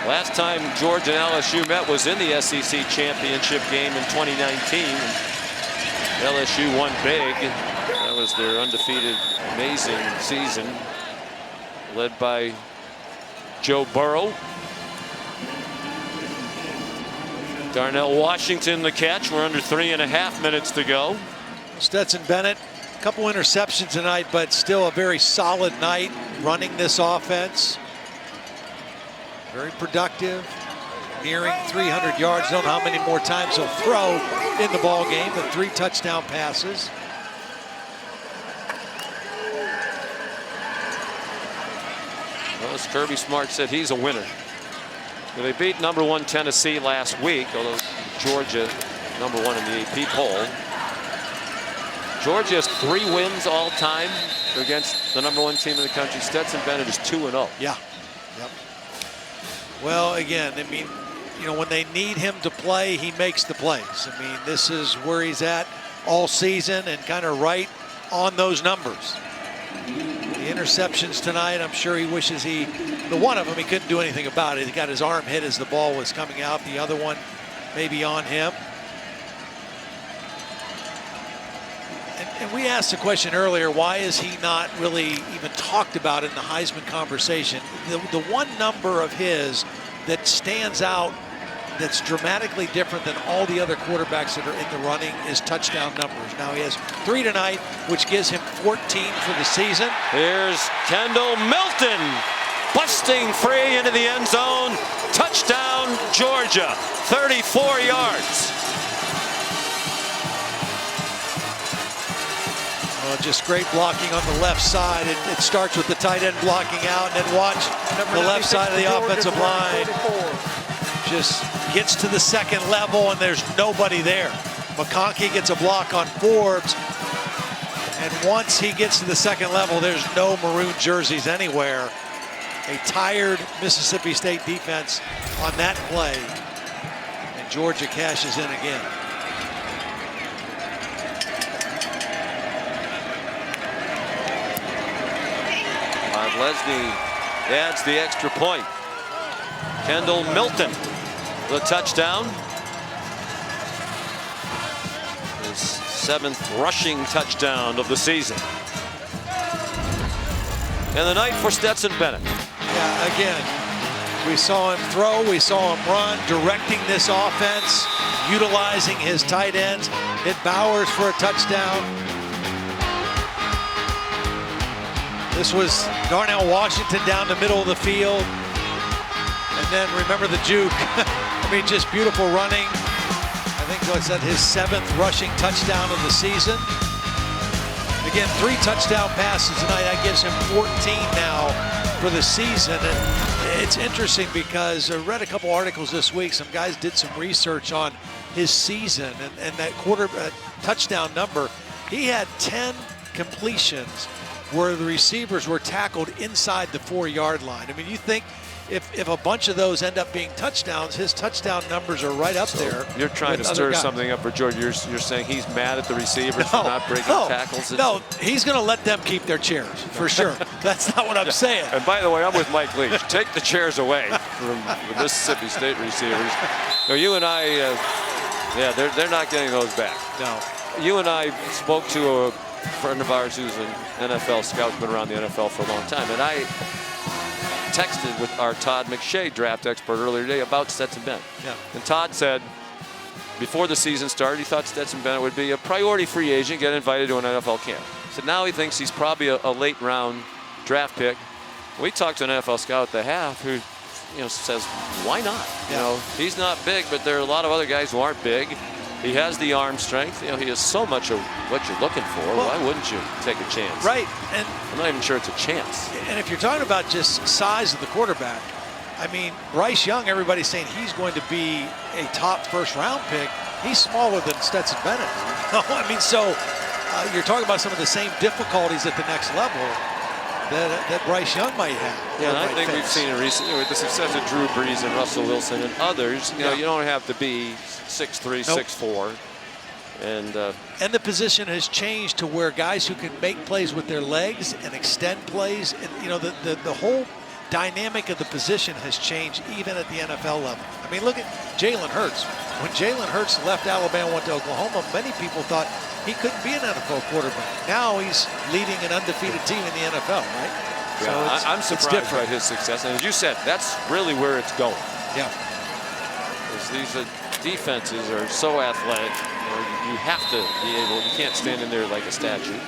Last time Georgia and LSU met was in the SEC championship game in 2019. LSU won big. That was their undefeated, amazing season, led by Joe Burrow. Darnell Washington the catch. We're under 3.5 minutes to go. Stetson Bennett, a couple interceptions tonight, but still a very solid night running this offense. Very productive, nearing 300 yards. Don't know how many more times he'll throw in the ball game, but 3 touchdown passes. Well, as Kirby Smart said, he's a winner. They beat #1 Tennessee last week, although Georgia #1 in the AP poll. Georgia has 3 wins all time against the #1 team in the country. Stetson Bennett is 2-0. Yeah. Yep. Well, again, I mean, you know, when they need him to play, he makes the plays. I mean, this is where he's at all season and kind of right on those numbers. The interceptions tonight, I'm sure he wishes the one of them, he couldn't do anything about it. He got his arm hit as the ball was coming out. The other one maybe on him. And we asked the question earlier, why is he not really even talked about in the Heisman conversation? The one number of his that stands out that's dramatically different than all the other quarterbacks that are in the running is touchdown numbers. Now he has 3 tonight, which gives him 14 for the season. Here's Kendall Milton busting free into the end zone. Touchdown, Georgia, 34 yards. Well, just great blocking on the left side. It starts with the tight end blocking out, and then watch the left side of the offensive line. Just gets to the second level, and there's nobody there. McConkey gets a block on Forbes, and once he gets to the second level, there's no maroon jerseys anywhere. A tired Mississippi State defense on that play, and Georgia cashes in again. Lesney adds the extra point. Kendall Milton, the touchdown. His 7th rushing touchdown of the season. And the night for Stetson Bennett. Yeah, again, we saw him throw, we saw him run, directing this offense, utilizing his tight ends. Hit Bowers for a touchdown. This was Darnell Washington down the middle of the field. And then remember the juke. I mean, just beautiful running. I think that's at his 7th rushing touchdown of the season. Again, 3 touchdown passes tonight. That gives him 14 now for the season. And it's interesting because I read a couple articles this week. Some guys did some research on his season and that touchdown number. He had 10 completions where the receivers were tackled inside the 4-yard line. I mean, you think if a bunch of those end up being touchdowns, his touchdown numbers are right up there. You're trying to stir something up for Georgia. You're saying he's mad at the receivers for not breaking tackles? No, he's going to let them keep their chairs, for sure. That's not what I'm saying. And by the way, I'm with Mike Leach. Take the chairs away from the Mississippi State receivers. No, you and I, they're not getting those back. No. You and I spoke to a friend of ours who's an NFL scout, been around the NFL for a long time, and I texted with our Todd McShay draft expert earlier today about Stetson Bennett. Yeah. And Todd said before the season started, he thought Stetson Bennett would be a priority free agent, get invited to an NFL camp. So now he thinks he's probably a late round draft pick. We talked to an NFL scout at the half who says, why not? Yeah. He's not big, but there are a lot of other guys who aren't big. He has the arm strength. He has so much of what you're looking for. Well, why wouldn't you take a chance? Right. And I'm not even sure it's a chance. And if you're talking about just size of the quarterback, I mean, Bryce Young, everybody's saying he's going to be a top first-round pick. He's smaller than Stetson Bennett. I mean, so you're talking about some of the same difficulties at the next level that Bryce Young might have. Yeah, and I think we've seen it recently with the success of Drew Brees and Russell Wilson and others. You don't have to be 6'3", 6'4". And the position has changed to where guys who can make plays with their legs and extend plays, and the whole dynamic of the position has changed even at the NFL level. I mean, look at Jalen Hurts. When Jalen Hurts left Alabama, went to Oklahoma, many people thought he couldn't be an NFL quarterback. Now he's leading an undefeated team in the NFL, right? Yeah, so I'm surprised by his success. And as you said, that's really where it's going. Yeah. Because these defenses are so athletic. You have to be able, you can't stand in there like a statue.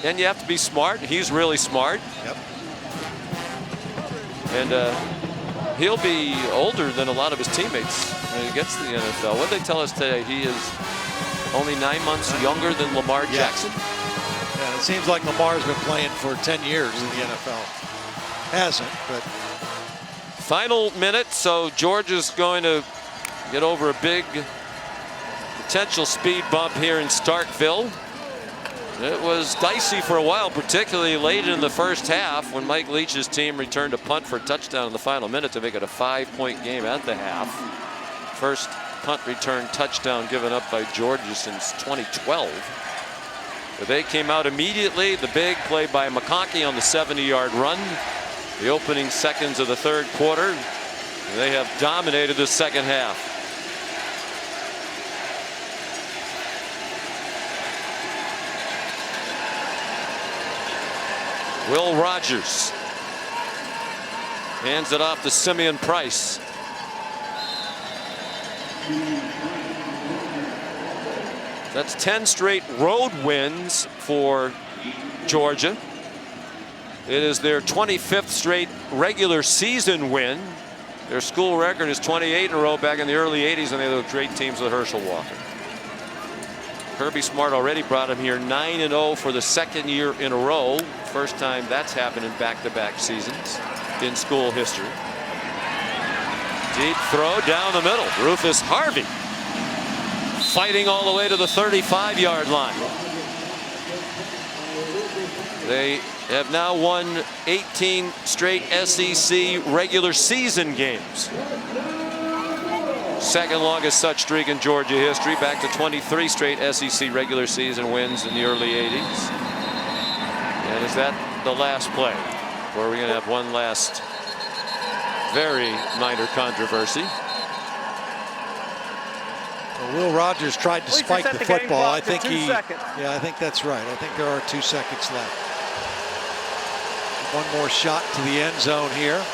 And you have to be smart. He's really smart. Yep. And he'll be older than a lot of his teammates when he gets to the NFL. What did they tell us today? He is only 9 months younger than Lamar Jackson. Yeah, it seems like Lamar's been playing for 10 years in the NFL. Hasn't, but. Final minute, so Georgia's going to get over a big potential speed bump here in Starkville. It was dicey for a while, particularly late in the first half when Mike Leach's team returned a punt for a touchdown in the final minute to make it a 5-point game at the half. First punt return touchdown given up by Georgia since 2012. But they came out immediately. The big play by McConkey on the 70-yard run. The opening seconds of the third quarter. They have dominated the second half. Will Rogers hands it off to Simeon Price. That's 10 straight road wins for Georgia. It is their 25th straight regular season win. Their school record is 28 in a row back in the early 80s, and they had great teams with Herschel Walker. Kirby Smart already brought him here 9-0 for the second year in a row. First time that's happened in back-to-back seasons in school history. Deep throw down the middle. Rufus Harvey fighting all the way to the 35-yard line. They have now won 18 straight SEC regular season games. Second longest such streak in Georgia history, back to 23 straight SEC regular season wins in the early 80s. And is that the last play? Or are we going to have one last very minor controversy? Well, Will Rogers tried to spike the football. I think I think that's right. I think there are 2 seconds left. One more shot to the end zone here.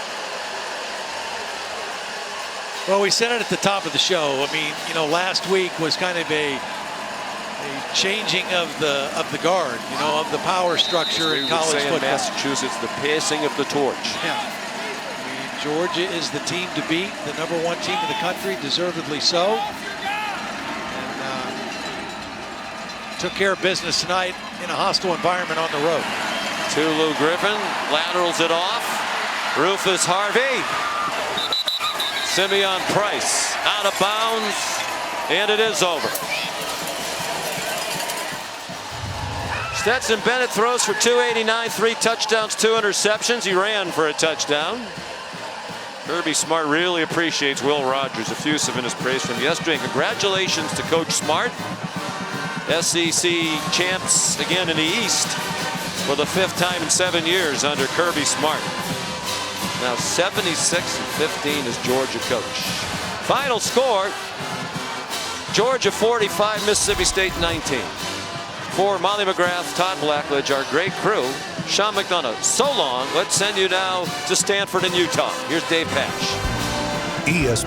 Well, we said it at the top of the show. I mean, last week was kind of a changing of the guard, of the power structure in college football. In Massachusetts, the passing of the torch. Yeah. I mean, Georgia is the team to beat, the #1 team in the country, deservedly so. And took care of business tonight in a hostile environment on the road. Tulu Griffin laterals it off. Rufus Harvey. Simeon Price out of bounds, and it is over. Stetson Bennett throws for 289, 3 touchdowns, 2 interceptions. He ran for a touchdown. Kirby Smart really appreciates Will Rogers, effusive in his praise from yesterday. And congratulations to Coach Smart. SEC champs again in the East for the 5th time in 7 years under Kirby Smart. Now 76-15 as Georgia coach. Final score, Georgia 45, Mississippi State 19. For Molly McGrath, Todd Blackledge, our great crew, Sean McDonough, so long. Let's send you now to Stanford and Utah. Here's Dave Pasch.